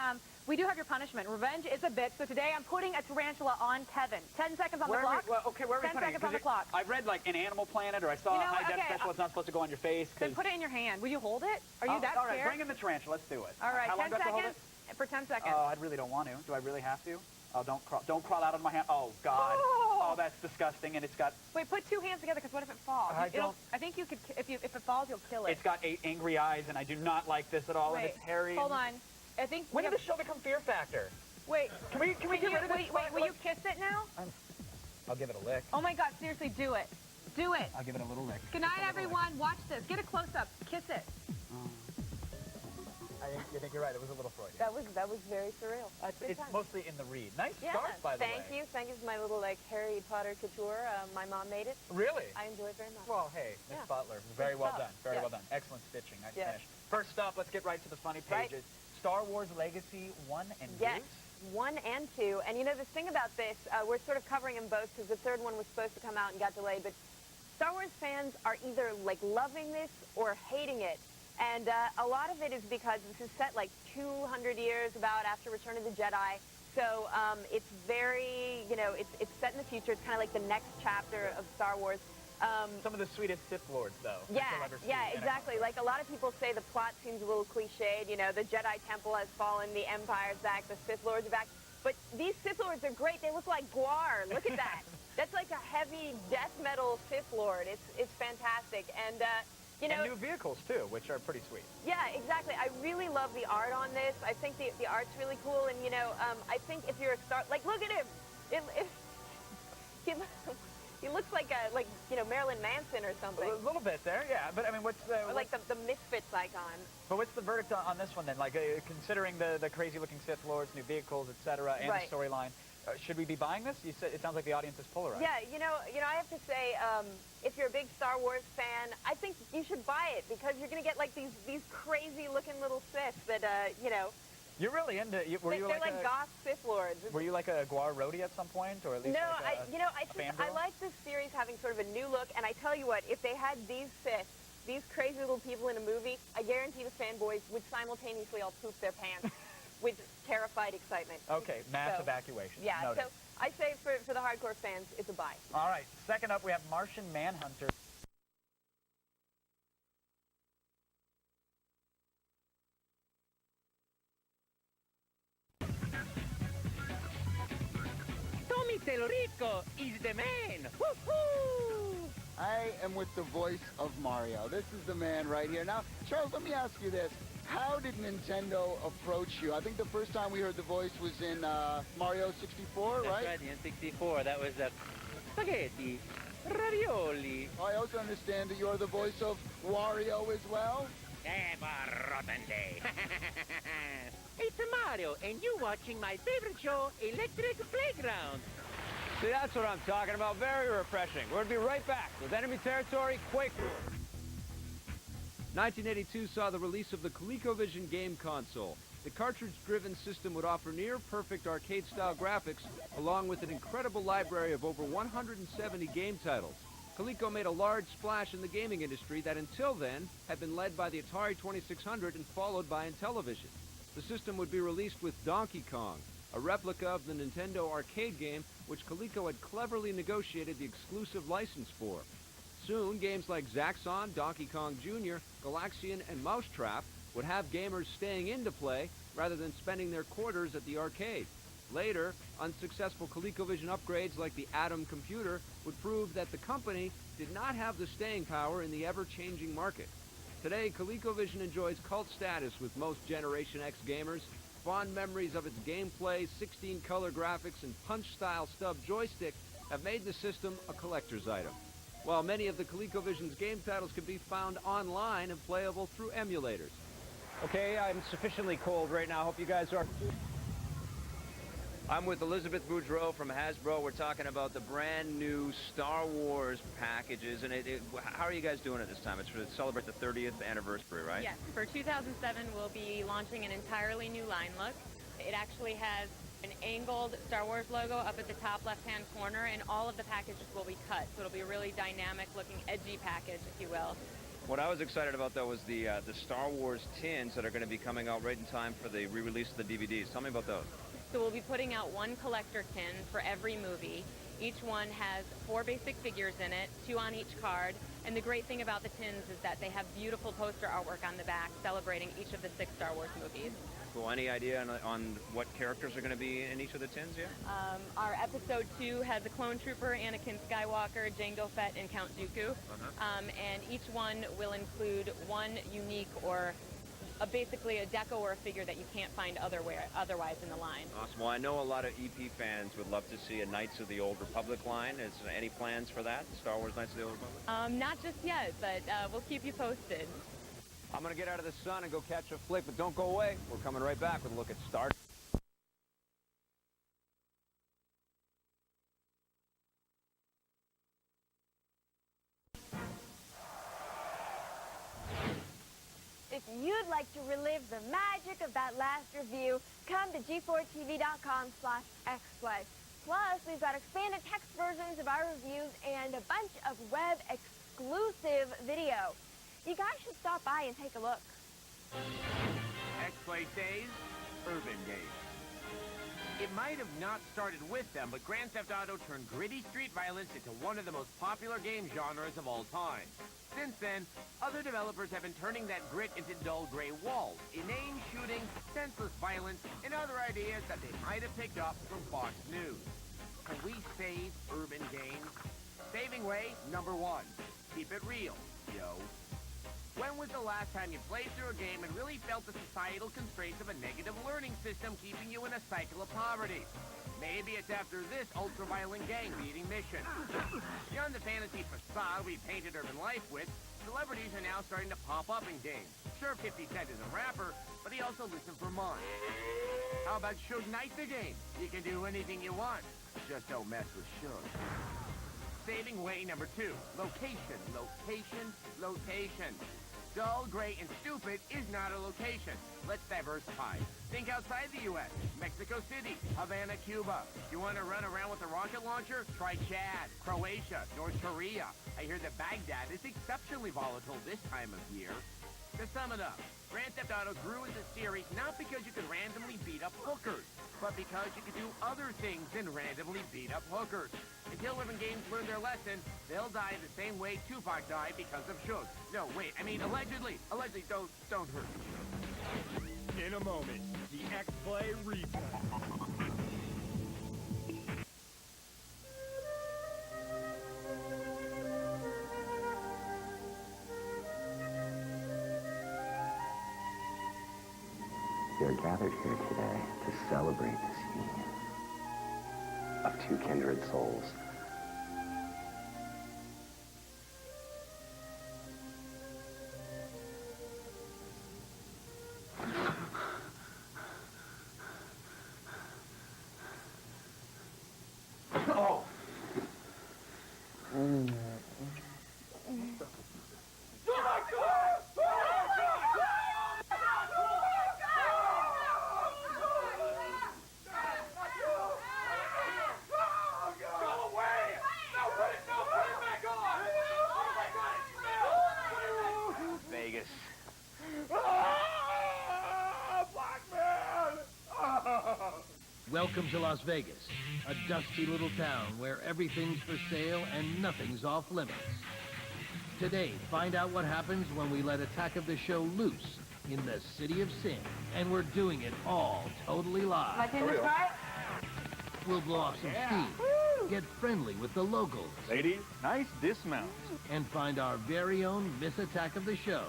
we do have your punishment. Revenge is a bitch. So today I'm putting a tarantula on Kevin. 10 seconds on the clock. Where are we putting 10 seconds on the it? clock. I've read like an Animal Planet, or I saw You know, a high-def okay, special. It's not supposed to go on your face. Then put it in your hand. Will you hold it? Are you that all right, scared? bring in the tarantula. Let's do it. All right, How long 10 do I have to hold seconds. it? For 10 seconds. Oh, I really don't want to. Do I really have to? Oh, don't crawl out of my hand. Oh, God. Oh, that's disgusting. And it's got... Wait, put two hands together, because what if it falls? I think you could, if it falls, you'll kill it. It's got 8 angry eyes, and I do not like this at all. Wait, and it's hairy. hold on. I think... When did the show become Fear Factor? Wait. Can we get rid of this? Wait, will you kiss it now? I'll give it a lick. Oh, my God, seriously, do it. Do it. I'll give it a little lick. Good night, everyone. Watch this. Get a close-up. Kiss it. I think you're right. It was a little Freudian. That was very surreal. It's mostly in the read. Nice Yeah, start, by the way. thank you. Thank you for my little, like, Harry Potter couture. My mom made it. Really? I enjoy it very much. Well, hey, Miss Yeah. Butler, very Good well stuff. done. Very Yeah. well done. Excellent stitching. Nice Yeah. finish. First up, let's get right to the funny Right. pages. Star Wars Legacy 1 and 2. Yes, 1 and 2. And, you know, the thing about this, we're sort of covering them both because the third one was supposed to come out and got delayed. But Star Wars fans are either, like, loving this or hating it. And a lot of it is because this is set like 200 years about after Return of the Jedi. So it's very, you know, it's set in the future. It's kind of like the next chapter of Star Wars. Some of the sweetest Sith Lords, though. Yeah, you'll ever see yeah, in a exactly. Like a lot of people say the plot seems a little cliched. You know, the Jedi Temple has fallen, the Empire's back, the Sith Lords are back. But these Sith Lords are great. They look like Gwar. Look at that. That's like a heavy death metal Sith Lord. It's fantastic. And you know, and new vehicles, too, which are pretty sweet. yeah, exactly. I really love the art on this. I think the art's really cool. And, you know, I think if you're a Star... Like, look at him. He looks like you know, Marilyn Manson or something. A little bit there, yeah. But, I mean, what's the... Or like the Misfits icon. But what's the verdict on this one, then? Like, considering the crazy-looking Sith Lords, new vehicles, etc., and Right. the storyline, should we be buying this? You said it sounds like the audience is polarized. Yeah, you know, I have to say, if you're a big Star Wars fan, I think you should buy it because you're going to get like these crazy-looking little Siths that, you know. You're really into. They're like goth Sith Lords. Were you like a Gwar roadie at some point, or at least? No, like I like this series having sort of a new look, and I tell you what, if they had these Siths, these crazy little people in a movie, I guarantee the fanboys would simultaneously all poop their pants with terrified excitement. Okay, mass So, evacuation. Yeah, Noted. so I say for the hardcore fans, it's a buy. All right, second up we have Martian Manhunter. Tommy Telorico is the man. Woohoo! I am with the voice of Mario. This is the man right here. Now, Charles, let me ask you this. How did Nintendo approach you? I think the first time we heard the voice was in Mario 64, That's right, in 64. That was spaghetti, ravioli. I also understand that you're the voice of Wario as well. Have a rotten day. It's Mario, and you're watching my favorite show, Electric Playground. See, that's what I'm talking about. Very refreshing. We're going to be right back with Enemy Territory Quake. 1982 saw the release of the ColecoVision game console. The cartridge-driven system would offer near-perfect arcade-style graphics, along with an incredible library of over 170 game titles. Coleco made a large splash in the gaming industry that until then had been led by the Atari 2600 and followed by Intellivision. The system would be released with Donkey Kong, a replica of the Nintendo arcade game which Coleco had cleverly negotiated the exclusive license for. Soon, games like Zaxxon, Donkey Kong Jr., Galaxian, and Mousetrap would have gamers staying in to play rather than spending their quarters at the arcade. Later, unsuccessful ColecoVision upgrades like the Atom computer would prove that the company did not have the staying power in the ever-changing market. Today, ColecoVision enjoys cult status with most Generation X gamers. Fond memories of its gameplay, 16-color graphics, and punch-style stub joystick have made the system a collector's item. While many of the ColecoVision's game titles can be found online and playable through emulators. Okay, I'm sufficiently cold right now. Hope you guys are. I'm with Elizabeth Boudreau from Hasbro. We're talking about the brand new Star Wars packages. And how are you guys doing it this time? It's to celebrate the 30th anniversary, right? Yes, for 2007, we'll be launching an entirely new line look. It actually has an angled Star Wars logo up at the top left-hand corner, and all of the packages will be cut. So it'll be a really dynamic-looking, edgy package, if you will. What I was excited about, though, was the Star Wars tins that are going to be coming out right in time for the re-release of the DVDs. Tell me about those. So we'll be putting out one collector tin for every movie. Each one has 4 basic figures in it, 2 on each card. And the great thing about the tins is that they have beautiful poster artwork on the back celebrating each of the 6 Star Wars movies. Cool. Any idea on what characters are going to be in each of the tins yet? Our episode 2 has a clone trooper, Anakin Skywalker, Jango Fett, and Count Dooku. And each one will include one unique or basically a deco or a figure that you can't find otherwise in the line. Awesome. Well, I know a lot of EP fans would love to see a Knights of the Old Republic line. Is there any plans for that, Star Wars Knights of the Old Republic? Not just yet, but we'll keep you posted. I'm going to get out of the sun and go catch a flick, but don't go away. We're coming right back with a look at Star. If you'd like to relive the magic of that last review, come to G4tv.com/xplay. Plus, we've got expanded text versions of our reviews and a bunch of web-exclusive video. You guys should stop by and take a look. X-Play Days, Urban Days. It might have not started with them, but Grand Theft Auto turned gritty street violence into one of the most popular game genres of all time. Since then, other developers have been turning that grit into dull gray walls, inane shooting, senseless violence, and other ideas that they might have picked up from Fox News. Can we save urban games? Saving way number 1. Keep it real, yo. When was the last time you played through a game and really felt the societal constraints of a negative learning system keeping you in a cycle of poverty? Maybe it's after this ultra-violent gang-beating mission. Beyond the fantasy facade we painted urban life with, celebrities are now starting to pop up in games. Sure, 50 Cent is a rapper, but he also lives in Vermont. How about Suge Knight the game? You can do anything you want. Just don't mess with Suge. Saving way number 2. Location, location, location. Dull, gray, and stupid is not a location. Let's diversify. Think outside the U.S. Mexico City, Havana, Cuba. You want to run around with a rocket launcher? Try Chad, Croatia, North Korea. I hear that Baghdad is exceptionally volatile this time of year. To sum it up, Grand Theft Auto grew as a series not because you could randomly beat up hookers, but because you could do other things than randomly beat up hookers. Until urban games learn their lesson, they'll die the same way Tupac died because of Suge. No, wait, I mean allegedly. Allegedly, don't hurt me. In a moment, the X-Play replay. We are gathered here today to celebrate this union of 2 kindred souls. Oh! Vegas. Welcome to Las Vegas, a dusty little town where everything's for sale and nothing's off limits. Today, find out what happens when we let Attack of the Show loose in the City of Sin. And we're doing it all totally live. Am I doing this right? We'll blow off some steam, get friendly with the locals. Ladies, nice dismount. And find our very own Miss Attack of the Show.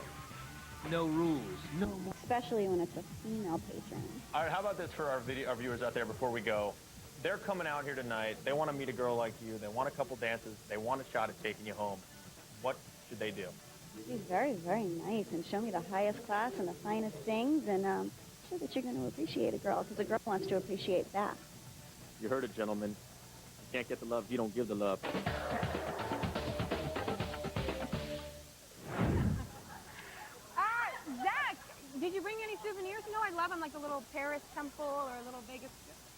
No rules, no more. Especially when it's a female patron. All right, how about this for our viewers out there before we go? They're coming out here tonight. They want to meet a girl like you. They want a couple dances. They want a shot at taking you home. What should they do? Be very, very nice and show me the highest class and the finest things, and I'm sure that you're going to appreciate a girl, because a girl wants to appreciate that. You heard it, gentlemen. You can't get the love if you don't give the love. Zach, did you bring any souvenirs? You know I love them, like the little Paris temple or a little Vegas.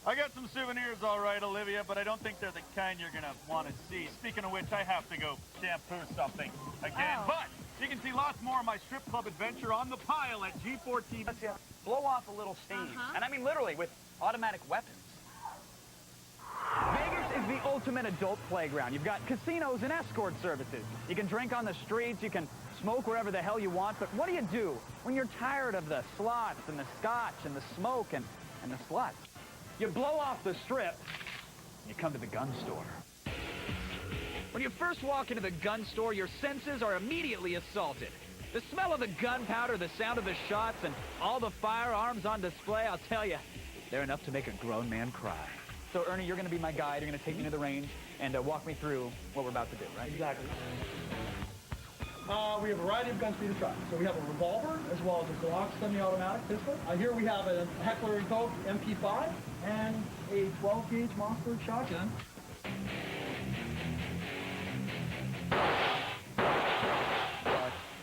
I got some souvenirs all right, Olivia, but I don't think they're the kind you're going to want to see. Speaking of which, I have to go shampoo something again. Oh. But you can see lots more of my strip club adventure on the pile at G4tv. Blow off a little steam. And I mean literally with automatic weapons. Vegas is the ultimate adult playground. You've got casinos and escort services. You can drink on the streets, you can smoke wherever the hell you want, but what do when you're tired of the slots and the scotch and the smoke and the sluts? You blow off the strip, and you come to the gun store. When you first walk into the gun store, your senses are immediately assaulted. The smell of the gunpowder, the sound of the shots, and all the firearms on display, I'll tell you, they're enough to make a grown man cry. So, Ernie, you're going to be my guide. You're going to take me to the range and walk me through what we're about to do, right? Exactly. We have a variety of guns for you to try. So we have a revolver as well as a Glock semi-automatic pistol. Here we have a Heckler & Koch MP5 and a 12-gauge Mossberg shotgun.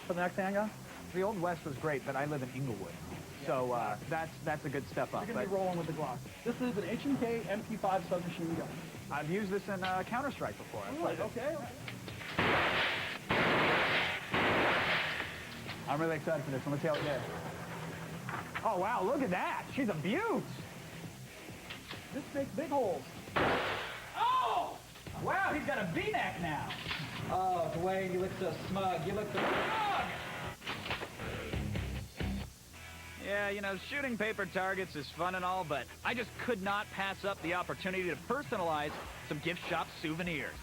For the next handgun? The Old West was great, but I live in Inglewood. So that's a good step up. You're going to be rolling with the Glock. This is an H&K MP5 submachine gun. I've used this in Counter-Strike before. Okay. I'm really excited for this one. Let's see how it goes. Oh, wow, look at that. She's a beaut. This makes big holes. Oh! Wow, he's got a V-neck now. Oh, Dwayne, you look so smug. You look so smug! Yeah, you know, shooting paper targets is fun and all, but I just could not pass up the opportunity to personalize some gift shop souvenirs.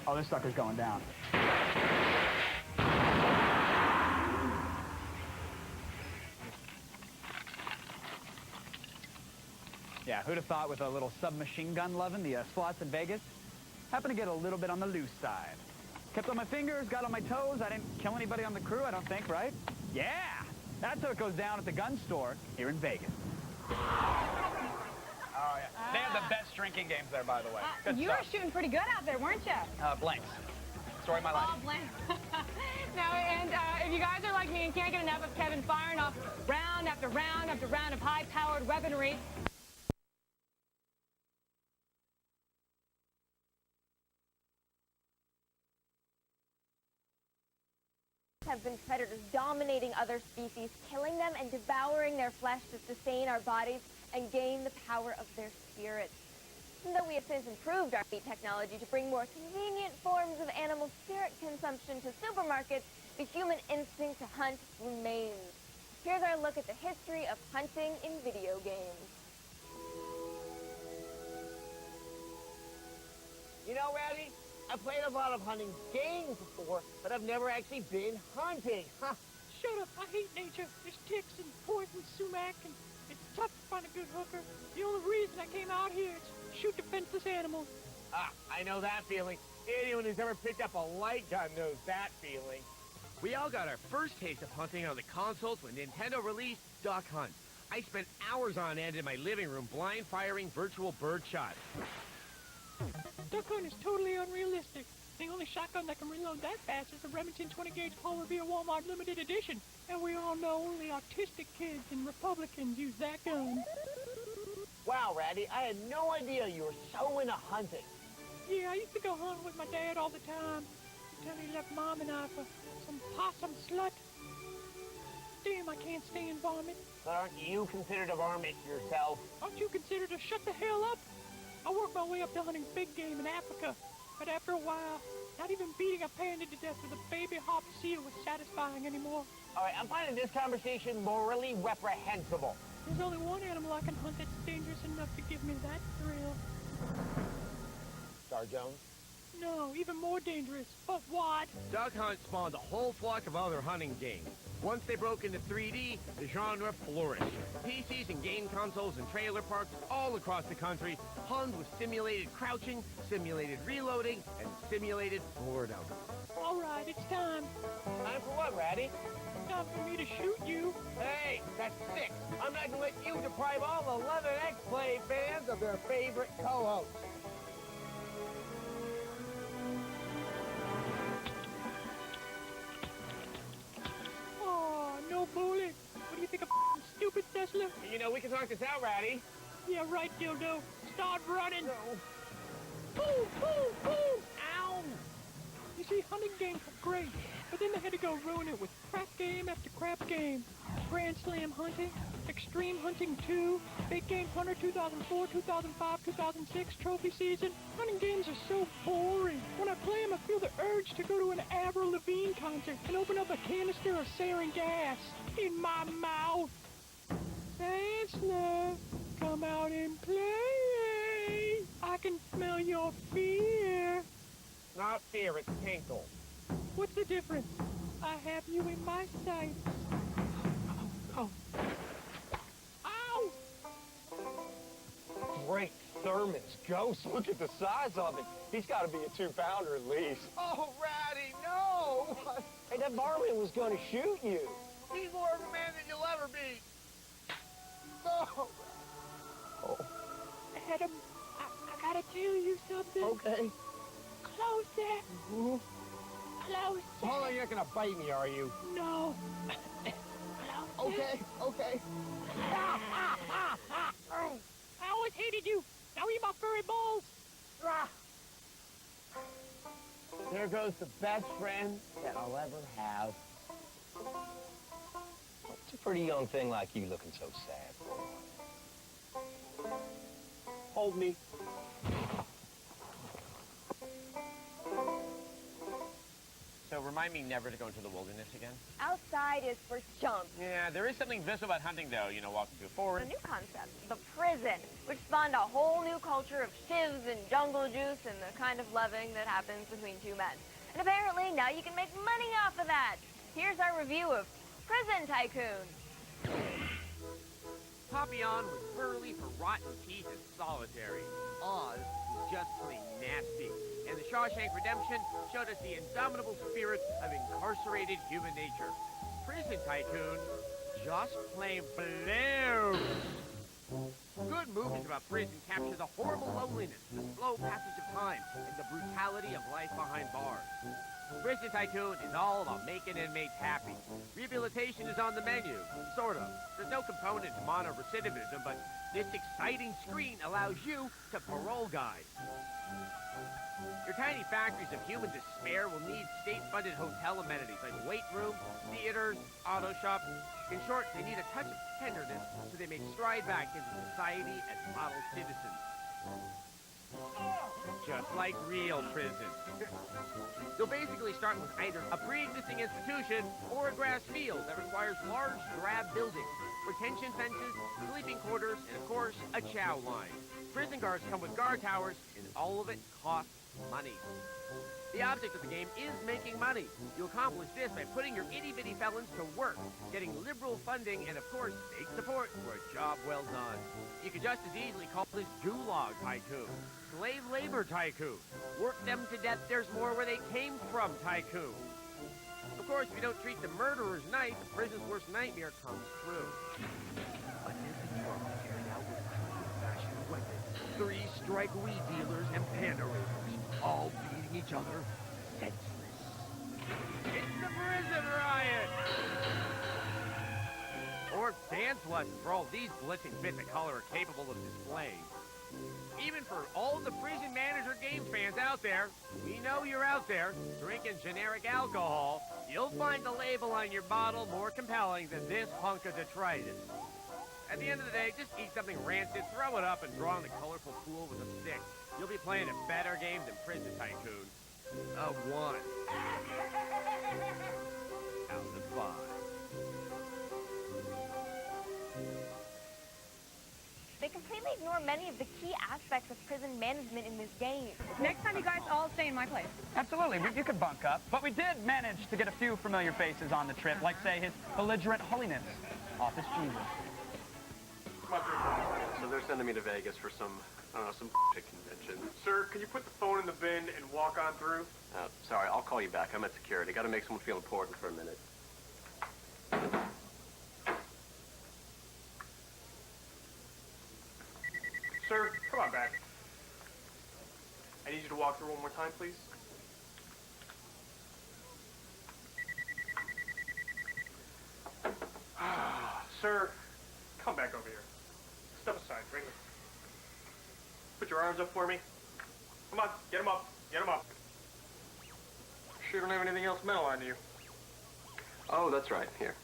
Oh, this sucker's going down. Yeah, who'd have thought with a little submachine gun loving the slots in Vegas? Happened to get a little bit on the loose side. Kept on my fingers, got on my toes. I didn't kill anybody on the crew, I don't think, right? Yeah, that's how it goes down at the gun store here in Vegas. Oh, yeah. They have the best drinking games there, by the way. You were shooting pretty good out there, weren't you? Blanks. Story of my life. Oh, blank. Now, and if you guys are like me and can't get enough of Kevin firing off round after round after round of high-powered weaponry, have been predators dominating other species, killing them and devouring their flesh to sustain our bodies and gain the power of their spirits. Even though we have since improved our meat technology to bring more convenient forms of animal spirit consumption to supermarkets, the human instinct to hunt remains. Here's our look at the history of hunting in video games. You know, Randy, I played a lot of hunting games before, but I've never actually been hunting. Huh. Shut up, I hate nature. There's ticks and poison sumac, and it's tough to find a good hooker. The only reason I came out here is to shoot defenseless animals. Ah, I know that feeling. Anyone who's ever picked up a light gun knows that feeling. We all got our first taste of hunting on the consoles when Nintendo released Duck Hunt. I spent hours on end in my living room blind firing virtual bird shots. Duck Hunt is totally unrealistic. The only shotgun that can reload that fast is the Remington 20-gauge Polar Beer Walmart limited edition. And we all know only autistic kids and Republicans use that gun. Wow, Randy, I had no idea you were so into hunting. Yeah, I used to go hunting with my dad all the time until he left Mom and I for some possum slut. Damn, I can't stand varmint. But aren't you considered a varmint yourself? Aren't you considered to shut the hell up? I worked my way up to hunting big game in Africa, but after a while, not even beating a panda to death with a baby hop seal was satisfying anymore. All right, I'm finding this conversation morally reprehensible. There's only one animal I can hunt that's dangerous enough to give me that thrill. Star Jones? No, even more dangerous. But what? Duck Hunt spawned a whole flock of other hunting games. Once they broke into 3D, the genre flourished. PCs and game consoles and trailer parks all across the country hummed with simulated crouching, simulated reloading, and simulated boredom. All right, it's time. Time for what, Ratty? Time time for me to shoot you. Hey, that's 6. I'm not gonna let you deprive all 11 X-Play fans of their favorite co-host. Oh, no bullet. What do you think of f***ing stupid, Tesla? You know, we can talk this out, Ratty. Yeah, right, dildo. Start running. No. Boom, boom, boom. Ow. You see, hunting games are great, but then they had to go ruin it with crap game after crap game. Grand Slam Hunting, Extreme Hunting 2, Big Game Hunter 2004, 2005, 2006, Trophy Season. Hunting games are so boring. When I play them, I feel the urge to go to an Avril Lavigne concert and open up a canister of sarin gas in my mouth. Tesla, come out and play. I can smell your fear. Not fear, it's tinkle. What's the difference? I have you in my sights. Oh. Ow! Great Thurman's ghost. Look at the size of it. He's got to be a 2-pounder at least. Oh, Ratty, no! Hey, that barman was going to shoot you. He's more of a man than you'll ever be. No! Oh. Adam, I gotta tell you something. Okay. Closer. Mm-hmm. Closer. Paula, you're not going to bite me, are you? No. Okay, okay. I always hated you. Now eat my furry balls. There goes the best friend that I'll ever have. It's a pretty young thing like you looking so sad. Hold me. So remind me never to go into the wilderness again. Outside is for chumps. Yeah, there is something visceral about hunting, though. You know, walking through a forest. A new concept, the prison, which spawned a whole new culture of shivs and jungle juice and the kind of loving that happens between two men. And apparently now you can make money off of that. Here's our review of Prison Tycoon. Papillon was burly for rotten teeth and solitary. Oz was just plain nasty. And the Shawshank Redemption showed us the indomitable spirit of incarcerated human nature. Prison Tycoon, just plain blue. Good movies about prison capture the horrible loneliness, the slow passage of time, and the brutality of life behind bars. Prison Tycoon is all about making inmates happy. Rehabilitation is on the menu, sort of. There's no component to mono-recidivism, but this exciting screen allows you to parole guide. Your tiny factories of human despair will need state-funded hotel amenities like weight rooms, theaters, auto shops. In short, they need a touch of tenderness so they may stride back into society as model citizens. Just like real prison. You'll basically start with either a pre-existing institution or a grass field that requires large, drab buildings, retention fences, sleeping quarters, and of course, a chow line. Prison guards come with guard towers, and all of it costs money. The object of the game is making money. You accomplish this by putting your itty-bitty felons to work, getting liberal funding, and of course, state support for a job well done. You could just as easily call this Gulag Tycoon, Slave Labor Tycoon, Work Them to Death There's More Where They Came From Tycoon. Of course, if you don't treat the murderers nice, the prison's worst nightmare comes true. But this is trouble carried out with fashion weapons. 3 strike weed dealers and panda raiders, all beating each other senseless. It's the prison riot! Or dance lessons for all these blitzing bits of color are capable of displaying. Even for all the Prison Manager Games fans out there, we know you're out there drinking generic alcohol. You'll find the label on your bottle more compelling than this hunk of detritus. At the end of the day, just eat something rancid, throw it up, and draw in the colorful pool with a stick. You'll be playing a better game than Prison Tycoon. A 1 out of 5. They completely ignore many of the key aspects of prison management in this game. Next time, you guys all stay in my place. Absolutely, you could bunk up. But we did manage to get a few familiar faces on the trip, like, say, His Belligerent Holiness, Office Jesus. So they're sending me to Vegas for some, I don't know, some convention. Sir, can you put the phone in the bin and walk on through? Sorry, I'll call you back. I'm at security. Got to make someone feel important for a minute. Sir, come on back. I need you to walk through one more time, please. Sir, come back over here. Step aside, bring them. Put your arms up for me. Come on, get them up. Get them up. Sure don't have anything else metal on you. Oh, that's right. Here.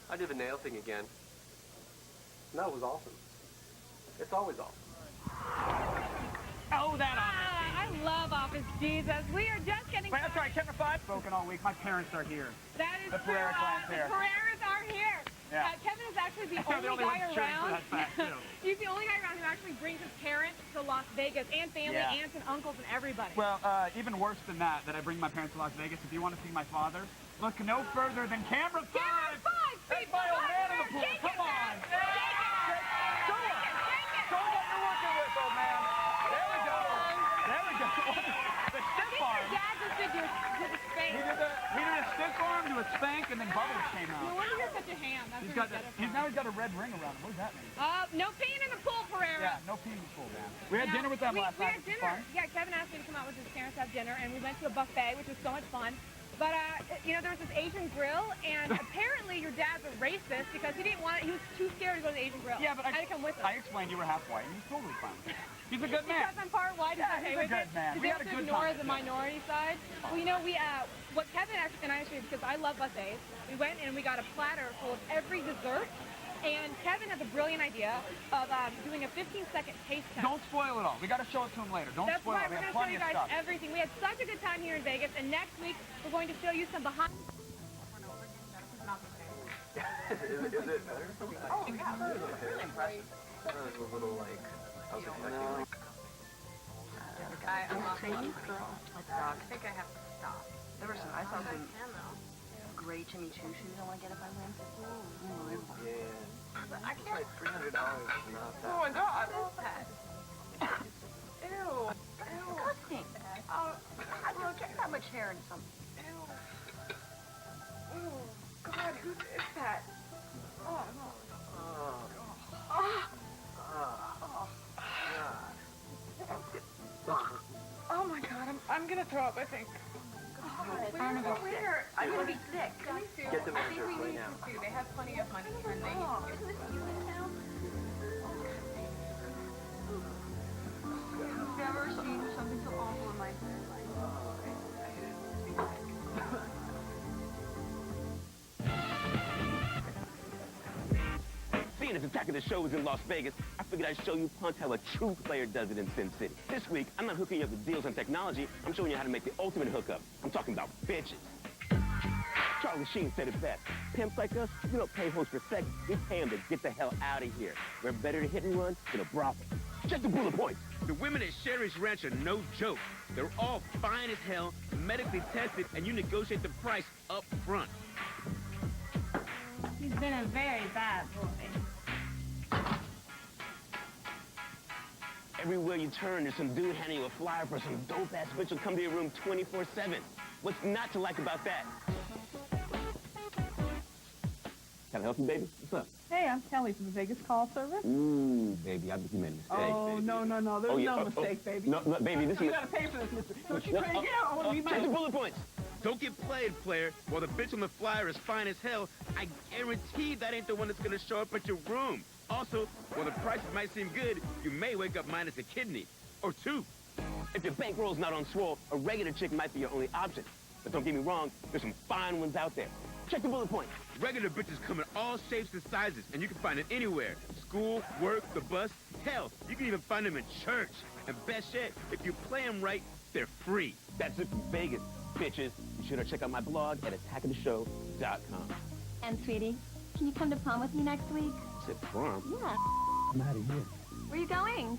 I did the nail thing again. And that was awesome. It's always awesome. Oh, that Office. I love Office Jesus. We are just getting... Wait, that's right, camera 5. Spoken all week. My parents are here. That is the true. Pereira clan's The here. Pereiras are here. Yeah. Kevin is actually the They're only guy ones cheering for around. that fact, too. He's the only guy around who actually brings his parents to Las Vegas, and family, Yeah. aunts and uncles and everybody. Well, even worse than that I bring my parents to Las Vegas. If you want to see my father, look no further than camera 5. Camera 5! That's my old man in the pool. Come on. Show him what you're working with, old man. There we go. There we go. The stiff arm. Dad just did the spank. He did a stiff arm to a spank, and then bubbles came out. No wonder you're such a ham. That's Now he's got a red ring around him. What does that mean? No peeing in the pool, Pereira. Yeah, no peeing in the pool, man. We had dinner with them last night. We had dinner. Yeah, Kevin asked me to come out with his parents to have dinner, and we went to a buffet, which was so much fun. But, you know, there was this Asian grill, and apparently your dad's a racist because he didn't want it. He was too scared to go to the Asian grill. Yeah, but I had to come with him. I explained you were half white, and he's totally fine with it. He's a good man. Because I'm part white, Yeah, he's okay he's a with good it. man. We had a good ignore time. the minority side. Well, you know, what Kevin and I actually, because I love buffets, we went and we got a platter full of every dessert. And Kevin has a brilliant idea of doing a 15-second taste test. Don't spoil it all. We got to show it to him later. Don't That's spoil why it. We we're have going to show plenty you of guys stuff. everything. We had such a good time here in Vegas, and next week we're going to show you some behind... Is it better? Oh, yeah. Really impressive. A little like... I was expecting I'm not saying girl. I think I have to stop. I saw some great chimichurri. I want to get if I win. Unbelievable. Yeah. But I It's can't. like $300 is not that. Oh my God. Ew. Ew. Disgusting. Oh, look, I got much hair and something. Ew. Oh, God, who is that? Oh, no. Oh my God, I'm gonna throw up, I think. I'm gonna be sick. I'm gonna be sick. Get the measure right now. They have plenty of money and they I've never seen something so awful in my entire life. Seeing as Attack of the Show is in Las Vegas, I figured I'd show you punks how a true player does it in Sin City. This week, I'm not hooking you up with deals on technology. I'm showing you how to make the ultimate hookup. I'm talking about bitches. Charlie Sheen said it best. Pimps like us, we don't pay hoes for sex. We pay them to get the hell out of here. We're better to hit and run than a brothel. Check the bullet points. The women at Sherry's Ranch are no joke. They're all fine as hell, medically tested, and you negotiate the price up front. He's been a very bad boy. Everywhere you turn, there's some dude handing you a flyer for some dope-ass bitch who'll come to your room 24/7. What's not to like about that? Can I help you, baby? What's up? Hey, I'm Kelly from the Vegas Call Service. Ooh, baby, I think you made a mistake. Oh, baby. no. There's Oh, yeah, no oh, mistake, oh. baby. No, baby, this You is... gotta pay for this, mister. Don't you No, crazy? I want to be check the my... bullet points. Don't get played, player. While the bitch on the flyer is fine as hell, I guarantee that ain't the one that's gonna show up at your room. Also, while the prices might seem good, you may wake up minus a kidney. Or two. If your bankroll's not on swole, a regular chick might be your only option. But don't get me wrong, there's some fine ones out there. Check the bullet points. Regular bitches come in all shapes and sizes, and you can find it anywhere. School, work, the bus, hell, you can even find them in church. And best yet, if you play them right, they're free. That's it from Vegas, bitches. Be sure to check out my blog at attackoftheshow.com. And sweetie, can you come to prom with me next week? Said prom? Yeah. I'm out of here. Where are you going?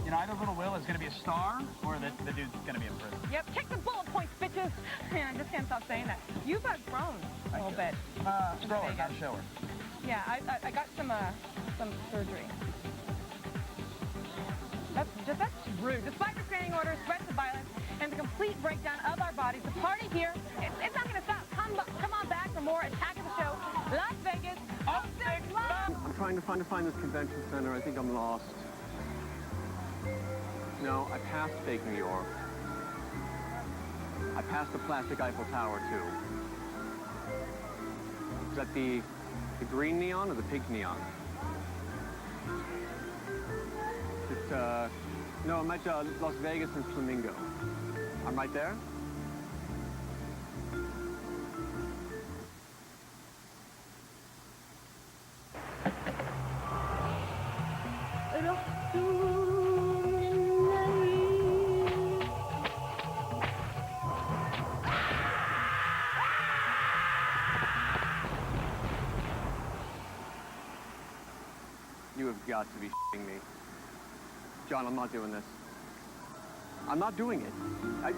You know, either little Will is going to be a star, or the dude's going to be in prison. Yep, check the bullet points, bitches. Man, I just can't stop saying that. You've grown a little bit. Throw her, not show her. Yeah, I got some surgery. That's rude. Despite restraining orders, threats of violence, and the complete breakdown of our bodies, the party here, it's not going to stop. Come on back for more Attack of the Show, Las Vegas, 06 Live. I'm trying to find this convention center. I think I'm lost. No, I passed fake New York. I passed the plastic Eiffel Tower, too. Is that the green neon or the pink neon? It's, no, I'm at Las Vegas and Flamingo. I'm right there? You have got to be shitting me. John, I'm not doing this. I'm not doing it.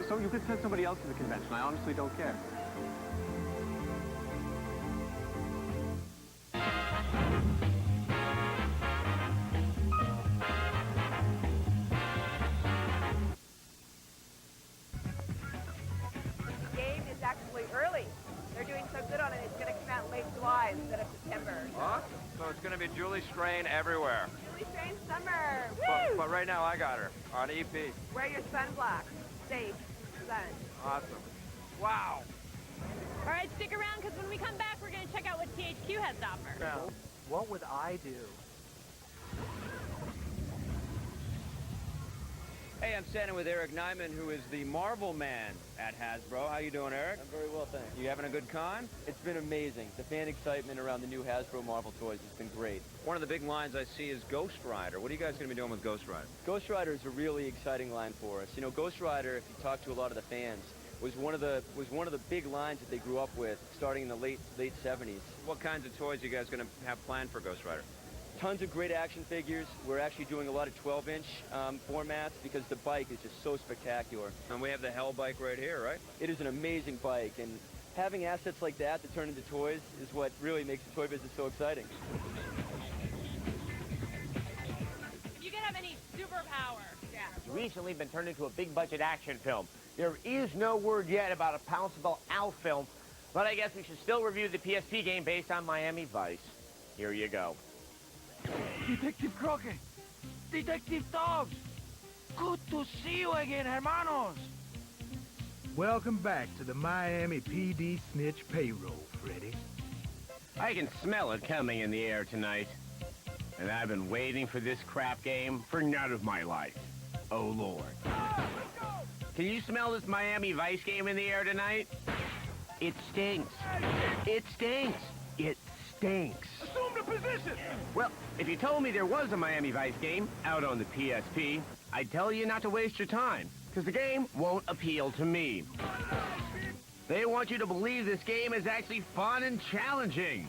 So you could send somebody else to the convention. I honestly don't care. The game is actually early. They're doing so good on it, it's going to come out in late July instead of September. Awesome. So it's going to be Julie Strain everywhere. Julie Strain summer. Woo! But right now I got her on EP. Wear your sunblock. Safe. Sun. Awesome. Wow. All right, stick around because when we come back, we're going to check out what THQ has to offer. Now, what would I do? Hey, I'm standing with Eric Nyman, who is the Marvel Man at Hasbro. How you doing, Eric? I'm very well, thanks. You having a good con? It's been amazing. The fan excitement around the new Hasbro Marvel toys has been great. One of the big lines I see is Ghost Rider. What are you guys going to be doing with Ghost Rider? Ghost Rider is a really exciting line for us. You know, Ghost Rider, if you talk to a lot of the fans, was one of the big lines that they grew up with, starting in the late 70s. What kinds of toys are you guys going to have planned for Ghost Rider? Tons of great action figures. We're actually doing a lot of 12-inch formats because the bike is just so spectacular. And we have the Hell bike right here, right? It is an amazing bike, and having assets like that turn into toys is what really makes the toy business so exciting. If you could have any superpower. Yeah. It's recently been turned into a big-budget action film. There is no word yet about a Pounceable Al film, but I guess we should still review the PSP game based on Miami Vice. Here you go. Detective Crockett! Detective Dobbs! Good to see you again, hermanos! Welcome back to the Miami PD Snitch payroll, Freddy. I can smell it coming in the air tonight. And I've been waiting for this crap game for none of my life. Oh, Lord. Can you smell this Miami Vice game in the air tonight? It stinks. It stinks. It stinks. Assume the position! Well, if you told me there was a Miami Vice game out on the PSP, I'd tell you not to waste your time, because the game won't appeal to me. They want you to believe this game is actually fun and challenging.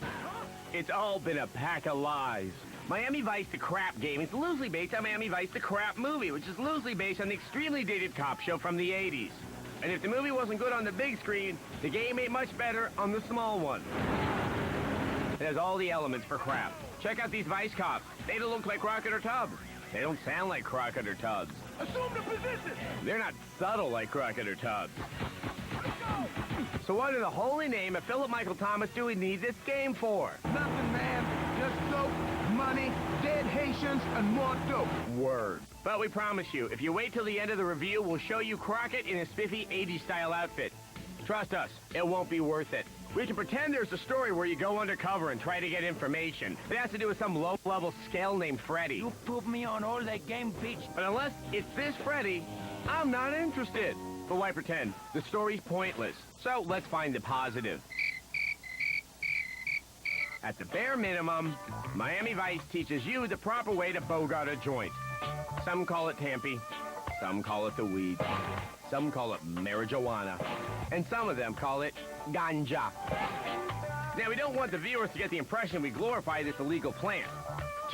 It's all been a pack of lies. Miami Vice, the crap game, is loosely based on Miami Vice, the crap movie, which is loosely based on the extremely dated cop show from the 80s. And if the movie wasn't good on the big screen, the game ain't much better on the small one. It has all the elements for crap. Check out these Vice cops. They don't look like Crockett or Tubbs. They don't sound like Crockett or Tubbs. Assume the position! They're not subtle like Crockett or Tubbs. So what in the holy name of Philip Michael Thomas do we need this game for? Nothing, man. Just soap, money, dead Haitians, and more dope. Word. But we promise you, if you wait till the end of the review, we'll show you Crockett in a spiffy 80s style outfit. Trust us, it won't be worth it. We can pretend there's a story where you go undercover and try to get information. It has to do with some low-level scale named Freddy. You put me on all that game, bitch. But unless it's this Freddy, I'm not interested. But why pretend? The story's pointless. So let's find the positive. At the bare minimum, Miami Vice teaches you the proper way to bogart a joint. Some call it Tampy, some call it the weed, some call it marijuana, and some of them call it ganja. Now, we don't want the viewers to get the impression we glorify this illegal plant.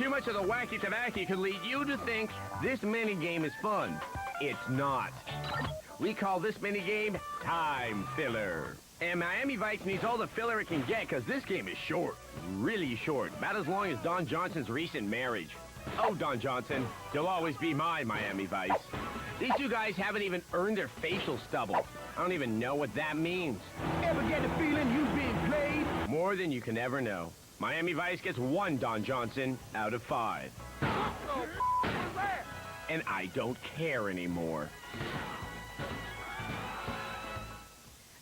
Too much of the wacky tobacco could lead you to think this minigame is fun. It's not. We call this minigame Time Filler. And Miami Vice needs all the filler it can get because this game is short. Really short. About as long as Don Johnson's recent marriage. Oh, Don Johnson, you'll always be my Miami Vice. These two guys haven't even earned their facial stubble. I don't even know what that means. Ever get the feeling you've been played? More than you can ever know. Miami Vice gets 1 Don Johnson out of 5. And I don't care anymore.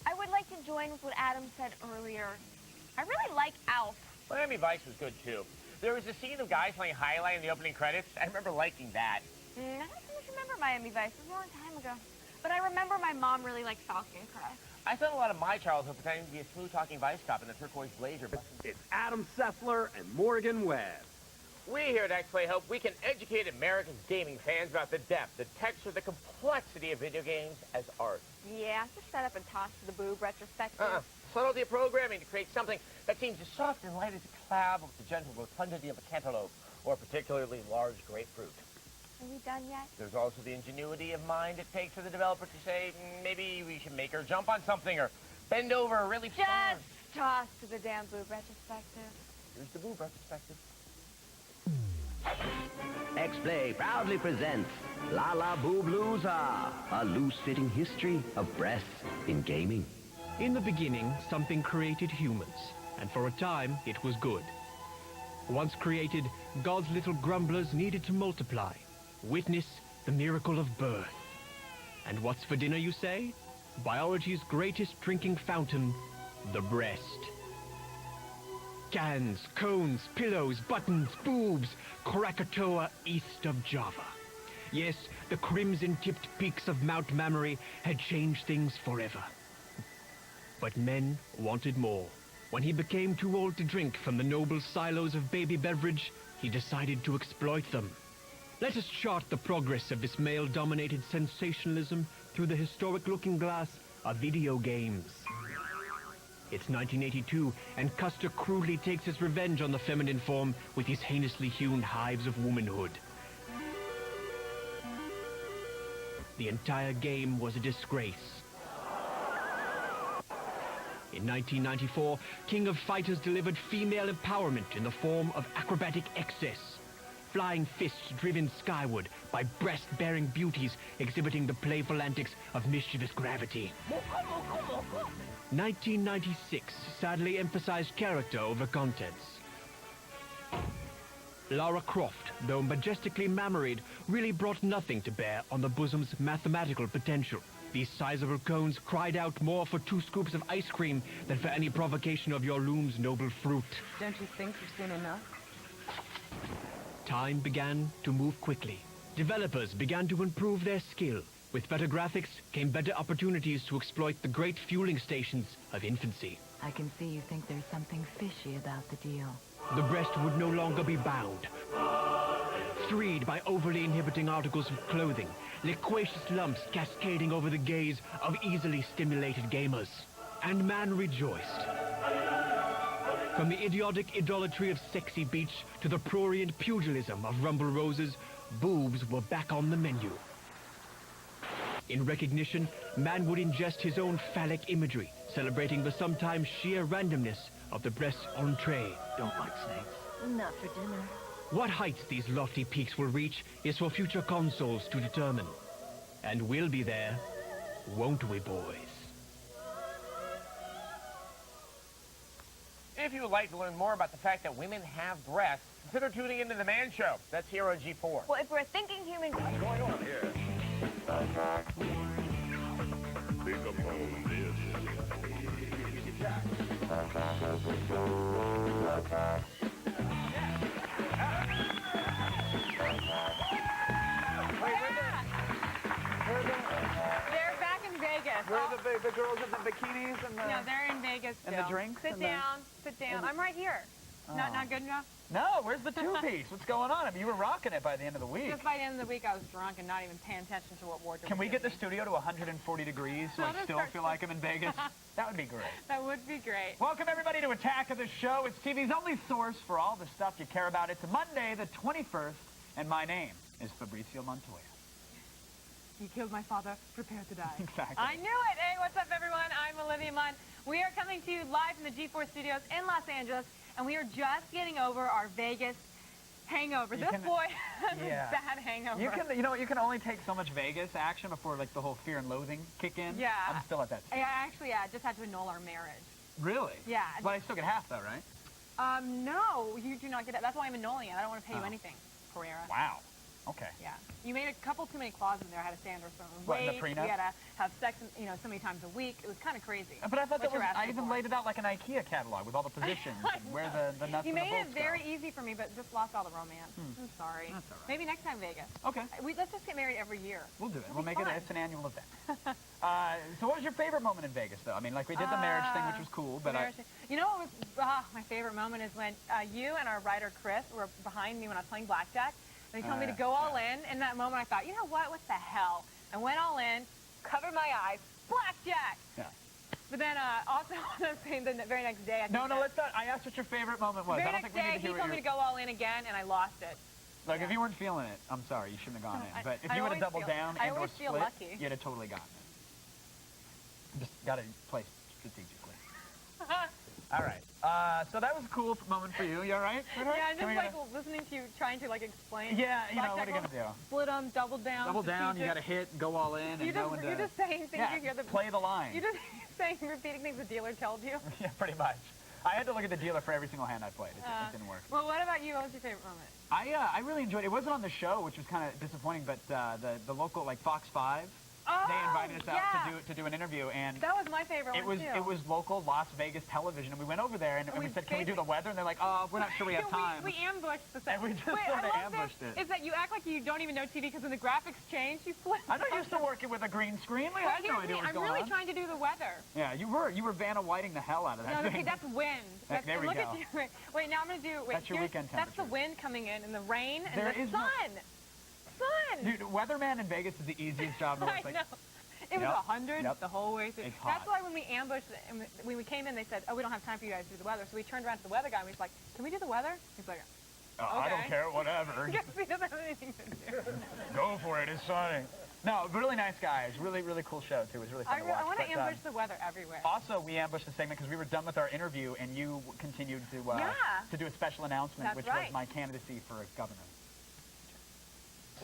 I would like to join with what Adam said earlier. I really like Alf. Miami Vice was good, too. There was a scene of guys playing Highlight in the opening credits. I remember liking that. I don't so much remember Miami Vice. It was a long time ago. But I remember my mom really liked Falcon Crest. I spent a lot of my childhood pretending to be a smooth-talking Vice cop in a turquoise blazer. It's Adam Sessler and Morgan Webb. We here at X-Play hope we can educate American gaming fans about the depth, the texture, the complexity of video games as art. Yeah, just set up and toss to the boob retrospective. Subtlety of programming to create something that seems as soft and light as a cloud with the gentle rotundity of a cantaloupe or a particularly large grapefruit. Are we done yet? There's also the ingenuity of mind it takes for the developer to say, maybe we should make her jump on something or bend over really far. Just toss to the damn boob retrospective. Here's the boob retrospective. X-Play proudly presents La La Boob Loser, a loose-fitting history of breasts in gaming. In the beginning, something created humans, and for a time, it was good. Once created, God's little grumblers needed to multiply. Witness the miracle of birth. And what's for dinner, you say? Biology's greatest drinking fountain, the breast. Cans, cones, pillows, buttons, boobs, Krakatoa east of Java. Yes, the crimson-tipped peaks of Mount Mammary had changed things forever. But men wanted more. When he became too old to drink from the noble silos of baby beverage, he decided to exploit them. Let us chart the progress of this male-dominated sensationalism through the historic looking glass of video games. It's 1982, and Custer crudely takes his revenge on the feminine form with his heinously hewn hives of womanhood. The entire game was a disgrace. In 1994, King of Fighters delivered female empowerment in the form of acrobatic excess. Flying fists driven skyward by breast-bearing beauties exhibiting the playful antics of mischievous gravity. 1996 sadly emphasized character over contents. Lara Croft, though majestically mammaried, really brought nothing to bear on the bosom's mathematical potential. These sizable cones cried out more for 2 scoops of ice cream than for any provocation of your loom's noble fruit. Don't you think you've seen enough? Time began to move quickly. Developers began to improve their skill. With better graphics came better opportunities to exploit the great fueling stations of infancy. I can see you think there's something fishy about the deal. The breast would no longer be bound. Freed by overly inhibiting articles of clothing, liquacious lumps cascading over the gaze of easily stimulated gamers. And man rejoiced. From the idiotic idolatry of Sexy Beach to the prurient pugilism of Rumble Roses, boobs were back on the menu. In recognition, man would ingest his own phallic imagery, celebrating the sometimes sheer randomness of the breast's entree. Don't like snakes. Not for dinner. What heights these lofty peaks will reach is for future consoles to determine. And we'll be there, won't we, boys? If you would like to learn more about the fact that women have breasts, consider tuning into The Man Show. That's here on G4. Well, if we're thinking human... What's going on here? Think upon They're back in Vegas. Where are the girls in the bikinis and the... No, they're in Vegas still. And the drinks? Sit down. Sit down. I'm right here. Not good enough? No, where's the two-piece? What's going on? I mean, you were rocking it by the end of the week. Just by the end of the week, I was drunk and not even paying attention to what wardrobe. Can we get the studio to 140 degrees so I still feel like I'm in Vegas? That would be great. That would be great. Welcome, everybody, to Attack of the Show. It's TV's only source for all the stuff you care about. It's Monday, the 21st, and my name is Fabricio Montoya. You killed my father. Prepare to die. Exactly. I knew it. Hey, what's up, everyone? I'm Olivia Munn. We are coming to you live from the G4 studios in Los Angeles, and we are just getting over our Vegas hangover. This boy has a bad hangover. You know what? You can only take so much Vegas action before like the whole fear and loathing kick in. Yeah. I'm still at that stage. I just had to annul our marriage. Really? Yeah. But I still get half though, right? No, you do not get it. That's why I'm annulling it. I don't want to pay you anything, Pereira. Wow. Okay. Yeah. You made a couple too many clauses in there. I had to stay under certain What, in the weight. prenup? We had to have sex, so many times a week. It was kind of crazy. But I thought that was, I asking even for. laid it out like an IKEA catalog with all the positions and where the nuts You and the made bolts it very easy for me, but just lost all the romance. I'm sorry. That's all right. Maybe next time Vegas. Okay. Let's just get married every year. We'll do it. It'll We'll be make it fun. it's an annual event. So what was your favorite moment in Vegas, though? I mean, like we did the marriage thing, which was cool, but You know what was my favorite moment is when you and our writer Chris were behind me when I was playing blackjack. And he told me to go all in. In that moment, I thought, you know what? What the hell? I went all in, covered my eyes, blackjack. Yeah. But then also, the very next day, No, let's not. I asked what your favorite moment was. The very I don't next think we need day, to hear he told me to go all in again, and I lost it. Like, if you weren't feeling it, I'm sorry, you shouldn't have gone in. But if I you would have always doubled feel- down I and or always feel split, lucky. you'd have totally gotten it. Just got to play strategically. All right. So that was a cool moment for you. You all right? Yeah, I'm just like listening to you trying to like explain. Yeah, you know, what are you going to do? Split them, double down. Double down, you got to hit, go all in, and go into... You're just saying things you hear the... play the line. You're just saying, repeating things the dealer told you. Yeah, pretty much. I had to look at the dealer for every single hand I played. It didn't work. Well, what about you? What was your favorite moment? I really enjoyed it. It wasn't on the show, which was kind of disappointing, but the local, like Fox 5, they invited us out to do an interview, and that was my favorite one, too. It was local Las Vegas television, and we went over there, and we said, can we do the weather? And they're like, oh, we're not sure we have time. We ambushed the set. And we just sort of ambushed it. Is that you act like you don't even know TV because when the graphics change, you flip. I'm not used to working with a green screen. I had no idea what was going on. I'm really trying to do the weather. Yeah, you were Vanna Whiting the hell out of that thing. No, that's wind. There we go. At you. Wait, now I'm going to do... That's your weekend temperature. That's the wind coming in, and the rain, and there the sun. Sun! Dude, weatherman in Vegas is the easiest job in the world. I know. It was 100 the whole way through. It's hot. That's why when we ambushed, when we came in, they said, oh, we don't have time for you guys to do the weather. So we turned around to the weather guy, and we was like, can we do the weather? He's like, okay. I don't care, whatever. Because he doesn't have anything to do. Go for it, it's sunny. No, really nice guys. Really, really cool show, too. It was really fun to watch. I want to ambush the weather everywhere. Also, we ambushed the segment because we were done with our interview, and you continued to do a special announcement, which was my candidacy for governor.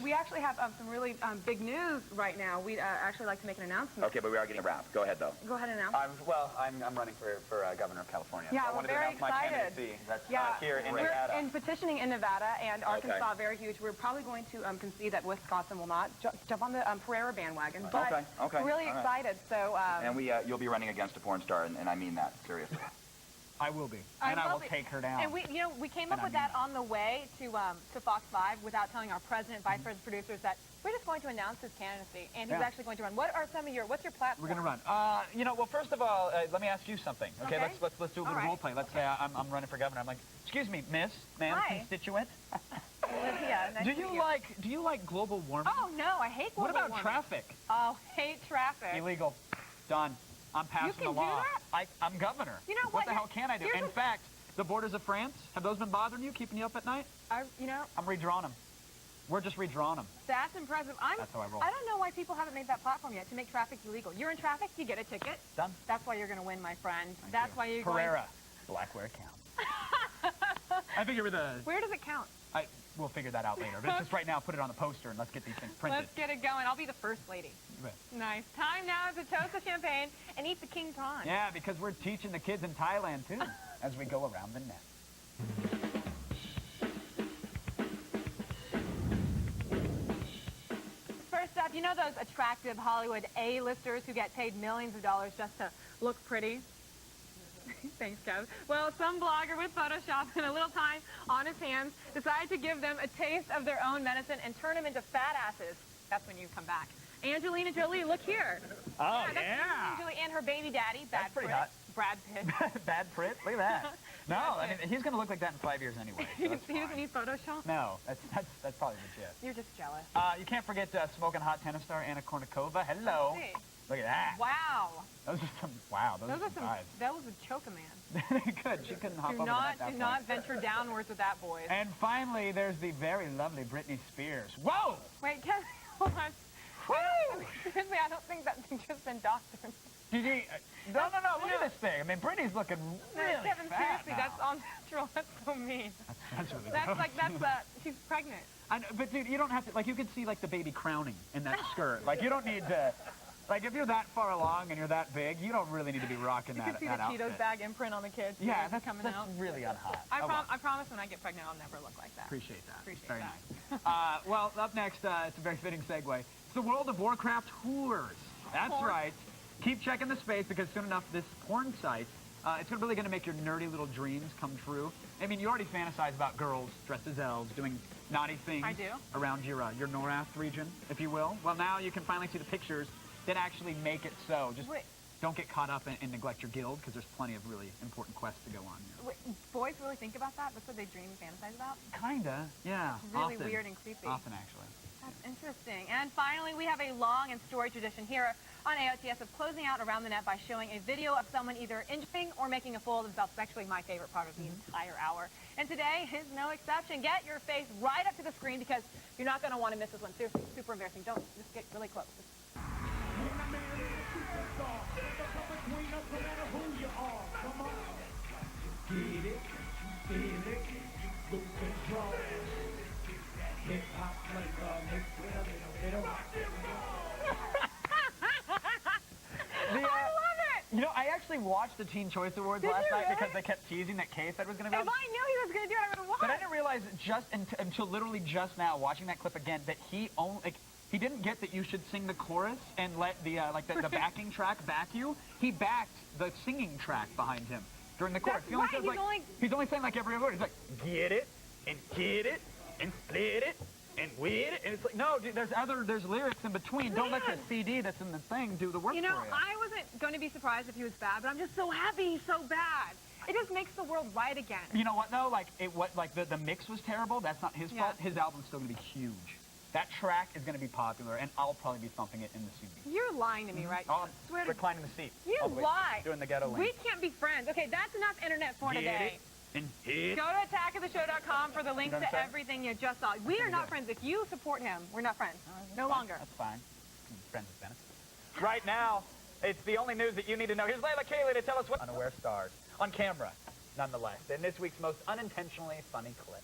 We actually have some really big news right now. We'd actually like to make an announcement. Okay, but we are getting wrapped. Go ahead, though. Go ahead and announce. I'm running for governor of California. Yeah, so I wanted to announce my candidacy. That's here in Nevada. We're in petitioning in Nevada and Arkansas, very huge. We're probably going to concede that Wisconsin will not jump on the Pereira bandwagon. But we're really excited. So. And you'll be running against a porn star, and I mean that seriously. I will be, and I will take her down. And we came up with that on the way to Fox 5 without telling our president, vice president, producers that we're just going to announce his candidacy, and he's actually going to run. What are some of what's your platform? We're going to run. Well, first of all, let me ask you something. Okay, let's do a little role play. Let's say I'm running for governor. I'm like, excuse me, ma'am, constituent. Olivia, nice to meet you. Do you like global warming? Oh no, I hate global warming. What about traffic? Oh, hate traffic. Illegal. Done. I'm passing the law. I'm governor. You know what the hell can I do? In fact, the borders of France, have those been bothering you, keeping you up at night? I'm redrawing them. We're just redrawing them. That's impressive. That's how I roll. I don't know why people haven't made that platform yet to make traffic illegal. You're in traffic, you get a ticket. Done. That's why you're going to win, my friend. That's why you're Pereira. Blackware counts. I figure with a... Where does it count? We'll figure that out later. But just right now, put it on the poster and let's get these things printed. Let's get it going. I'll be the first lady. Nice. Time now to toast the champagne and eat the king prawn. Yeah, because we're teaching the kids in Thailand, too, as we go around the net. First up, you know those attractive Hollywood A-listers who get paid millions of dollars just to look pretty? Thanks, Kev. Well, some blogger with Photoshop and a little time on his hands decided to give them a taste of their own medicine and turn them into fat asses. That's when you come back. Angelina Jolie, look here. Oh, That's Angelina Jolie and her baby daddy, That's pretty hot. Brad Pitt. Bad Pitt? Look at that. No, I mean, he's going to look like that in 5 years anyway. So He doesn't need Photoshop? no, that's probably legit. You're just jealous. You can't forget smoking hot tennis star Anna Kournikova. Hello. Let's see. Look at that. Wow. Those are some, wow, those are some guys. That was a choke a man. Good. She couldn't hop over that Do not venture downwards with that, boys. And finally, there's the very lovely Britney Spears. Whoa! Wait, Kevin, hold on. Seriously, I don't think that's just been doctored. No, look at this thing. I mean, Britney's looking really Kevin, fat seriously, now. that's all natural. That's so mean. That's really That's she's pregnant. I know, but dude, you don't have to, like, you can see, like, the baby crowning in that skirt. Like, you don't need to, like, if you're that far along and you're that big, you don't really need to be rocking that outfit. You can see the Cheetos bag imprint on the kids. Yeah, that's coming that's out. really unhot. I promise when I get pregnant, I'll never look like that. Appreciate that. Appreciate Very that. nice. Well, up next, it's a very fitting segue. It's the World of Warcraft Whores. That's right. Keep checking the space because soon enough, this porn site, it's really going to make your nerdy little dreams come true. I mean, you already fantasize about girls dressed as elves doing naughty things around your Norath region, if you will. Well, now you can finally see the pictures that actually make it so. Just don't get caught up and neglect your guild because there's plenty of really important quests to go on here. Wait, boys really think about that? That's what they dream and fantasize about? Kinda, yeah. It's really often. weird and creepy. Often, actually. That's interesting. And finally, we have a long and storied tradition here on AOTS of closing out Around the Net by showing a video of someone either injuring or making a fool of themselves. It's actually my favorite part of the entire hour. And today is no exception. Get your face right up to the screen because you're not going to want to miss this one. Seriously, super embarrassing. Don't just get really close. Get it, feel it, look and draw. Hip-hop flavor, mix with a little bit of I love it! You know, I actually watched the Teen Choice Awards last night because they kept teasing that K-Fed was going to be on. If I knew he was going to do it, I would have watched. But I didn't realize just until literally just now, watching that clip again, that he didn't get that you should sing the chorus and let the the backing track back you. He backed the singing track behind him during the chorus. That's He right. says, he's only saying like every other word. He's like, get it and split it and with it. And it's like, no, dude, there's lyrics in between. Don't let the CD that's in the thing do the work for you. I wasn't going to be surprised if he was bad, but I'm just so happy he's so bad. It just makes the world right again. You know what though? Like the mix was terrible. That's not his fault. His album's still gonna be huge. That track is gonna be popular, and I'll probably be thumping it in the CD. You're lying to me, right? Oh, Swear to reclining the seat. You lie. Doing the ghetto link. We can't be friends. Okay, that's enough internet for today. And hit. Go to attackoftheshow.com for the link to everything you just saw. We are not friends. If you support him, we're not friends. No longer. That's fine. Friends with benefits. Right now, it's the only news that you need to know. Here's Layla Kaylee to tell us what unaware stars on camera, nonetheless, in this week's most unintentionally funny clip.